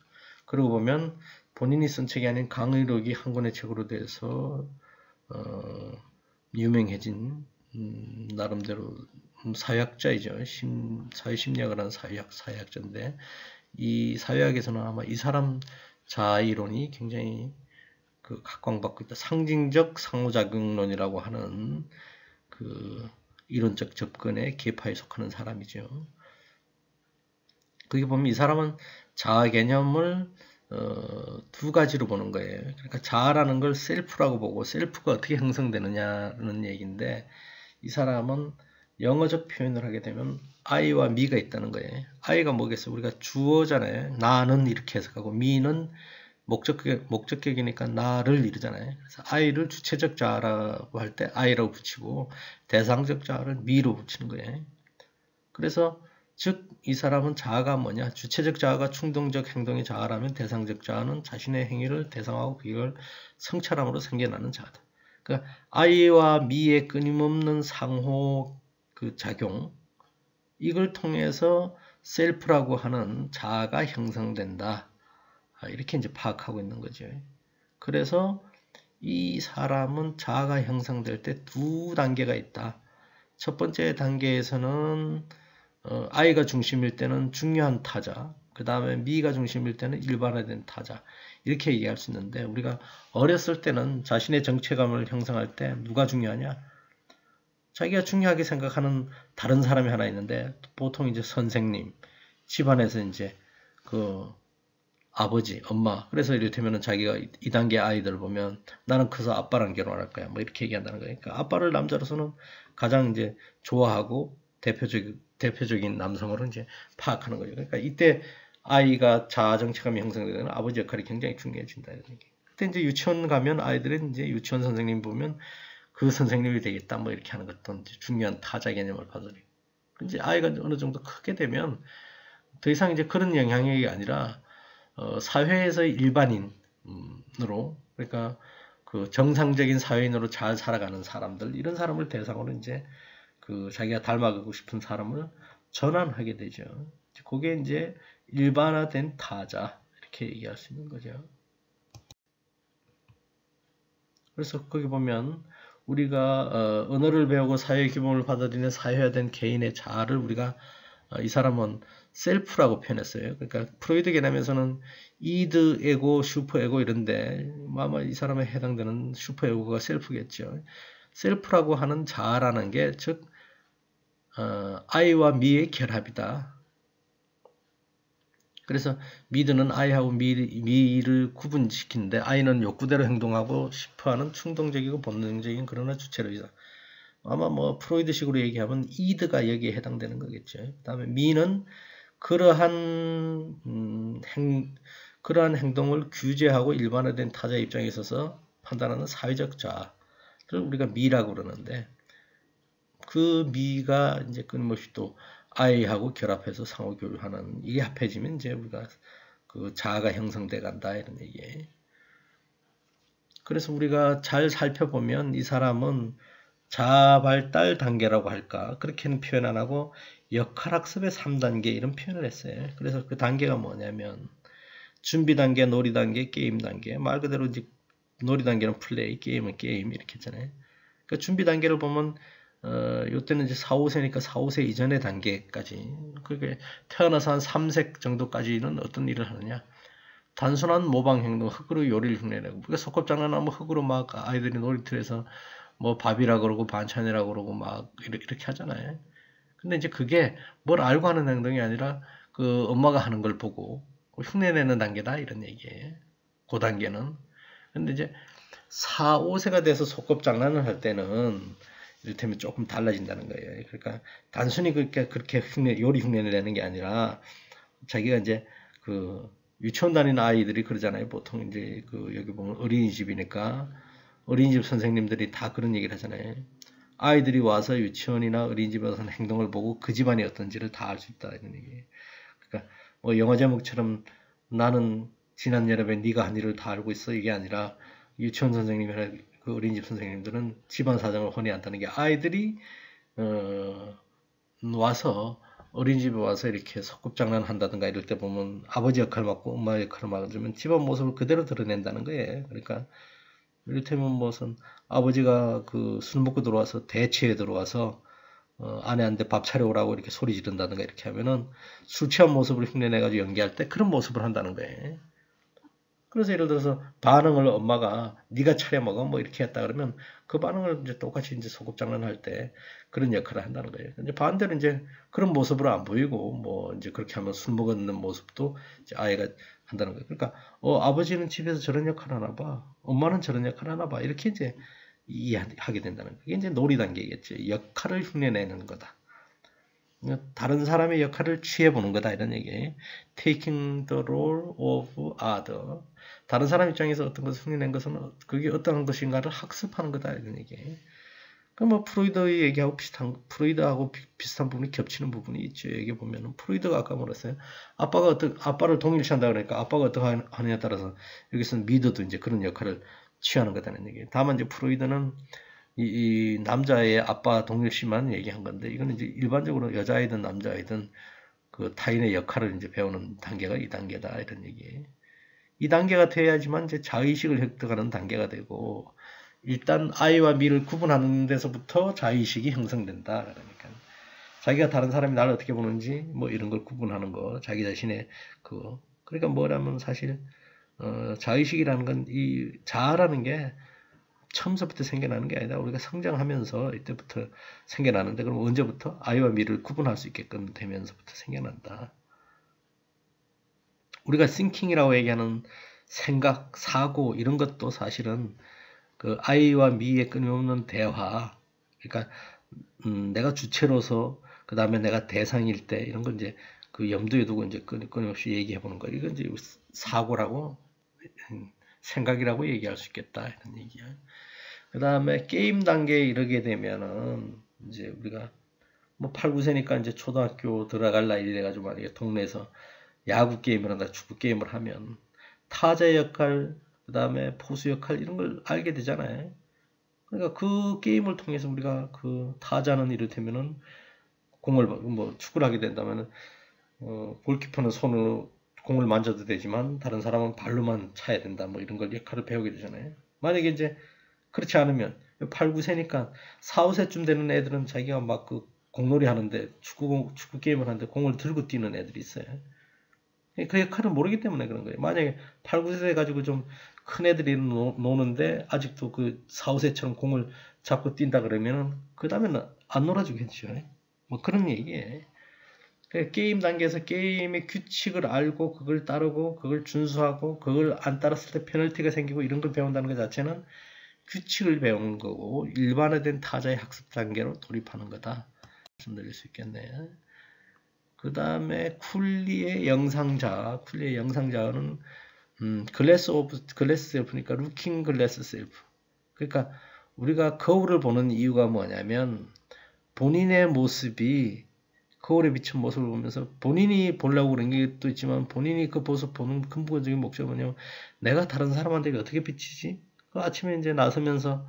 그러고 보면 본인이 쓴 책이 아닌 강의록이 한 권의 책으로 돼서 유명해진 나름대로 사회학자이죠. 사회심리학을 하는 사회학자인데 이 사회학에서는 아마 이 사람 자아이론이 굉장히 각광받고 있다. 상징적 상호작용론이라고 하는 그 이론적 접근의 계파에 속하는 사람이죠. 거기 보면 이 사람은 자아 개념을 두 가지로 보는 거예요. 그러니까 자아라는 걸 셀프라고 보고 셀프가 어떻게 형성되느냐는 얘기인데 이 사람은 영어적 표현을 하게 되면 I와 me가 있다는 거예요. I가 뭐겠어요? 우리가 주어잖아요. 나는 이렇게 해석하고 me는 목적격이니까 나를 이르잖아요. 그래서 I를 주체적 자아라고 할 때 I라고 붙이고 대상적 자아를 me로 붙이는 거예요. 그래서 즉 이 사람은 자아가 뭐냐? 주체적 자아가 충동적 행동의 자아라면 대상적 자아는 자신의 행위를 대상하고 그걸 성찰함으로 생겨나는 자아다. 그러니까 I와 me의 끊임없는 상호 작용 이걸 통해서 셀프라고 하는 자아가 형성된다. 이렇게 이제 파악하고 있는 거죠. 그래서 이 사람은 자아가 형성될 때 두 단계가 있다. 첫 번째 단계에서는 I가 중심일 때는 중요한 타자, 그 다음에 me가 중심일 때는 일반화된 타자 이렇게 얘기할 수 있는데 우리가 어렸을 때는 자신의 정체감을 형성할 때 누가 중요하냐? 자기가 중요하게 생각하는 다른 사람이 하나 있는데 보통 이제 선생님, 집안에서 이제 아버지, 엄마. 그래서 이를테면 자기가 2단계 아이들 보면 나는 커서 아빠랑 결혼할 거야. 뭐 이렇게 얘기한다는 거예요. 그러니까 아빠를 남자로서는 가장 이제 좋아하고 대표적인 남성으로 이제 파악하는 거죠. 그러니까 이때 아이가 자아 정체감이 형성되는 아버지 역할이 굉장히 중요해진다. 이런 얘기. 그때 이제 유치원 가면 아이들은 이제 유치원 선생님 보면 그 선생님이 되겠다. 뭐 이렇게 하는 것도 이제 중요한 타자 개념을 받아들이고. 이제 아이가 어느 정도 크게 되면 더 이상 이제 그런 영향력이 아니라 사회에서 일반인으로 그러니까 정상적인 사회인으로 잘 살아가는 사람들 이런 사람을 대상으로 이제 자기가 닮아가고 싶은 사람을 전환하게 되죠. 그게 이제 일반화된 타자 이렇게 얘기할 수 있는 거죠. 그래서 거기 보면 우리가 언어를 배우고 사회의 기본을 받아들이는 사회화된 개인의 자아를 우리가 이 사람은 셀프라고 표현했어요. 그러니까 프로이드 개념에서는 이드 에고, 슈퍼 에고 이런데 아마 이 사람에 해당되는 슈퍼 에고가 셀프겠죠. 셀프라고 하는 자아라는 게 즉 I와 me의 결합이다. 그래서 미드는 I하고 me를 구분시키는데 I는 욕구대로 행동하고 싶어하는 충동적이고 본능적인 그러나 주체로이다. 아마 뭐 프로이드식으로 얘기하면 이드가 여기에 해당되는 거겠죠. 그 다음에 me는 그러한 행동을 규제하고 일반화된 타자 입장에 있어서 판단하는 사회적 자아를 우리가 me라고 그러는데 그 me가 이제 끊임없이 또 I하고 결합해서 상호 교류하는 이게 합해지면 이제 우리가 자아가 형성돼 간다 이런 얘기예요. 그래서 우리가 잘 살펴보면 이 사람은 자발달 단계라고 할까? 그렇게는 표현 안 하고 역할학습의 3단계 이런 표현을 했어요. 그래서 그 단계가 뭐냐면 준비 단계, 놀이 단계, 게임 단계. 말 그대로 이제 놀이 단계는 플레이, 게임은 게임 이렇게 했잖아요. 그 준비 단계를 보면 요때는 이제 4, 5세니까 4, 5세 이전의 단계까지. 그게 태어나서 한 3세 정도까지는 어떤 일을 하느냐? 단순한 모방 행동, 흙으로 요리를 흉내내고. 우리가 소꿉장난하면 흙으로 막 아이들이 놀이터에서 뭐 밥이라 그러고 반찬이라 그러고 막 이렇게 하잖아요. 근데 이제 그게 뭘 알고 하는 행동이 아니라 그 엄마가 하는 걸 보고 흉내내는 단계다 이런 얘기예요. 그 단계는. 근데 이제 4, 5세가 돼서 소꿉장난을 할 때는 이를테면 조금 달라진다는 거예요. 그러니까 단순히 그렇게 요리 흉내를 내는 게 아니라 자기가 이제 그 유치원 다니는 아이들이 그러잖아요. 보통 이제 그 여기 보면 어린이집이니까 어린이집 선생님들이 다 그런 얘기를 하잖아요. 아이들이 와서 유치원이나 어린이집에 와서 행동을 보고 그 집안이 어떤지를 다 알 수 있다 이런 얘기예요. 그러니까 뭐 영화 제목처럼 나는 지난 여름에 네가 한 일을 다 알고 있어 이게 아니라 유치원 선생님이나 그 어린이집 선생님들은 집안 사정을 훤히 안다는 게 아이들이 와서 어린이집에 와서 이렇게 소꿉장난 한다든가 이럴 때 보면 아버지 역할을 맡고 엄마 역할을 맡아주면 집안 모습을 그대로 드러낸다는 거예요. 그러니까 이를테면 무슨 아버지가 그 술 먹고 들어와서 대치에 들어와서 아내한테 밥 차려오라고 이렇게 소리 지른다든가 이렇게 하면은 술 취한 모습을 흉내내가지고 연기할 때 그런 모습을 한다는 거예요. 그래서 예를 들어서 반응을 엄마가 네가 차려 먹어 뭐 이렇게 했다 그러면 그 반응을 이제 똑같이 이제 소꿉장난 할 때 그런 역할을 한다는 거예요. 이제 반대로 이제 그런 모습으로 안 보이고 뭐 이제 그렇게 하면 술 먹는 모습도 이제 아이가 한다는 거예요. 그러니까 아버지는 집에서 저런 역할을 하나 봐, 엄마는 저런 역할을 하나 봐 이렇게 이제 이해하게 된다는 거예요. 이게 이제 놀이 단계겠죠. 역할을 흉내내는 거다. 다른 사람의 역할을 취해보는 거다 이런 얘기예요. Taking the role of other. 다른 사람 입장에서 어떤 것을 흉내낸 것은 그게 어떤 것인가를 학습하는 거다 이런 얘기예요. 그럼 뭐 프로이드의 얘기하고 프로이드하고 비슷한 부분이 겹치는 부분이 있죠. 여기 보면은 프로이드가 아까 뭐랬어요? 아빠를 동일시한다 그러니까 아빠가 어떻게 하느냐에 따라서 여기서는 미드도 이제 그런 역할을 취하는 거다는 얘기예요. 다만 이제 프로이드는 이 남자의 아빠 동일시만 얘기한 건데 이거는 이제 일반적으로 여자아이든 남자아이든 그 타인의 역할을 이제 배우는 단계가 이 단계다 이런 얘기예요. 이 단계가 돼야지만 이제 자의식을 획득하는 단계가 되고 일단 I와 Me를 구분하는 데서부터 자의식이 형성된다. 그러니까 자기가 다른 사람이 나를 어떻게 보는지 뭐 이런 걸 구분하는 거 자기 자신의 그거 그러니까 뭐라면 사실 자의식이라는 건 이 자아라는 게 처음서부터 생겨나는 게 아니라 우리가 성장하면서 이때부터 생겨나는데 그럼 언제부터 I와 Me를 구분할 수 있게끔 되면서부터 생겨난다. 우리가 thinking이라고 얘기하는 생각, 사고 이런 것도 사실은 그 I와 Me의 끊임없는 대화, 그러니까 내가 주체로서 그 다음에 내가 대상일 때 이런 건 이제 그 염두에 두고 이제 끊임없이 얘기해 보는 거. 이건 이제 사고라고 생각이라고 얘기할 수 있겠다 이런 얘기야. 그 다음에 게임 단계에 이르게 되면은 이제 우리가 뭐 8, 9세니까 이제 초등학교 들어갈 나이 돼가지고 만약에 동네에서 야구 게임을 한다, 축구 게임을 하면 타자 역할, 그 다음에 포수 역할 이런 걸 알게 되잖아요. 그러니까 그 게임을 통해서 우리가 그 타자는 이를테면은 공을 뭐 축구를 하게 된다면은 골키퍼는 손으로 공을 만져도 되지만 다른 사람은 발로만 차야 된다 뭐 이런 걸 역할을 배우게 되잖아요. 만약에 이제 그렇지 않으면 8, 9세니까 4, 5세쯤 되는 애들은 자기가 막 그 공놀이 하는데 축구 게임을 하는데 공을 들고 뛰는 애들이 있어요. 그 역할을 모르기 때문에 그런 거예요. 만약에 8, 9세 가지고 좀 큰 애들이 노는데 아직도 그 4, 5세처럼 공을 잡고 뛴다 그러면은 그 다음에는 안 놀아주겠죠. 뭐 그런 얘기예요. 게임 단계에서 게임의 규칙을 알고 그걸 따르고 그걸 준수하고 그걸 안 따랐을 때 페널티가 생기고 이런 걸 배운다는 것 자체는 규칙을 배우는 거고 일반화된 타자의 학습 단계로 돌입하는 거다. 말씀드릴 수 있겠네요. 그 다음에 쿨리의 영상자어는 글래스 셀프니까 루킹 글래스 셀프. 그러니까 우리가 거울을 보는 이유가 뭐냐면 본인의 모습이 거울에 비친 모습을 보면서 본인이 보려고 그런 것도 있지만 본인이 그 모습 보는 근본적인 목적은 뭐냐면 내가 다른 사람한테 어떻게 비치지? 그 아침에 이제 나서면서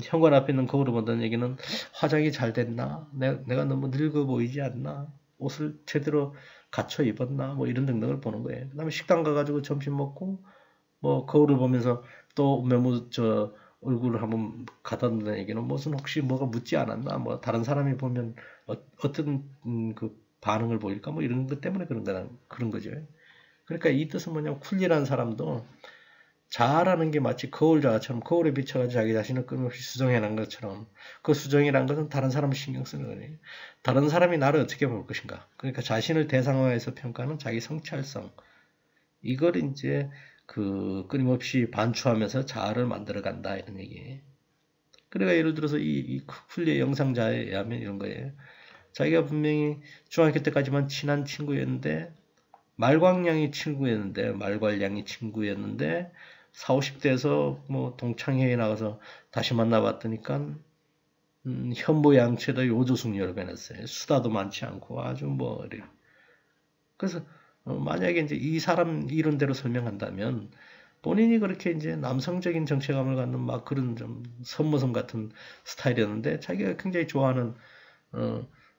현관 앞에 있는 거울을 본다는 얘기는 화장이 잘 됐나? 내가 너무 늙어 보이지 않나? 옷을 제대로 갖춰 입었나? 뭐 이런 등등을 보는 거예요. 그 다음에 식당 가가지고 점심 먹고 뭐 거울을 보면서 또 메모 얼굴을 한번 가다듬는 얘기는 무슨 혹시 뭐가 묻지 않았나? 뭐 다른 사람이 보면 어떤 그 반응을 보일까? 뭐 이런 것 때문에 그런 거죠. 그러니까 이 뜻은 뭐냐면 쿨리라는 사람도 자아라는 게 마치 거울자처럼 거울에 비춰가지고 자기 자신을 끊임없이 수정해낸 것처럼 그 수정이라는 것은 다른 사람을 신경 쓰는 거예요. 다른 사람이 나를 어떻게 볼 것인가. 그러니까 자신을 대상화해서 평가하는 자기 성찰성. 이걸 이제 그 끊임없이 반추하면서 자아를 만들어간다 이런 얘기예요. 그러니까 예를 들어서 이 쿨리의 영상자에 의하면 이런 거예요. 자기가 분명히 중학교 때까지만 친한 친구였는데 말광량이 친구였는데 4, 50대에서 뭐 동창회에 나가서 다시 만나봤더니까 현모양처다 요조숙녀로 변했어요. 수다도 많지 않고 아주 뭐 이래. 그래서 만약에 이제 이 사람 이론대로 설명한다면 본인이 그렇게 이제 남성적인 정체감을 갖는 막 그런 좀 선모성 같은 스타일이었는데 자기가 굉장히 좋아하는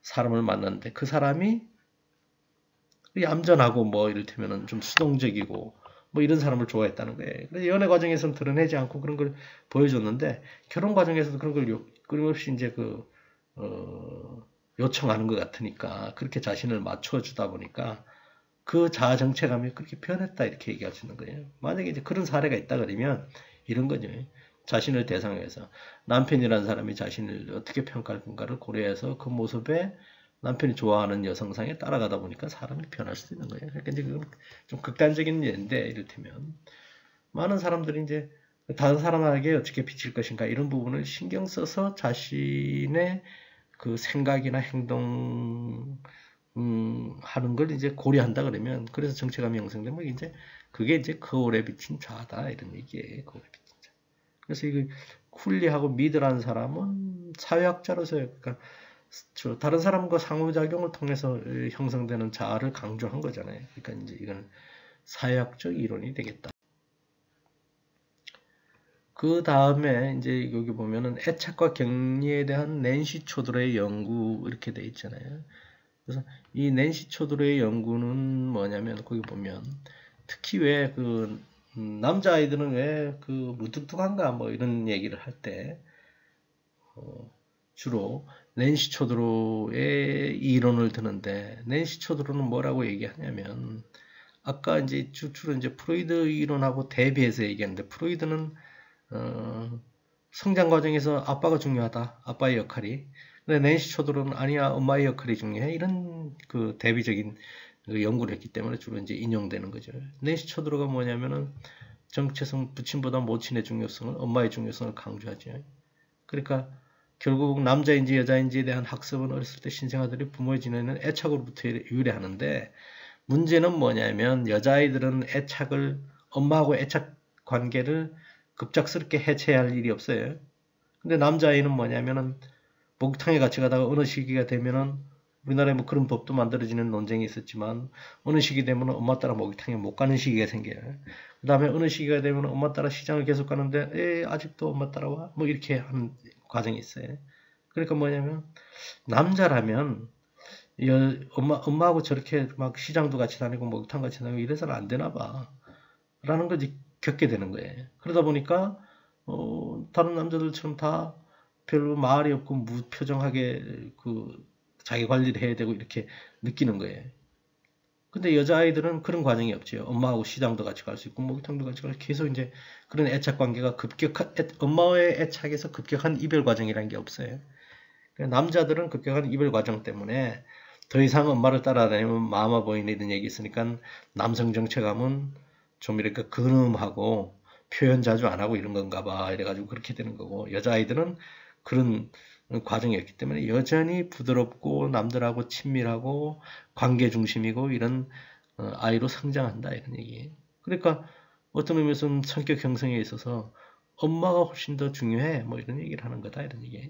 사람을 만났는데 그 사람이 얌전하고 뭐 이를테면은 좀 수동적이고 뭐 이런 사람을 좋아했다는 거예요. 그래서 연애 과정에서는 드러내지 않고 그런 걸 보여줬는데 결혼 과정에서도 그런 걸 끊임없이 이제 요청하는 것 같으니까 그렇게 자신을 맞춰주다 보니까 그 자아 정체감이 그렇게 변했다 이렇게 얘기할 수 있는 거예요. 만약에 이제 그런 사례가 있다 그러면 이런 거죠. 자신을 대상해서 남편이라는 사람이 자신을 어떻게 평가할 건가를 고려해서 그 모습에 남편이 좋아하는 여성상에 따라가다 보니까 사람이 변할 수도 있는 거예요. 그러니까 이제 그건 좀 극단적인 예인데 이를테면 많은 사람들이 이제 다른 사람에게 어떻게 비칠 것인가 이런 부분을 신경 써서 자신의 그 생각이나 행동 하는 걸 이제 고려한다 그러면 그래서 정체감이 형성되면 이제 그게 이제 거울에 비친 자다 이런 얘기예요. 거울에 비친 자. 그래서 이거 쿨리하고 미드라는 사람은 사회학자로서 그러니까 다른 사람과 상호작용을 통해서 형성되는 자아를 강조한 거잖아요. 그러니까 이제 이건 사회학적 이론이 되겠다. 그 다음에 이제 여기 보면은 애착과 격리에 대한 낸시 초드로의 연구 이렇게 돼 있잖아요. 그래서 이 낸시 초드로의 연구는 뭐냐면 거기 보면 특히 왜 그 남자아이들은 왜 그 무뚝뚝한가 뭐 이런 얘기를 할 때 주로 낸시 초드로의 이론을 드는데 낸시 초드로는 뭐라고 얘기하냐면 아까 이제 주로 이제 프로이드 이론하고 대비해서 얘기하는데 프로이드는 성장 과정에서 아빠가 중요하다. 아빠의 역할이. 근데 낸시 초드로는 아니야. 엄마의 역할이 중요해. 이런 그 대비적인 그 연구를 했기 때문에 주로 이제 인용되는 거죠. 낸시 초드로가 뭐냐면은 정체성 부친보다 모친의 중요성을 엄마의 중요성을 강조하죠. 그러니까 결국 남자인지 여자인지에 대한 학습은 어렸을 때 신생아들이 부모의 지내는 애착으로부터 유래하는데 문제는 뭐냐면 여자아이들은 애착을 엄마하고 애착 관계를 급작스럽게 해체할 일이 없어요. 근데 남자아이는 뭐냐면은 목욕탕에 같이 가다가 어느 시기가 되면은 우리나라에 뭐 그런 법도 만들어지는 논쟁이 있었지만 어느 시기 되면 엄마 따라 목욕탕에 못 가는 시기가 생겨요. 그 다음에 어느 시기가 되면 엄마 따라 시장을 계속 가는데 아직도 엄마 따라와? 뭐 이렇게 하는 과정이 있어요. 그러니까 뭐냐면 남자라면 엄마하고 저렇게 막 시장도 같이 다니고 목욕탕 같이 다니고 이래서는 안 되나 봐 라는 걸 겪게 되는 거예요. 그러다 보니까 다른 남자들처럼 다 별로 말이 없고 무표정하게 자기 관리를 해야 되고 이렇게 느끼는 거예요. 근데 여자아이들은 그런 과정이 없죠. 엄마하고 시장도 같이 갈 수 있고 목욕탕도 같이 가고 계속 이제 그런 애착 관계가 엄마의 애착에서 급격한 이별 과정이라는 게 없어요. 남자들은 급격한 이별 과정 때문에 더 이상 엄마를 따라다니면 마마 보이는 이런 얘기 있으니까 남성 정체감은 좀 이렇게 근엄하고 표현 자주 안 하고 이런 건가 봐 이래가지고 그렇게 되는 거고 여자아이들은 그런 과정이었기 때문에 여전히 부드럽고 남들하고 친밀하고 관계 중심이고 이런 아이로 성장한다 이런 얘기예요. 그러니까 어떤 의미에서는 성격 형성에 있어서 엄마가 훨씬 더 중요해 뭐 이런 얘기를 하는 거다 이런 얘기예요.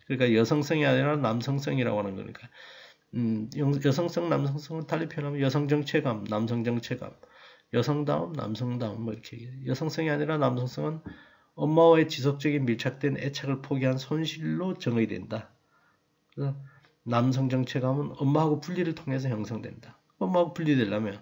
그러니까 여성성이 아니라 남성성이라고 하는 거니까 여성성 남성성을 달리 표현하면 여성 정체감 남성 정체감 여성다움 남성다움 뭐 이렇게 여성성이 아니라 남성성은 엄마와의 지속적인 밀착된 애착을 포기한 손실로 정의된다. 그래서 남성 정체감은 엄마하고 분리를 통해서 형성된다. 엄마하고 분리되려면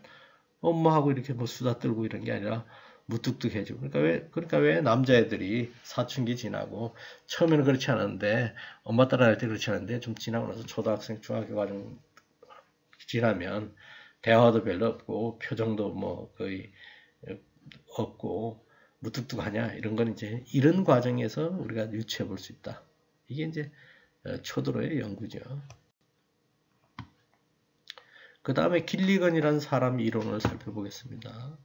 엄마하고 이렇게 뭐 수다 떨고 이런 게 아니라 무뚝뚝해지고. 그러니까 왜 남자애들이 사춘기 지나고 처음에는 그렇지 않은데 엄마 따라할 때 그렇지 않은데 좀 지나고 나서 초등학생, 중학교 과정 지나면 대화도 별로 없고 표정도 뭐 거의 없고 무뚝뚝하냐 이런 건 이제 이런 과정에서 우리가 유추해 볼 수 있다. 이게 이제 초도로의 연구죠. 그 다음에 길리건이라는 사람 이론을 살펴보겠습니다.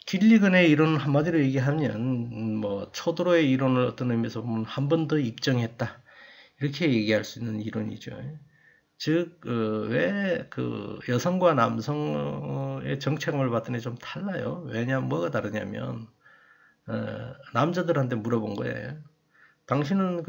길리건의 이론은 한마디로 얘기하면 뭐 초도로의 이론을 어떤 의미에서 보면 한 번 더 입증했다. 이렇게 얘기할 수 있는 이론이죠. 즉, 왜 그 여성과 남성의 정체감을 봤더니 좀 달라요. 왜냐면 뭐가 다르냐면 남자들한테 물어본 거예요. 당신은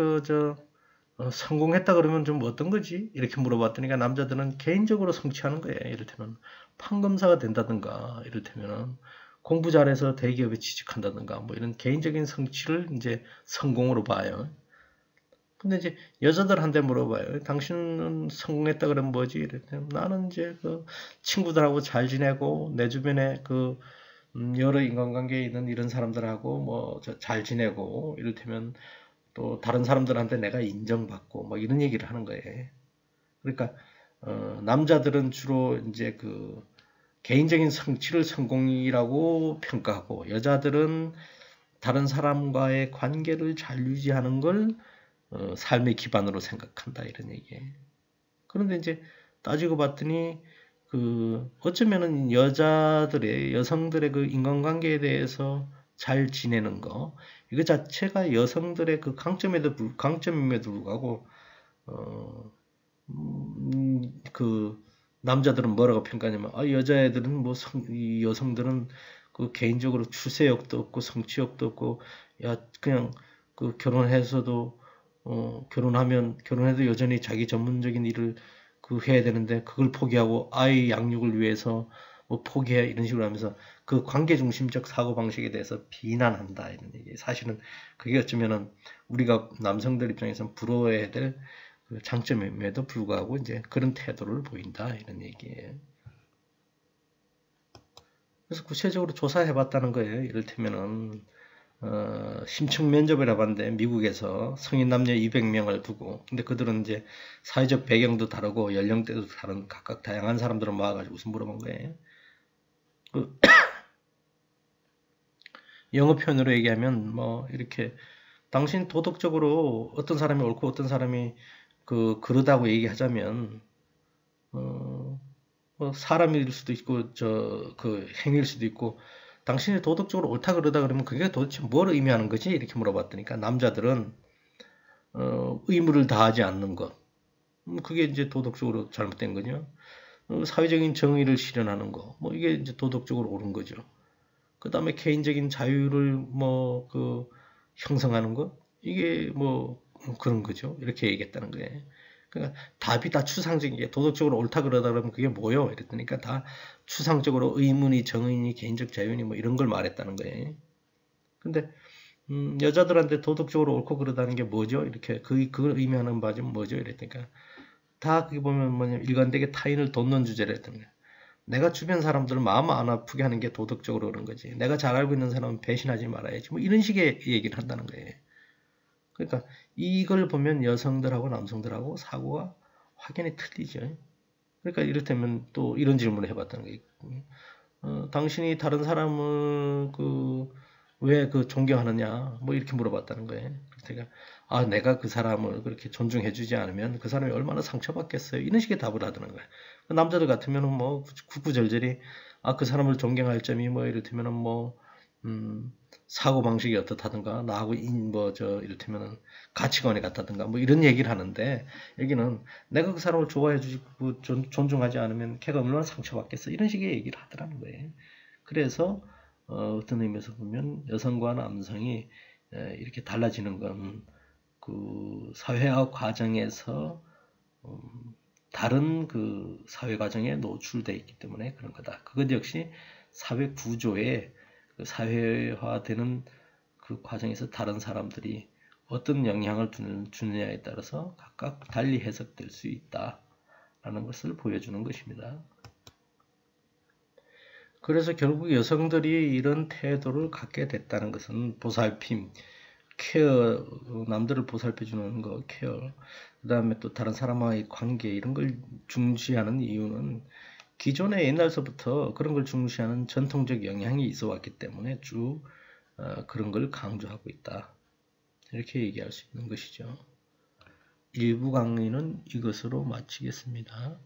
성공했다 그러면 좀 어떤 거지? 이렇게 물어봤더니 남자들은 개인적으로 성취하는 거예요. 이를테면 판검사가 된다든가, 이를테면 공부 잘해서 대기업에 취직한다든가, 뭐 이런 개인적인 성취를 이제 성공으로 봐요. 근데 이제 여자들한테 물어봐요. 당신은 성공했다 그러면 뭐지? 이랬더니 나는 이제 그 친구들하고 잘 지내고 내 주변에 여러 인간관계에 있는 이런 사람들하고 뭐 잘 지내고 이를테면 또 다른 사람들한테 내가 인정받고 뭐 이런 얘기를 하는 거예요. 그러니까 남자들은 주로 이제 그 개인적인 성취를 성공이라고 평가하고 여자들은 다른 사람과의 관계를 잘 유지하는 걸 삶의 기반으로 생각한다 이런 얘기예요. 그런데 이제 따지고 봤더니 어쩌면은 여성들의 그 인간관계에 대해서 잘 지내는 거 이거 자체가 여성들의 그 강점임에도 불구하고 남자들은 뭐라고 평가하냐면 여자애들은 뭐 이 여성들은 그 개인적으로 출세욕도 없고 성취욕도 없고 야 그냥 그 결혼해서도 결혼해도 여전히 자기 전문적인 일을 해야 되는데 그걸 포기하고 아이 양육을 위해서 뭐 포기해 이런 식으로 하면서 그 관계 중심적 사고 방식에 대해서 비난한다 이런 얘기. 사실은 그게 어쩌면은 우리가 남성들 입장에서는 부러워해야 될 그 장점임에도 불구하고 이제 그런 태도를 보인다 이런 얘기예요. 그래서 구체적으로 조사해봤다는 거예요. 이를테면은 심층 면접을 해봤는데 미국에서 성인 남녀 200명을 두고 근데 그들은 이제 사회적 배경도 다르고 연령대도 다른 각각 다양한 사람들을 모아가지고 무슨 물어본 거예요. 영어 표현으로 얘기하면 뭐 이렇게 당신 도덕적으로 어떤 사람이 옳고 어떤 사람이 그러다고 얘기하자면 뭐 사람일 수도 있고 행위일 수도 있고 당신이 도덕적으로 옳다 그러다 그러면 그게 도대체 뭘 의미하는 거지? 이렇게 물어봤더니까 남자들은 의무를 다하지 않는 것 그게 이제 도덕적으로 잘못된 거죠. 사회적인 정의를 실현하는 거 뭐 이게 이제 도덕적으로 옳은 거죠. 그 다음에 개인적인 자유를 형성하는 것 이게 그런 거죠. 이렇게 얘기했다는 거예요. 그러니까 답이 다 추상적인 게 도덕적으로 옳다 그러다 그러면 그게 뭐요? 이랬더니까 다 추상적으로 의문이 정의니 개인적 자유니 뭐 이런 걸 말했다는 거예요. 근데 여자들한테 도덕적으로 옳고 그러다는 게 뭐죠? 이렇게 그걸 의미하는 바지 뭐죠? 이랬더니까 다 그게 보면 뭐냐면 일관되게 타인을 돕는 주제를 했던 거예요. 내가 주변 사람들을 마음 안 아프게 하는 게 도덕적으로 그런 거지. 내가 잘 알고 있는 사람은 배신하지 말아야지. 뭐 이런 식의 얘기를 한다는 거예요. 그러니까 이걸 보면 여성들하고 남성들하고 사고가 확연히 틀리죠. 그러니까 이를테면 또 이런 질문을 해봤다는 거예요. 당신이 다른 사람을 왜 존경하느냐 뭐 이렇게 물어봤다는 거예요. 그러니까 내가 그 사람을 그렇게 존중해주지 않으면 그 사람이 얼마나 상처받겠어요. 이런 식의 답을 하더는 거예요. 남자들 같으면은 뭐 구구절절히 그 사람을 존경할 점이 뭐 이를테면은 사고 방식이 어떻다든가 나하고 이를테면은 가치관이 같다든가 뭐 이런 얘기를 하는데 여기는 내가 그 사람을 좋아해주고 존중하지 않으면 걔가 얼마나 상처받겠어 이런 식의 얘기를 하더라는 거예요. 그래서 어떤 의미에서 보면 여성과 남성이 이렇게 달라지는 건 사회화 과정에서 다른 사회 과정에 노출되어 있기 때문에 그런 거다. 그것 역시 사회 구조의 그 사회화되는 그 과정에서 다른 사람들이 어떤 영향을 주느냐에 따라서 각각 달리 해석될 수 있다라는 것을 보여주는 것입니다. 그래서 결국 여성들이 이런 태도를 갖게 됐다는 것은 보살핌, 케어, 남들을 보살펴주는 거, 케어, 그 다음에 또 다른 사람과의 관계 이런 걸 중시하는 이유는 기존에 옛날서부터 그런 걸 중시하는 전통적 영향이 있어 왔기 때문에 쭉 그런 걸 강조하고 있다. 이렇게 얘기할 수 있는 것이죠. 일부 강의는 이것으로 마치겠습니다.